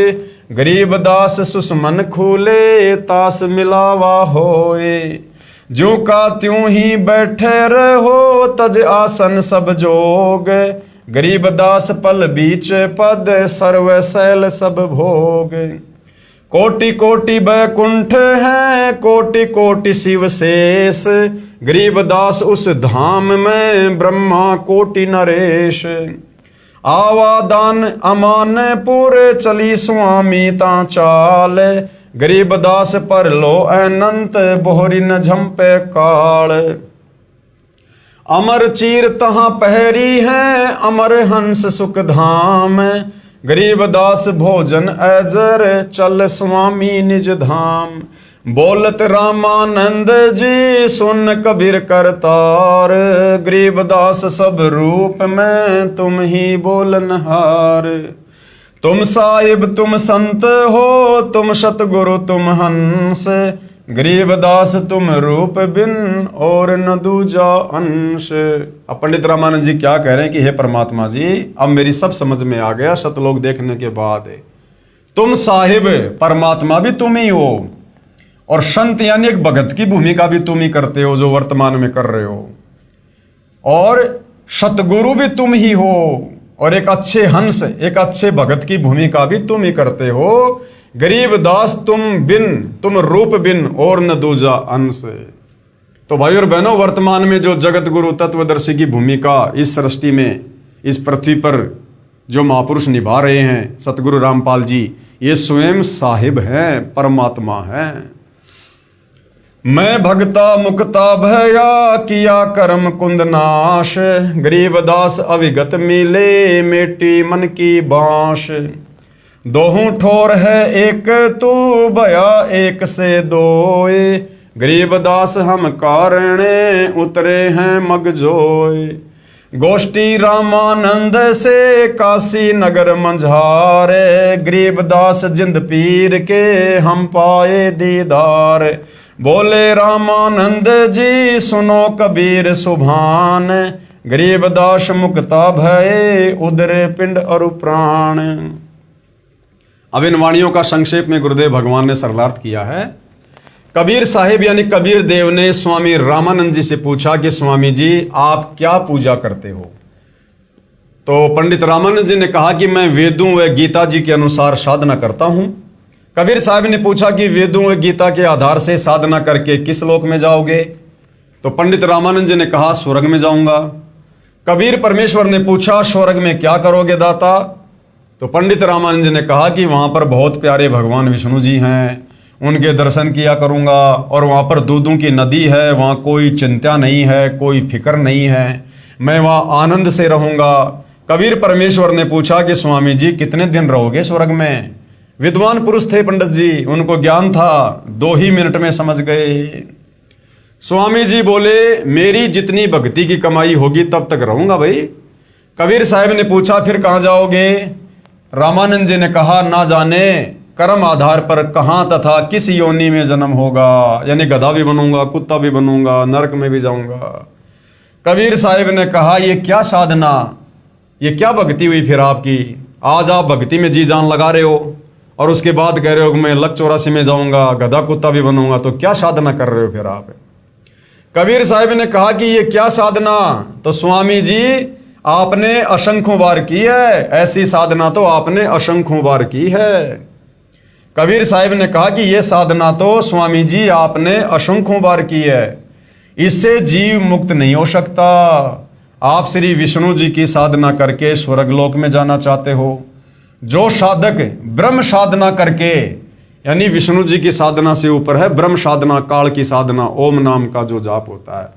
गरीबदास सुषमन खूले तास मिलावा होए। ज्यों का त्यों ही बैठे रहो तज आसन सब जोग, गरीबदास पल बीच पद सर्व शैल सब भोग। कोटि कोटि बैकुंठ है कोटि कोटि शिव शेष, गरीबदास उस धाम में ब्रह्मा कोटि नरेश। आवादान अमानपुर चली स्वामी ता चाल, गरीबदास पर लो अनंत बोहरी न झंपे काल। अमर चीर तहाँ पहरी है अमर हंस सुख धाम, गरीबदास भोजन अजर चल स्वामी निज धाम। बोलत रामानंद जी सुन कबीर करतार, गरीबदास सब रूप में तुम ही बोलनहार। तुम साहिब तुम संत हो तुम सतगुरु तुम हंस, गरीबदास तुम रूप बिन और न दूजा अंश। अब पंडित रामानंद जी क्या कह रहे हैं कि हे परमात्मा जी, अब मेरी सब समझ में आ गया सतलोक देखने के बाद। तुम साहिब परमात्मा भी तुम ही हो, और संत यानी एक भगत की भूमिका भी तुम ही करते हो जो वर्तमान में कर रहे हो, और सतगुरु भी तुम ही हो, और एक अच्छे हंस एक अच्छे भगत की भूमिका भी तुम ही करते हो। गरीबदास तुम रूप बिन और न दूजा अंश। तो भाई और बहनों, वर्तमान में जो जगत गुरु तत्वदर्शी की भूमिका इस सृष्टि में इस पृथ्वी पर जो महापुरुष निभा रहे हैं सतगुरु रामपाल जी, ये स्वयं साहिब हैं, परमात्मा हैं। मैं भगता मुक्ता भया किया कर्म कुंद नाश, गरीबदास अविगत मिले मेटी मन की बांश। दोहूं ठोर है एक तू भया एक से दोए, गरीबदास हम कारणे उतरे हैं मगजोए। गोष्ठी रामानंद से काशी नगर मंझारे, गरीबदास जिंद पीर के हम पाए दीदार। बोले रामानंद जी सुनो कबीर सुभान, गरीबदास मुक्ता भये उदरे पिंड और प्राण। अब इन वाणियों का संक्षेप में गुरुदेव भगवान ने सरलार्थ किया है। कबीर साहिब यानी कबीर देव ने स्वामी रामानंद जी से पूछा कि स्वामी जी आप क्या पूजा करते हो? तो पंडित रामानंद जी ने कहा कि मैं वेदों व गीता जी के अनुसार साधना करता हूं। कबीर साहब ने पूछा कि वेदों व गीता के आधार से साधना करके किस लोक में जाओगे? तो पंडित रामानंद जी ने कहा स्वर्ग में जाऊंगा। कबीर परमेश्वर ने पूछा स्वर्ग में क्या करोगे दाता? तो पंडित रामानंद जी ने कहा कि वहां पर बहुत प्यारे भगवान विष्णु जी हैं, उनके दर्शन किया करूंगा, और वहां पर दूधों की नदी है, वहां कोई चिंता नहीं है, कोई फिक्र नहीं है, मैं वहां आनंद से रहूंगा। कबीर परमेश्वर ने पूछा कि स्वामी जी कितने दिन रहोगे स्वर्ग में? विद्वान पुरुष थे पंडित जी, उनको ज्ञान था, 2 ही मिनट में समझ गए। स्वामी जी बोले मेरी जितनी भक्ति की कमाई होगी तब तक रहूंगा भाई। कबीर साहब ने पूछा फिर कहाँ जाओगे? रामानंद जी ने कहा ना जाने कर्म आधार पर कहाँ तथा किस योनि में जन्म होगा, यानी गधा भी बनूंगा, कुत्ता भी बनूंगा, नरक में भी जाऊंगा। कबीर साहब ने कहा ये क्या साधना, ये क्या भक्ति हुई फिर आपकी? आज आप भक्ति में जी जान लगा रहे हो और उसके बाद कह रहे हो कि मैं लक 84 में जाऊंगा, गधा कुत्ता भी बनूंगा। तो क्या साधना कर रहे हो फिर आप? कबीर साहब ने कहा कि ये क्या साधना? तो स्वामी जी आपने असंख्यों बार की है, ऐसी साधना तो आपने असंख्यों बार की है। कबीर साहब ने कहा कि ये साधना तो स्वामी जी आपने असंख्यों बार की है, इससे जीव मुक्त नहीं हो सकता। आप श्री विष्णु जी की साधना करके स्वर्गलोक में जाना चाहते हो। जो साधक ब्रह्म साधना करके, यानी विष्णु जी की साधना से ऊपर है ब्रह्म साधना, काल की साधना, ओम नाम का जो जाप होता है,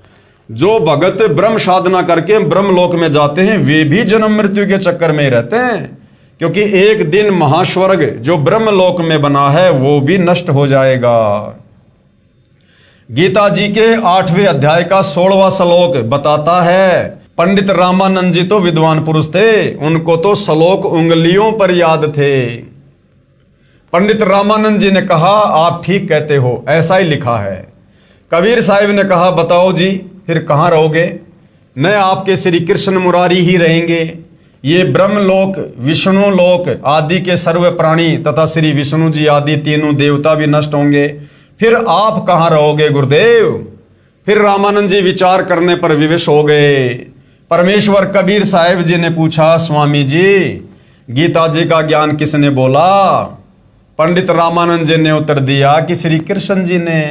जो भगत ब्रह्म साधना करके ब्रह्म लोक में जाते हैं वे भी जन्म मृत्यु के चक्कर में रहते हैं, क्योंकि एक दिन महास्वर्ग जो ब्रह्म लोक में बना है वो भी नष्ट हो जाएगा। गीता जी के 8वें अध्याय का 16वां श्लोक बताता है, पंडित रामानंद जी तो विद्वान पुरुष थे, उनको तो श्लोक उंगलियों पर याद थे। पंडित रामानंद जी ने कहा आप ठीक कहते हो, ऐसा ही लिखा है। कबीर साहिब ने कहा बताओ जी फिर कहाँ रहोगे? न आपके श्री कृष्ण मुरारी ही रहेंगे, ये ब्रह्मलोक, विष्णु लोक आदि के सर्व प्राणी तथा श्री विष्णु जी आदि तीनों देवता भी नष्ट होंगे, फिर आप कहाँ रहोगे गुरुदेव? फिर रामानंद जी विचार करने पर विवश हो गए। परमेश्वर कबीर साहिब जी ने पूछा स्वामी जी गीता जी का ज्ञान किसने बोला? पंडित रामानंद जी ने उत्तर दिया कि श्री कृष्ण जी ने।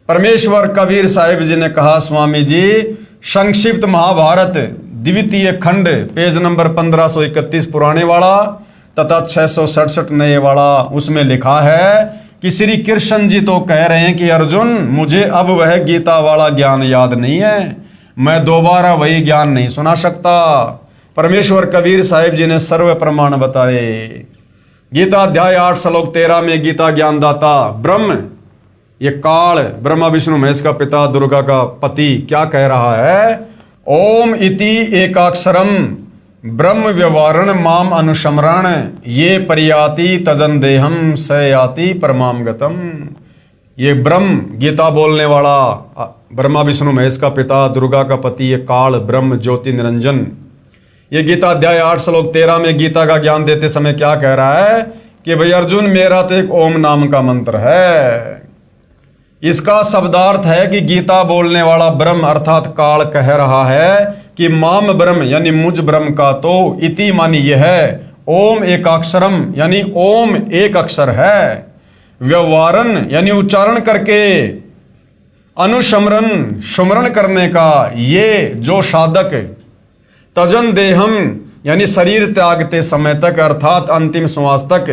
परमेश्वर कबीर साहिब जी ने कहा स्वामी जी संक्षिप्त महाभारत द्वितीय खंड पेज नंबर 1531 पुराने वाला तथा 667 नए वाला, उसमें लिखा है कि श्री कृष्ण जी तो कह रहे हैं कि अर्जुन मुझे अब वह गीता वाला ज्ञान याद नहीं है, मैं दोबारा वही ज्ञान नहीं सुना सकता। परमेश्वर कबीर साहिब जी ने सर्व प्रमाण बताए। गीता अध्याय 8 श्लोक 13 में गीता ज्ञानदाता ब्रह्म, ये काल ब्रह्मा विष्णु महेश का पिता दुर्गा का पति क्या कह रहा है? ओम इति एकाक्षरम ब्रह्म व्यवहारण माम अनुशमरण ये परियाति तजन देहम स याति परमाम गतम। ये ब्रह्म गीता बोलने वाला ब्रह्मा विष्णु महेश का पिता दुर्गा का पति, ये काल ब्रह्म ज्योति निरंजन, ये गीता अध्याय 8 श्लोक 13 में गीता का ज्ञान देते समय क्या कह रहा है कि भाई अर्जुन मेरा तो एक ओम नाम का मंत्र है। इसका शब्दार्थ है कि गीता बोलने वाला ब्रह्म अर्थात काल कह रहा है कि माम ब्रह्म यानी मुझ ब्रह्म का तो इति मानी यह है, ओम एकाक्षरम यानी ओम एक अक्षर है, व्यवहारन यानी उच्चारण करके, अनुशमरन सुमरण करने का ये जो साधक, तजन देहम यानी शरीर त्यागते समय तक अर्थात अंतिम श्वास तक,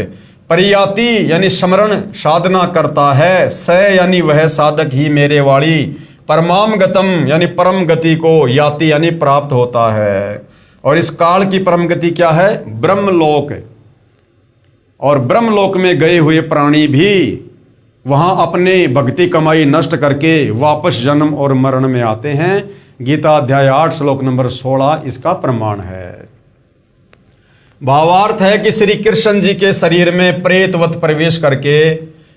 परियाति यानी स्मरण साधना करता है, स यानी वह साधक ही मेरे वाली, परमाम गतम यानी परम गति को, याति यानी प्राप्त होता है। और इस काल की परम गति क्या है? ब्रह्मलोक। और ब्रह्मलोक में गए हुए प्राणी भी वहां अपने भक्ति कमाई नष्ट करके वापस जन्म और मरण में आते हैं। गीता अध्याय 8 श्लोक नंबर 16 इसका प्रमाण है। भावार्थ है कि श्री कृष्ण जी के शरीर में प्रेतवत प्रवेश करके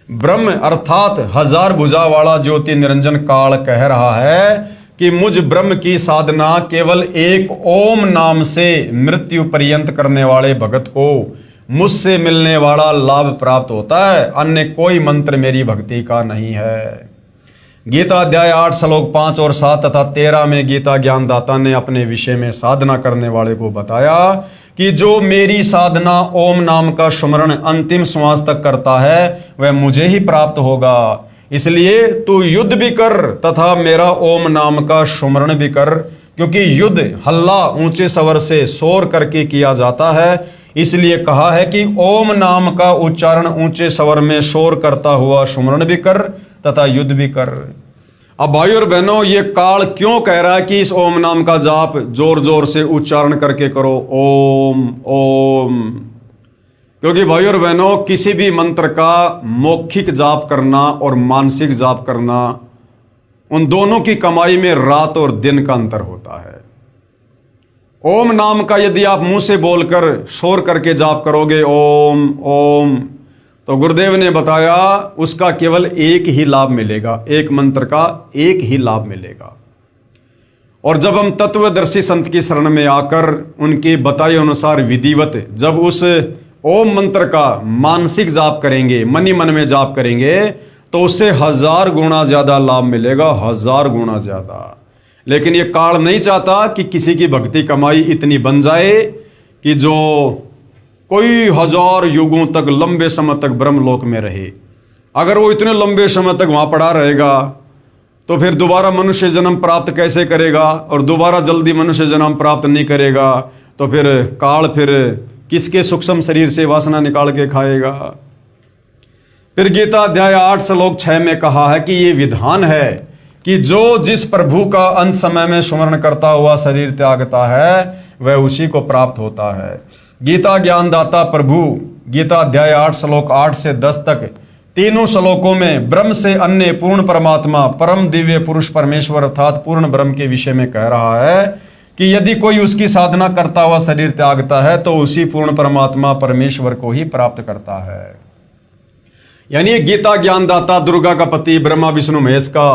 ब्रह्म अर्थात हजार भुजा वाला ज्योति निरंजन काल कह रहा है कि मुझ ब्रह्म की साधना केवल एक ओम नाम से मृत्यु पर्यंत करने वाले भगत को मुझसे मिलने वाला लाभ प्राप्त होता है, अन्य कोई मंत्र मेरी भक्ति का नहीं है। गीता अध्याय 8 श्लोक 5 और 7 तथा 13 में गीता ज्ञानदाता ने अपने विषय में साधना करने वाले को बताया कि जो मेरी साधना ओम नाम का सुमरण अंतिम श्वास तक करता है वह मुझे ही प्राप्त होगा। इसलिए तू युद्ध भी कर तथा मेरा ओम नाम का सुमरण भी कर, क्योंकि युद्ध हल्ला ऊंचे स्वर से शोर करके किया जाता है। इसलिए कहा है कि ओम नाम का उच्चारण ऊंचे स्वर में शोर करता हुआ सुमरण भी कर तथा युद्ध भी कर। अब भाई और बहनों, ये काल क्यों कह रहा है कि इस ओम नाम का जाप जोर जोर से उच्चारण करके करो, ओम ओम? क्योंकि भाई और बहनों, किसी भी मंत्र का मौखिक जाप करना और मानसिक जाप करना, उन दोनों की कमाई में रात और दिन का अंतर होता है। ओम नाम का यदि आप मुंह से बोलकर शोर करके जाप करोगे ओम ओम, तो गुरुदेव ने बताया उसका केवल एक ही लाभ मिलेगा, एक मंत्र का एक ही लाभ मिलेगा। और जब हम तत्वदर्शी संत की शरण में आकर उनके बताए अनुसार विधिवत जब उस ओम मंत्र का मानसिक जाप करेंगे, मन ही मन में जाप करेंगे, तो उससे 1000 गुना ज्यादा लाभ मिलेगा, 1000 गुना ज्यादा। लेकिन ये काल नहीं चाहता कि किसी की भक्ति कमाई इतनी बन जाए कि जो कोई 1000 युगों तक लंबे समय तक ब्रह्मलोक में रहे। अगर वो इतने लंबे समय तक वहां पड़ा रहेगा तो फिर दोबारा मनुष्य जन्म प्राप्त कैसे करेगा, और दोबारा जल्दी मनुष्य जन्म प्राप्त नहीं करेगा तो फिर काल फिर किसके सूक्ष्म शरीर से वासना निकाल के खाएगा। फिर गीता अध्याय 8 श्लोक 6 में कहा है कि ये विधान है कि जो जिस प्रभु का अंत समय में स्मरण करता हुआ शरीर त्यागता है वह उसी को प्राप्त होता है। गीता ज्ञानदाता प्रभु गीता अध्याय 8 श्लोक 8 से 10 तक तीनों श्लोकों में ब्रह्म से अन्य पूर्ण परमात्मा परम दिव्य पुरुष परमेश्वर अर्थात पूर्ण ब्रह्म के विषय में कह रहा है कि यदि कोई उसकी साधना करता हुआ शरीर त्यागता है तो उसी पूर्ण परमात्मा परमेश्वर को ही प्राप्त करता है। यानी गीता ज्ञानदाता दुर्गा का पति ब्रह्मा विष्णु महेश का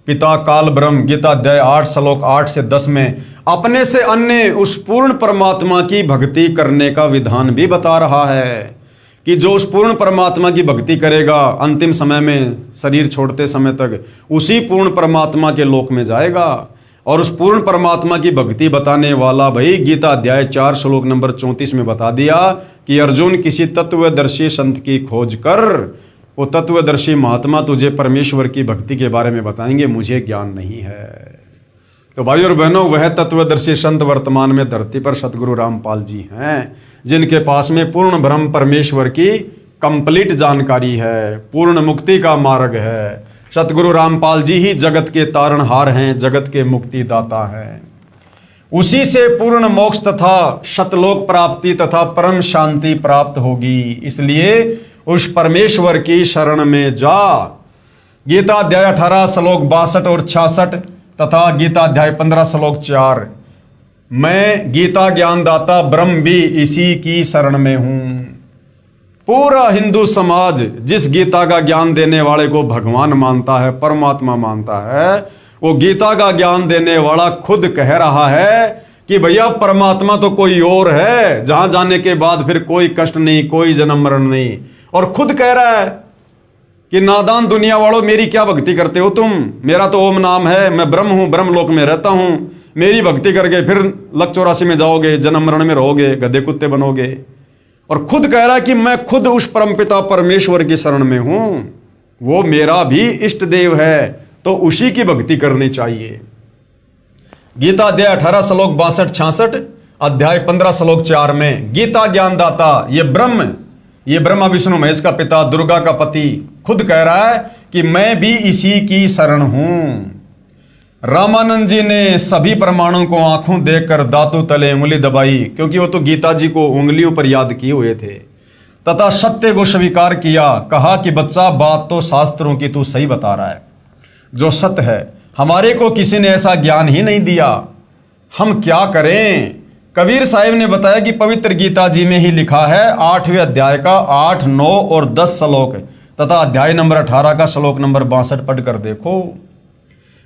पिता काल ब्रह्म गीता अध्याय 8 श्लोक 8 से 10 में अपने से अन्य उस पूर्ण परमात्मा की भक्ति करने का विधान भी बता रहा है कि जो उस पूर्ण परमात्मा की भक्ति करेगा अंतिम समय में शरीर छोड़ते समय तक उसी पूर्ण परमात्मा के लोक में जाएगा। और उस पूर्ण परमात्मा की भक्ति बताने वाला भाई गीता अध्याय 4 श्लोक नंबर 34 में बता दिया कि अर्जुन किसी तत्वदर्शी संत की खोज कर, वो तत्वदर्शी महात्मा तुझे परमेश्वर की भक्ति के बारे में बताएंगे, मुझे ज्ञान नहीं है। तो भाई और बहनों, वह तत्वदर्शी संत वर्तमान में धरती पर सतगुरु रामपाल जी हैं जिनके पास में पूर्ण ब्रह्म परमेश्वर की कंप्लीट जानकारी है, पूर्ण मुक्ति का मार्ग है। सतगुरु रामपाल जी ही जगत के तारणहार हैं, जगत के मुक्तिदाता हैं। उसी से पूर्ण मोक्ष तथा शतलोक प्राप्ति तथा परम शांति प्राप्त होगी। इसलिए उस परमेश्वर की शरण में जा। गीता अध्याय 18 श्लोक 62 और 66 तथा गीता अध्याय 15 श्लोक 4, मैं गीता ज्ञानदाता ब्रह्म भी इसी की शरण में हूं। पूरा हिंदू समाज जिस गीता का ज्ञान देने वाले को भगवान मानता है, परमात्मा मानता है, वो गीता का ज्ञान देने वाला खुद कह रहा है कि भैया परमात्मा तो कोई और है, जहां जाने के बाद फिर कोई कष्ट नहीं, कोई जन्म मरण नहीं। और खुद कह रहा है कि नादान दुनिया वालों, मेरी क्या भक्ति करते हो तुम, मेरा तो ओम नाम है, मैं ब्रह्म हूं, ब्रह्मलोक में रहता हूं, मेरी भक्ति करके फिर लक 84 में जाओगे, जन्म मरण में रहोगे, गधे कुत्ते बनोगे। और खुद कह रहा है कि मैं खुद उस परमपिता परमेश्वर की शरण में हूं, वो मेरा भी इष्ट देव है, तो उसी की भक्ति करनी चाहिए। गीता अध्याय 18 श्लोक 62-66, अध्याय 15 श्लोक 4 में गीता ज्ञानदाता ये ब्रह्मा विष्णु महेश का पिता दुर्गा का पति खुद कह रहा है कि मैं भी इसी की शरण हूं। रामानंद जी ने सभी प्रमाणों को आंखों देखकर दांतों तले उंगली दबाई, क्योंकि वो तो गीता जी को उंगलियों पर याद किए हुए थे, तथा सत्य को स्वीकार किया। कहा कि बच्चा, बात तो शास्त्रों की तू सही बता रहा है, जो सत्य है हमारे को किसी ने ऐसा ज्ञान ही नहीं दिया, हम क्या करें। कबीर साहिब ने बताया कि पवित्र गीता जी में ही लिखा है 8वें अध्याय का 8, 9 और 10 श्लोक तथा अध्याय नंबर 18 का श्लोक नंबर 62 पढ़कर देखो।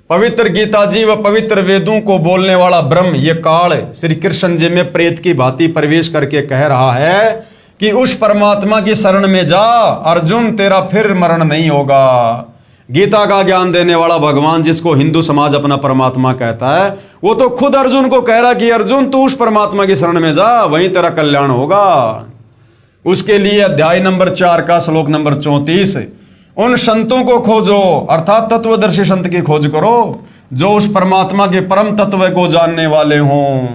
पवित्र गीता जी व पवित्र वेदों को बोलने वाला ब्रह्म ये काल श्री कृष्ण जी में प्रेत की भांति प्रवेश करके कह रहा है कि उस परमात्मा की शरण में जा अर्जुन, तेरा फिर मरण नहीं होगा। गीता का ज्ञान देने वाला भगवान जिसको हिंदू समाज अपना परमात्मा कहता है, वो तो खुद अर्जुन को कह रहा कि अर्जुन तू उस परमात्मा की शरण में जा, वहीं तेरा कल्याण होगा। उसके लिए अध्याय नंबर 4 का श्लोक नंबर 34, उन संतों को खोजो, अर्थात तत्वदर्शी संत की खोज करो जो उस परमात्मा के परम तत्व को जानने वाले हों।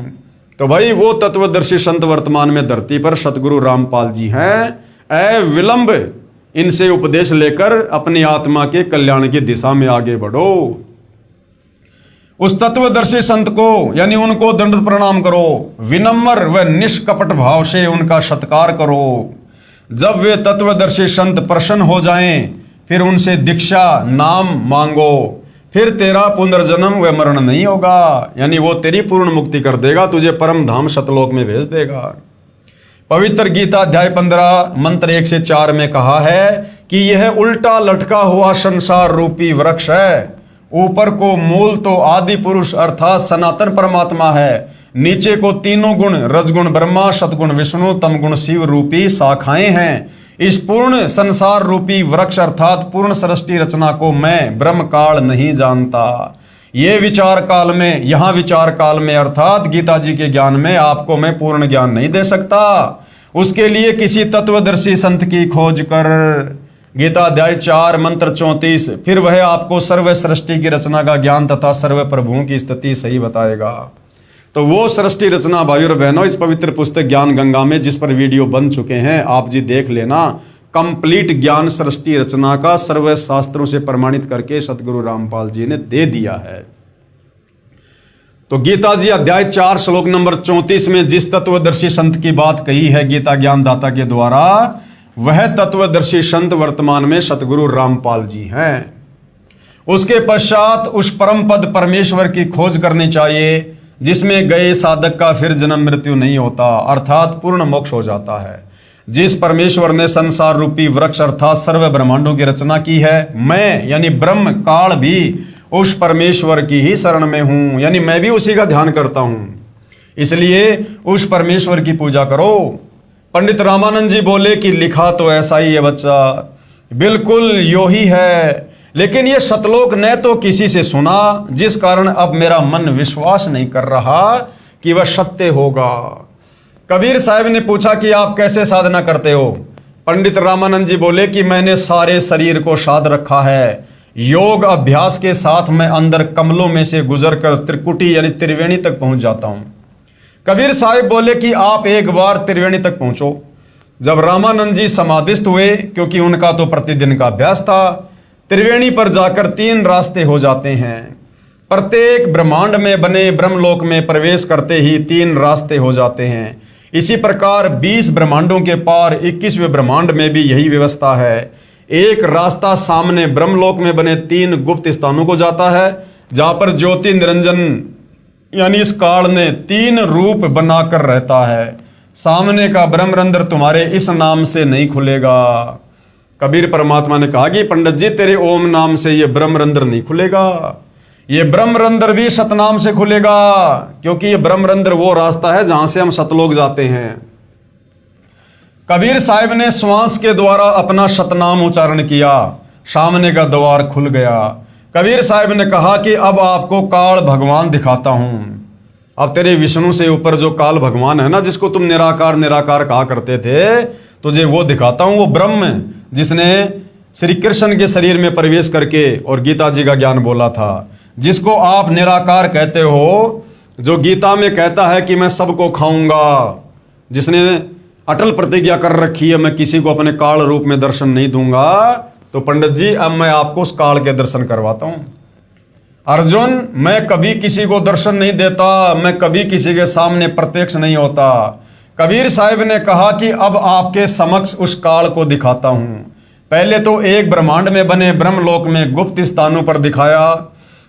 तो भाई वो तत्वदर्शी संत वर्तमान में धरती पर सतगुरु रामपाल जी हैं। विलंब इनसे उपदेश लेकर अपनी आत्मा के कल्याण की दिशा में आगे बढ़ो। उस तत्वदर्शी संत को यानी उनको दंड प्रणाम करो, विनम्र व निष्कपट भाव से उनका सत्कार करो। जब वे तत्वदर्शी संत प्रसन्न हो जाएं, फिर उनसे दीक्षा नाम मांगो, फिर तेरा पुनर्जन्म व मरण नहीं होगा। यानी वो तेरी पूर्ण मुक्ति कर देगा, तुझे परम धाम सतलोक में भेज देगा। पवित्र गीता अध्याय 15 मंत्र 1 से 4 में कहा है कि यह उल्टा लटका हुआ संसार रूपी वृक्ष है, ऊपर को मूल तो आदि पुरुष अर्थात सनातन परमात्मा है, नीचे को तीनों गुण रजगुण ब्रह्मा, सतगुण विष्णु, तमगुण शिव रूपी शाखाएं हैं। इस पूर्ण संसार रूपी वृक्ष अर्थात पूर्ण सृष्टि रचना को मैं ब्रह्म काल नहीं जानता। ये विचार काल में, यहाँ विचार काल में अर्थात गीता जी के ज्ञान में आपको मैं पूर्ण ज्ञान नहीं दे सकता। उसके लिए किसी तत्वदर्शी संत की खोज कर। गीता अध्याय 4 मंत्र 34। फिर वह आपको सर्व सृष्टि की रचना का ज्ञान तथा सर्व प्रभुओं की स्थिति सही बताएगा। तो वो सृष्टि रचना भाइयों और बहनों इस पवित्र पुस्तक ज्ञान गंगा में, जिस पर वीडियो बन चुके हैं, आप जी देख लेना। कंप्लीट ज्ञान सृष्टि रचना का सर्व शास्त्रों से प्रमाणित करके सतगुरु रामपाल जी ने दे दिया है। तो गीता जी अध्याय 4 श्लोक नंबर 34 में जिस तत्वदर्शी संत की बात कही है गीता ज्ञानदाता के द्वारा, वह तत्वदर्शी संत वर्तमान में सतगुरु रामपाल जी हैं। उसके पश्चात उस परम पद परमेश्वर की खोज करनी चाहिए जिसमें गए साधक का फिर जन्म मृत्यु नहीं होता, अर्थात पूर्ण मोक्ष हो जाता है। जिस परमेश्वर ने संसार रूपी वृक्ष अर्थात सर्व ब्रह्मांडों की रचना की है, मैं यानी ब्रह्म काल भी उस परमेश्वर की ही शरण में हूं, यानी मैं भी उसी का ध्यान करता हूं। इसलिए उस परमेश्वर की पूजा करो। पंडित रामानंद जी बोले कि लिखा तो ऐसा ही है बच्चा, बिल्कुल यो ही है, लेकिन ये सतलोक ने तो किसी से सुना, जिस कारण अब मेरा मन विश्वास नहीं कर रहा कि वह सत्य होगा। कबीर साहब ने पूछा कि आप कैसे साधना करते हो? पंडित रामानंद जी बोले कि मैंने सारे शरीर को साध रखा है। योग अभ्यास के साथ मैं अंदर कमलों में से गुजरकर त्रिकुटी यानी त्रिवेणी तक पहुंच जाता हूं। कबीर साहब बोले कि आप एक बार त्रिवेणी तक पहुंचो। जब रामानंद जी समाधिस्थ हुए, क्योंकि उनका तो प्रतिदिन का अभ्यास था, त्रिवेणी पर जाकर 3 रास्ते हो जाते हैं। प्रत्येक ब्रह्मांड में बने ब्रह्मलोक में प्रवेश करते ही 3 रास्ते हो जाते हैं। इसी प्रकार 20 ब्रह्मांडों के पार 21वें ब्रह्मांड में भी यही व्यवस्था है। एक रास्ता सामने ब्रह्मलोक में बने 3 गुप्त स्थानों को जाता है, जहां पर ज्योति निरंजन यानी इस काल ने 3 रूप बनाकर रहता है। सामने का ब्रह्मरंध्र तुम्हारे इस नाम से नहीं खुलेगा। कबीर परमात्मा ने कहा कि पंडित जी तेरे ओम नाम से ये ब्रह्मरंध्र नहीं खुलेगा, ये ब्रह्मरंध्र भी सतनाम से खुलेगा, क्योंकि ये ब्रह्मरंध्र वो रास्ता है जहां से हम सतलोक जाते हैं। कबीर साहब ने श्वास के द्वारा अपना सतनाम उच्चारण किया, सामने का द्वार खुल गया। कबीर साहब ने कहा कि अब आपको काल भगवान दिखाता हूं। अब तेरे विष्णु से ऊपर जो काल भगवान है ना, जिसको तुम निराकार निराकार कहा करते थे, तुझे वो दिखाता हूं। वो ब्रह्म जिसने श्री कृष्ण के शरीर में प्रवेश करके और गीता जी का ज्ञान बोला था, जिसको आप निराकार कहते हो, जो गीता में कहता है कि मैं सबको खाऊंगा, जिसने अटल प्रतिज्ञा कर रखी है मैं किसी को अपने काल रूप में दर्शन नहीं दूंगा। तो पंडित जी अब मैं आपको उस काल के दर्शन करवाता हूं। अर्जुन, मैं कभी किसी को दर्शन नहीं देता, मैं कभी किसी के सामने प्रत्यक्ष नहीं होता। कबीर साहब ने कहा कि अब आपके समक्ष उस काल को दिखाता हूं। पहले तो एक ब्रह्मांड में बने ब्रह्मलोक में गुप्त स्थानों पर दिखाया,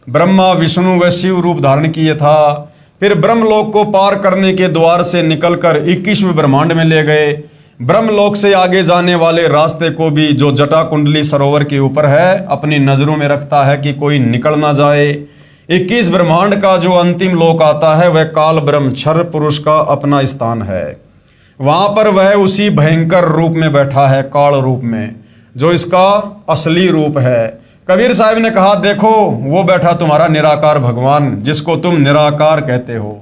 ब्रह्मा विष्णु व शिव रूप धारण किए था। फिर ब्रह्मलोक को पार करने के द्वार से निकलकर 21वें ब्रह्मांड में ले गए। ब्रह्मलोक से आगे जाने वाले रास्ते को भी, जो जटा कुंडली सरोवर के ऊपर है, अपनी नजरों में रखता है कि कोई निकल ना जाए। 21 ब्रह्मांड का जो अंतिम लोक आता है वह काल ब्रह्म क्षर पुरुष का अपना स्थान है। वहां पर वह उसी भयंकर रूप में बैठा है, काल रूप में, जो इसका असली रूप है। कबीर साहब ने कहा देखो वो बैठा तुम्हारा निराकार भगवान, जिसको तुम निराकार कहते हो।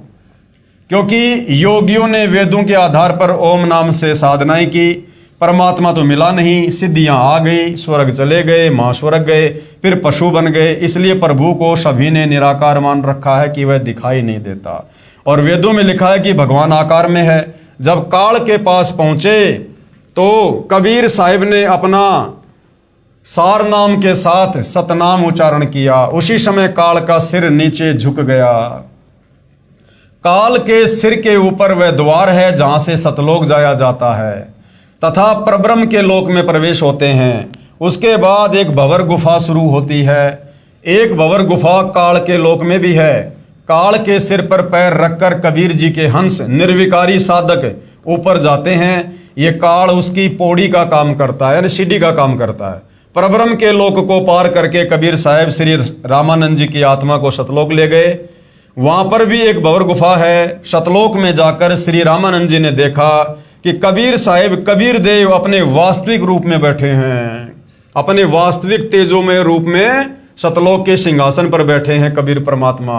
क्योंकि योगियों ने वेदों के आधार पर ओम नाम से साधनाएं की, परमात्मा तो मिला नहीं, सिद्धियां आ गई, स्वर्ग चले गए, महास्वर्ग गए, फिर पशु बन गए। इसलिए प्रभु को सभी ने निराकार मान रखा है कि वह दिखाई नहीं देता। और वेदों में लिखा है कि भगवान आकार में है। जब काल के पास पहुंचे तो कबीर साहिब ने अपना सार नाम के साथ सतनाम उच्चारण किया। उसी समय काल का सिर नीचे झुक गया। काल के सिर के ऊपर वह द्वार है जहां से सतलोक जाया जाता है तथा परब्रह्म के लोक में प्रवेश होते हैं। उसके बाद एक भंवर गुफा शुरू होती है। एक भंवर गुफा काल के लोक में भी है। काल के सिर पर पैर रखकर कबीर जी के हंस निर्विकारी साधक ऊपर जाते हैं। ये काल उसकी पौड़ी का काम करता है, यानी सीढ़ी का काम करता है। परब्रह्म के लोक को पार करके कबीर साहब श्री रामानंद जी की आत्मा को सतलोक ले गए। वहां पर भी एक भंवर गुफा है। सतलोक में जाकर श्री रामानंद जी ने देखा कि कबीर साहब कबीर देव अपने वास्तविक रूप में बैठे हैं, अपने वास्तविक तेजोमय रूप में सतलोक के सिंहासन पर बैठे हैं कबीर परमात्मा।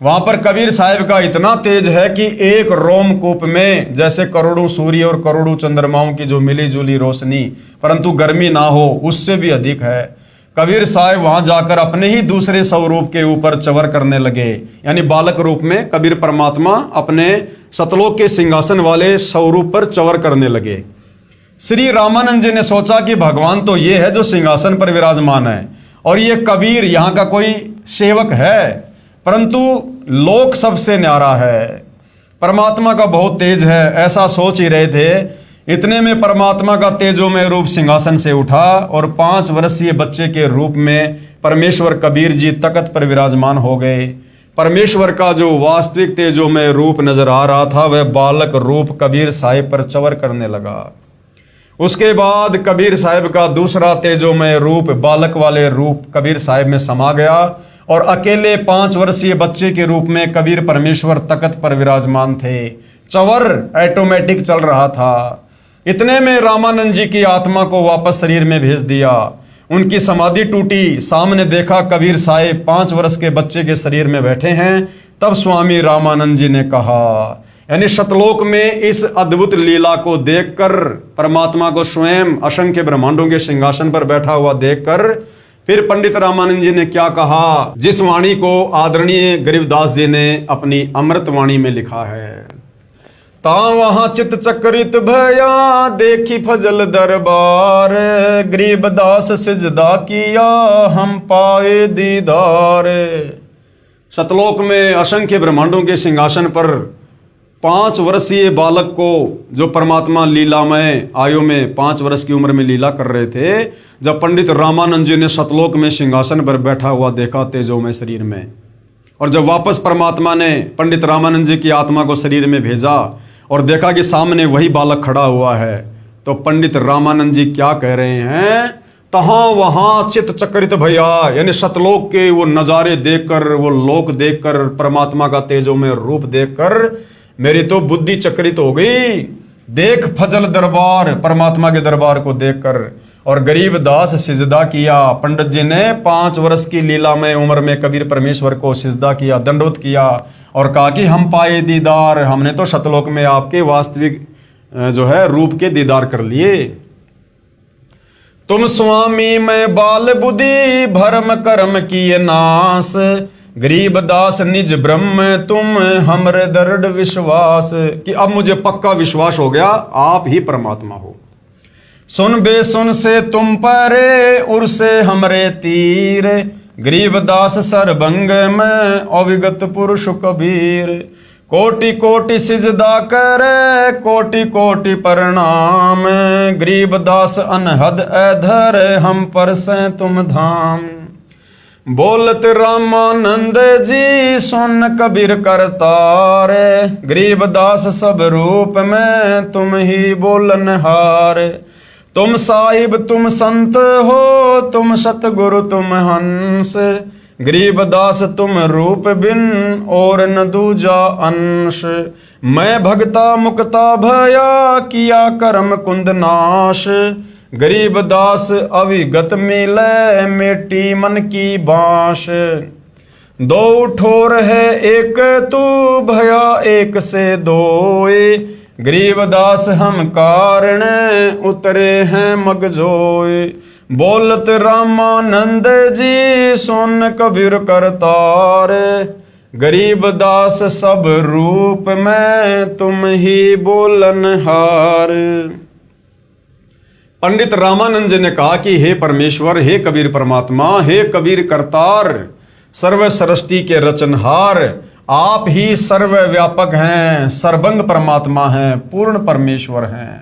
वहां पर कबीर साहब का इतना तेज है कि एक रोमकूप में जैसे करोड़ों सूर्य और करोड़ों चंद्रमाओं की जो मिली जुली रोशनी परंतु गर्मी ना हो, उससे भी अधिक है। कबीर साहब वहां जाकर अपने ही दूसरे स्वरूप के ऊपर चवर करने लगे, यानी बालक रूप में कबीर परमात्मा अपने सतलोक के सिंहासन वाले स्वरूप पर चवर करने लगे। श्री रामानंद जी ने सोचा कि भगवान तो ये है जो सिंहासन पर विराजमान है और ये कबीर यहाँ का कोई सेवक है, परंतु लोक सबसे न्यारा है, परमात्मा का बहुत तेज है, ऐसा सोच ही रहे थे। इतने में परमात्मा का तेजोमय रूप सिंहासन से उठा और 5 वर्षीय बच्चे के रूप में परमेश्वर कबीर जी तख्त पर विराजमान हो गए। परमेश्वर का जो वास्तविक तेजोमय रूप नजर आ रहा था वह बालक रूप कबीर साहिब पर चवर करने लगा। उसके बाद कबीर साहिब का दूसरा तेजोमय रूप बालक वाले रूप कबीर साहिब में समा गया और अकेले 5 वर्षीय बच्चे के रूप में कबीर परमेश्वर तख्त पर विराजमान थे। चवर ऑटोमेटिक चल रहा था। इतने में रामानंद जी की आत्मा को वापस शरीर में भेज दिया। उनकी समाधि टूटी, सामने देखा कबीर साहिब 5 वर्ष के बच्चे के शरीर में बैठे हैं। तब स्वामी रामानंद जी ने कहा, यानी सतलोक में इस अद्भुत लीला को देखकर, परमात्मा को स्वयं असंख्य ब्रह्मांडों के सिंहासन पर बैठा हुआ देखकर, फिर पंडित रामानंद जी ने क्या कहा, जिस वाणी को आदरणीय गरीबदास जी ने अपनी अमृत वाणी में लिखा है। ता वहां चित चक्रित भया देखी फजल दरबार, गरीबदास सिजदा किया हम पाए दीदार। सतलोक में असंख्य ब्रह्मांडों के सिंहासन पर 5 वर्षीय बालक को, जो परमात्मा लीलामय आयु में 5 वर्ष की उम्र में लीला कर रहे थे, जब पंडित रामानंद जी ने सतलोक में सिंहासन पर बैठा हुआ देखा तेजोमय शरीर में, और जब वापस परमात्मा ने पंडित रामानंद जी की आत्मा को शरीर में भेजा और देखा कि सामने वही बालक खड़ा हुआ है, तो पंडित रामानंद जी क्या कह रहे हैं, तहाँ वहां चित चक्रित भैया, यानी सतलोक के वो नज़ारे देखकर, वो लोक देखकर, परमात्मा का तेजोमय रूप देखकर मेरी तो बुद्धि चक्रित हो गई। देख फजल दरबार, परमात्मा के दरबार को देखकर, और गरीबदास सिजदा किया। पंडित जी ने 5 वर्ष की लीला में उम्र में कबीर परमेश्वर को सिजदा किया, दंडवत किया और कहा कि हम पाए दीदार, हमने तो सतलोक में आपके वास्तविक जो है रूप के दीदार कर लिए। तुम स्वामी मैं बाल बुद्धि भरम कर्म किए नाश, गरीबदास निज ब्रह्म तुम हमरे दृढ़ विश्वास, कि अब मुझे पक्का विश्वास हो गया आप ही परमात्मा हो। सुन बेसुन से तुम परे उर से हमरे तीर, गरीबदास सरभंग में अविगत पुरुष कबीर। कोटि कोटि सिजदा करे कोटि कोटि प्रणाम, गरीबदास अनहद अधर हम पर से तुम धाम। बोलत रामानंद जी सुन कबीर करतार, गरीबदास सब रूप में तुम ही बोलनहार। तुम साहिब तुम संत हो तुम सतगुरु तुम हंस, गरीबदास तुम रूप बिन और न दूजा अंश। मैं भगता मुक्ता भया किया कर्म कुंद नाश, गरीबदास अविगत मिले मेटी मन की बांश। दो ठोर है एक तू भया एक से दोए, गरीबदास हम कारण उतरे हैं मगजोए। बोलत रामानंद जी सुन कबीर करतार, गरीबदास सब रूप में तुम ही बोलनहार। पंडित रामानंद जी ने कहा कि हे परमेश्वर, हे कबीर परमात्मा, हे कबीर करतार, सर्व सृष्टि के रचनहार, आप ही सर्वव्यापक हैं, सर्वंग परमात्मा हैं, पूर्ण परमेश्वर हैं।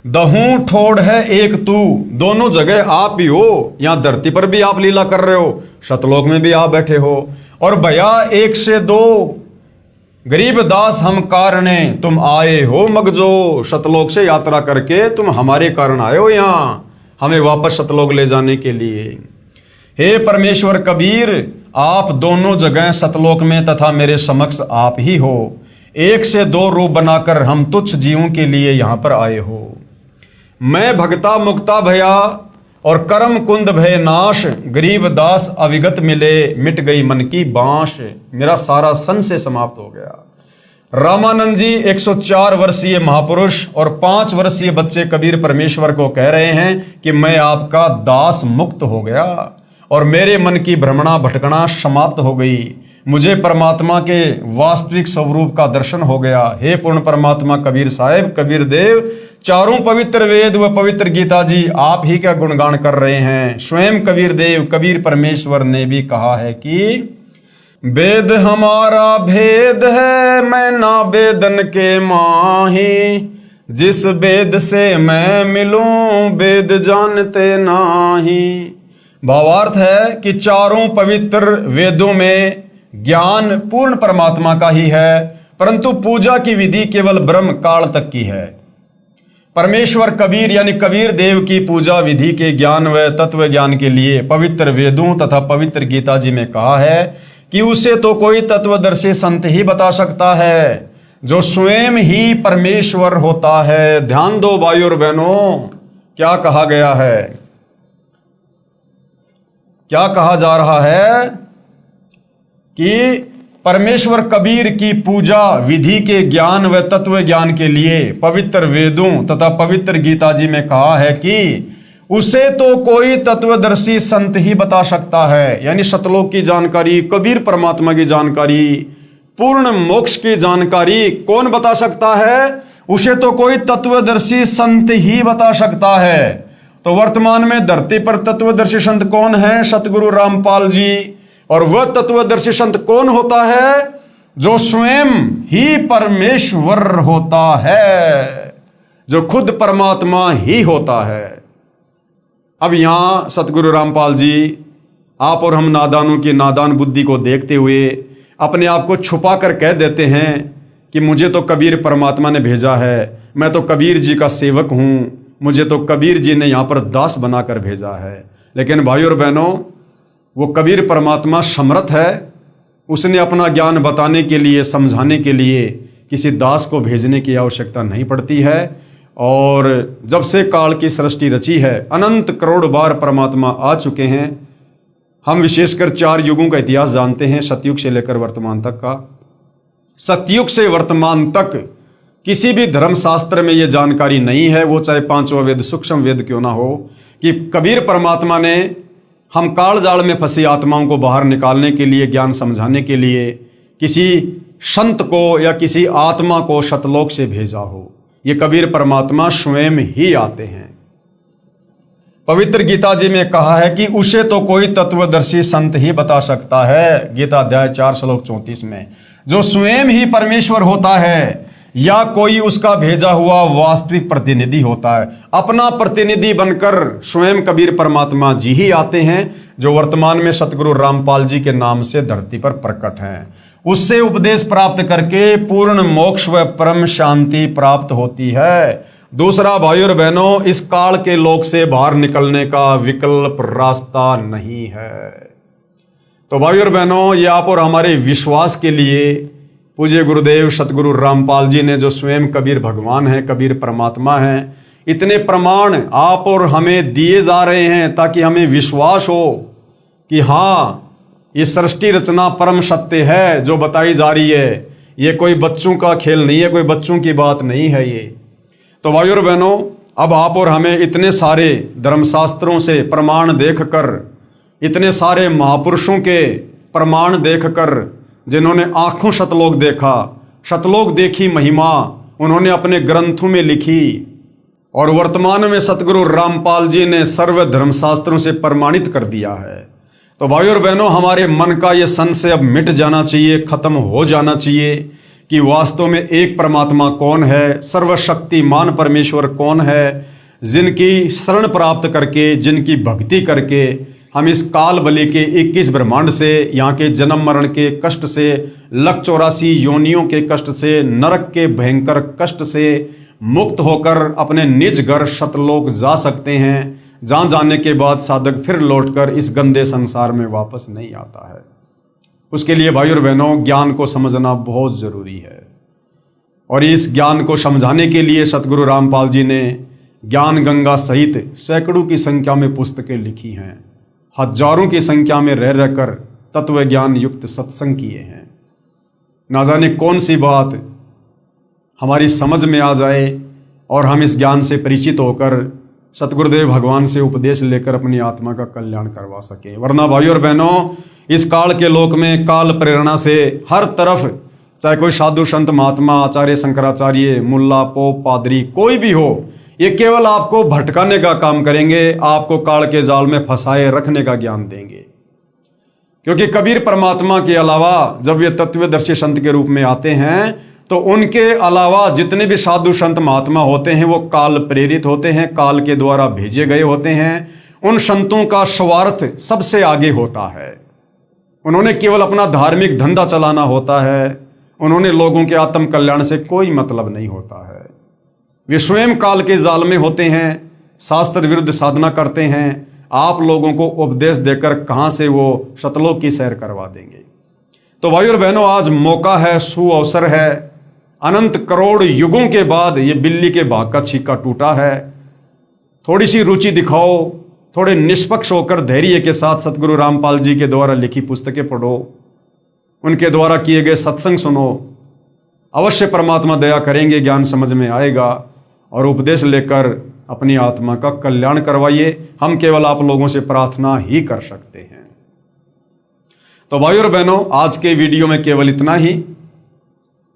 दहू ठोड़ है एक तू, दोनों जगह आप ही हो। यहाँ धरती पर भी आप लीला कर रहे हो, सतलोक में भी आप बैठे हो। और भैया एक से दो, गरीबदास हम कारणे तुम आए हो मगजो, सतलोक से यात्रा करके तुम हमारे कारण आए हो यहाँ, हमें वापस सतलोक ले जाने के लिए। हे परमेश्वर कबीर, आप दोनों जगह सतलोक में तथा मेरे समक्ष आप ही हो। एक से दो रूप बनाकर हम तुच्छ जीवों के लिए यहाँ पर आए हो। मैं भगता मुक्ता भया और कर्म कुंद भय नाश, गरीब दास अविगत मिले, मिट गई मन की बांश। मेरा सारा सन से समाप्त हो गया। रामानंद जी 104 वर्षीय महापुरुष और 5 वर्षीय बच्चे कबीर परमेश्वर को कह रहे हैं कि मैं आपका दास मुक्त हो गया और मेरे मन की भ्रमणा भटकना समाप्त हो गई। मुझे परमात्मा के वास्तविक स्वरूप का दर्शन हो गया। हे पूर्ण परमात्मा कबीर साहेब, कबीर देव, चारों पवित्र वेद व पवित्र गीता जी आप ही का गुणगान कर रहे हैं। स्वयं कबीर देव कबीर परमेश्वर ने भी कहा है कि वेद हमारा भेद है, मैं ना वेदन के माही, जिस वेद से मैं मिलूं वेद जानते नाही। भावार्थ है कि चारों पवित्र वेदों में ज्ञान पूर्ण परमात्मा का ही है, परंतु पूजा की विधि केवल ब्रह्म काल तक की है। परमेश्वर कबीर यानी कबीर देव की पूजा विधि के ज्ञान व तत्व ज्ञान के लिए पवित्र वेदों तथा पवित्र गीता जी में कहा है कि उसे तो कोई तत्वदर्शी संत ही बता सकता है, जो स्वयं ही परमेश्वर होता है। ध्यान दो भाइयों और बहनों, क्या कहा गया है, क्या कहा जा रहा है कि परमेश्वर कबीर की पूजा विधि के ज्ञान व तत्व ज्ञान के लिए पवित्र वेदों तथा पवित्र गीता जी में कहा है कि उसे तो कोई तत्वदर्शी संत ही बता सकता है। यानी सतलोक की जानकारी, कबीर परमात्मा की जानकारी, पूर्ण मोक्ष की जानकारी कौन बता सकता है? उसे तो कोई तत्वदर्शी संत ही बता सकता है। तो वर्तमान में धरती पर तत्वदर्शी संत कौन है? सतगुरु रामपाल जी। और वह तत्वदर्शी संत कौन होता है? जो स्वयं ही परमेश्वर होता है, जो खुद परमात्मा ही होता है। अब यहां सतगुरु रामपाल जी आप और हम नादानों की नादान बुद्धि को देखते हुए अपने आप को छुपा कर कह देते हैं कि मुझे तो कबीर परमात्मा ने भेजा है, मैं तो कबीर जी का सेवक हूं, मुझे तो कबीर जी ने यहां पर दास बनाकर भेजा है। लेकिन भाइयों और बहनों, वो कबीर परमात्मा समर्थ है, उसने अपना ज्ञान बताने के लिए, समझाने के लिए किसी दास को भेजने की आवश्यकता नहीं पड़ती है। और जब से काल की सृष्टि रची है, अनंत करोड़ बार परमात्मा आ चुके हैं। हम विशेषकर 4 युगों का इतिहास जानते हैं, सतयुग से लेकर वर्तमान तक का। सतयुग से वर्तमान तक किसी भी धर्मशास्त्र में यह जानकारी नहीं है, वो चाहे 5वां वेद सूक्ष्म वेद क्यों ना हो, कि कबीर परमात्मा ने हम काल जाल में फंसी आत्माओं को बाहर निकालने के लिए, ज्ञान समझाने के लिए किसी संत को या किसी आत्मा को सतलोक से भेजा हो। ये कबीर परमात्मा स्वयं ही आते हैं। पवित्र गीता जी में कहा है कि उसे तो कोई तत्वदर्शी संत ही बता सकता है, गीता अध्याय 4 श्लोक 34 में, जो स्वयं ही परमेश्वर होता है या कोई उसका भेजा हुआ वास्तविक प्रतिनिधि होता है। अपना प्रतिनिधि बनकर स्वयं कबीर परमात्मा जी ही आते हैं, जो वर्तमान में सतगुरु रामपाल जी के नाम से धरती पर प्रकट हैं। उससे उपदेश प्राप्त करके पूर्ण मोक्ष व परम शांति प्राप्त होती है। दूसरा भाइयों और बहनों, इस काल के लोक से बाहर निकलने का विकल्प रास्ता नहीं है। तो भाइयों और बहनों, ये आप और हमारे विश्वास के लिए पूज्य गुरुदेव सतगुरु रामपाल जी ने, जो स्वयं कबीर भगवान है, कबीर परमात्मा है, इतने प्रमाण आप और हमें दिए जा रहे हैं ताकि हमें विश्वास हो कि हाँ, ये सृष्टि रचना परम सत्य है जो बताई जा रही है। ये कोई बच्चों का खेल नहीं है, कोई बच्चों की बात नहीं है ये। तो भाइयों और बहनों, अब आप और हमें इतने सारे धर्मशास्त्रों से प्रमाण देखकर, इतने सारे महापुरुषों के प्रमाण देखकर, जिन्होंने आंखों सतलोक देखा, सतलोक देखी महिमा उन्होंने अपने ग्रंथों में लिखी, और वर्तमान में सतगुरु रामपाल जी ने सर्व धर्मशास्त्रों से प्रमाणित कर दिया है। तो भाइयों और बहनों, हमारे मन का ये संशय अब मिट जाना चाहिए, खत्म हो जाना चाहिए कि वास्तव में एक परमात्मा कौन है, सर्वशक्तिमान परमेश्वर कौन है, जिनकी शरण प्राप्त करके, जिनकी भक्ति करके हम इस काल बलि के 21 ब्रह्मांड से, यहाँ के जन्म मरण के कष्ट से, 184 योनियों के कष्ट से, नरक के भयंकर कष्ट से मुक्त होकर अपने निज घर सतलोक जा सकते हैं, जहाँ जाने के बाद साधक फिर लौटकर इस गंदे संसार में वापस नहीं आता है। उसके लिए भाई और बहनों, ज्ञान को समझना बहुत ज़रूरी है। और इस ज्ञान को समझाने के लिए सतगुरु रामपाल जी ने ज्ञान गंगा सहित सैकड़ों की संख्या में पुस्तकें लिखी हैं, हजारों की संख्या में रह रहकर तत्व ज्ञान युक्त सत्संग किए हैं। ना जाने कौन सी बात हमारी समझ में आ जाए और हम इस ज्ञान से परिचित होकर सतगुरुदेव भगवान से उपदेश लेकर अपनी आत्मा का कल्याण करवा सके। वरना भाई और बहनों, इस काल के लोक में काल प्रेरणा से हर तरफ, चाहे कोई साधु संत महात्मा आचार्य शंकराचार्य मुल्ला पोप पादरी कोई भी हो, ये केवल आपको भटकाने का काम करेंगे, आपको काल के जाल में फंसाए रखने का ज्ञान देंगे। क्योंकि कबीर परमात्मा के अलावा जब ये तत्वदर्शी संत के रूप में आते हैं तो उनके अलावा जितने भी साधु संत महात्मा होते हैं वो काल प्रेरित होते हैं, काल के द्वारा भेजे गए होते हैं। उन संतों का स्वार्थ सबसे आगे होता है। उन्होंने केवल अपना धार्मिक धंधा चलाना होता है, उन्होंने लोगों के आत्म कल्याण से कोई मतलब नहीं होता है। वे स्वयं काल के जाल में होते हैं, शास्त्र विरुद्ध साधना करते हैं। आप लोगों को उपदेश देकर कहाँ से वो सतलोक की सैर करवा देंगे। तो भाई और बहनों, आज मौका है, सुअवसर है। अनंत करोड़ युगों के बाद ये बिल्ली के भाग का छीका टूटा है। थोड़ी सी रुचि दिखाओ, थोड़े निष्पक्ष होकर धैर्य के साथ सतगुरु रामपाल जी के द्वारा लिखी पुस्तकें पढ़ो, उनके द्वारा किए गए सत्संग सुनो। अवश्य परमात्मा दया करेंगे, ज्ञान समझ में आएगा और उपदेश लेकर अपनी आत्मा का कल्याण करवाइए। हम केवल आप लोगों से प्रार्थना ही कर सकते हैं। तो भाई और बहनों, आज के वीडियो में केवल इतना ही।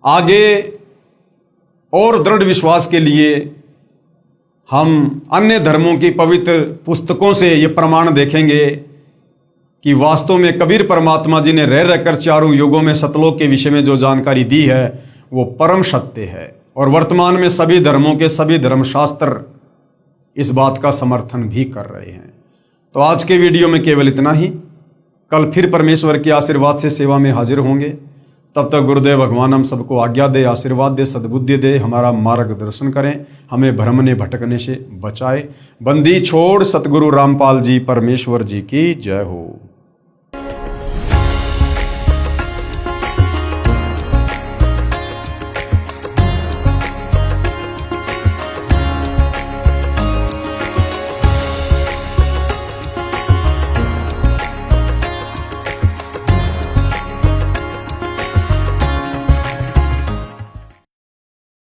आगे और दृढ़ विश्वास के लिए हम अन्य धर्मों की पवित्र पुस्तकों से ये प्रमाण देखेंगे कि वास्तव में कबीर परमात्मा जी ने रह रहकर चारों युगों में सतलोक के विषय में जो जानकारी दी है वो परम सत्य है। और वर्तमान में सभी धर्मों के सभी धर्मशास्त्र इस बात का समर्थन भी कर रहे हैं। तो आज के वीडियो में केवल इतना ही। कल फिर परमेश्वर के आशीर्वाद से सेवा में हाजिर होंगे। तब तक गुरुदेव भगवान हम सबको आज्ञा दे, आशीर्वाद दे, सद्बुद्धि दे, हमारा मार्गदर्शन करें, हमें भ्रमने भटकने से बचाए। बंदी छोड़ सतगुरु रामपाल जी परमेश्वर जी की जय हो।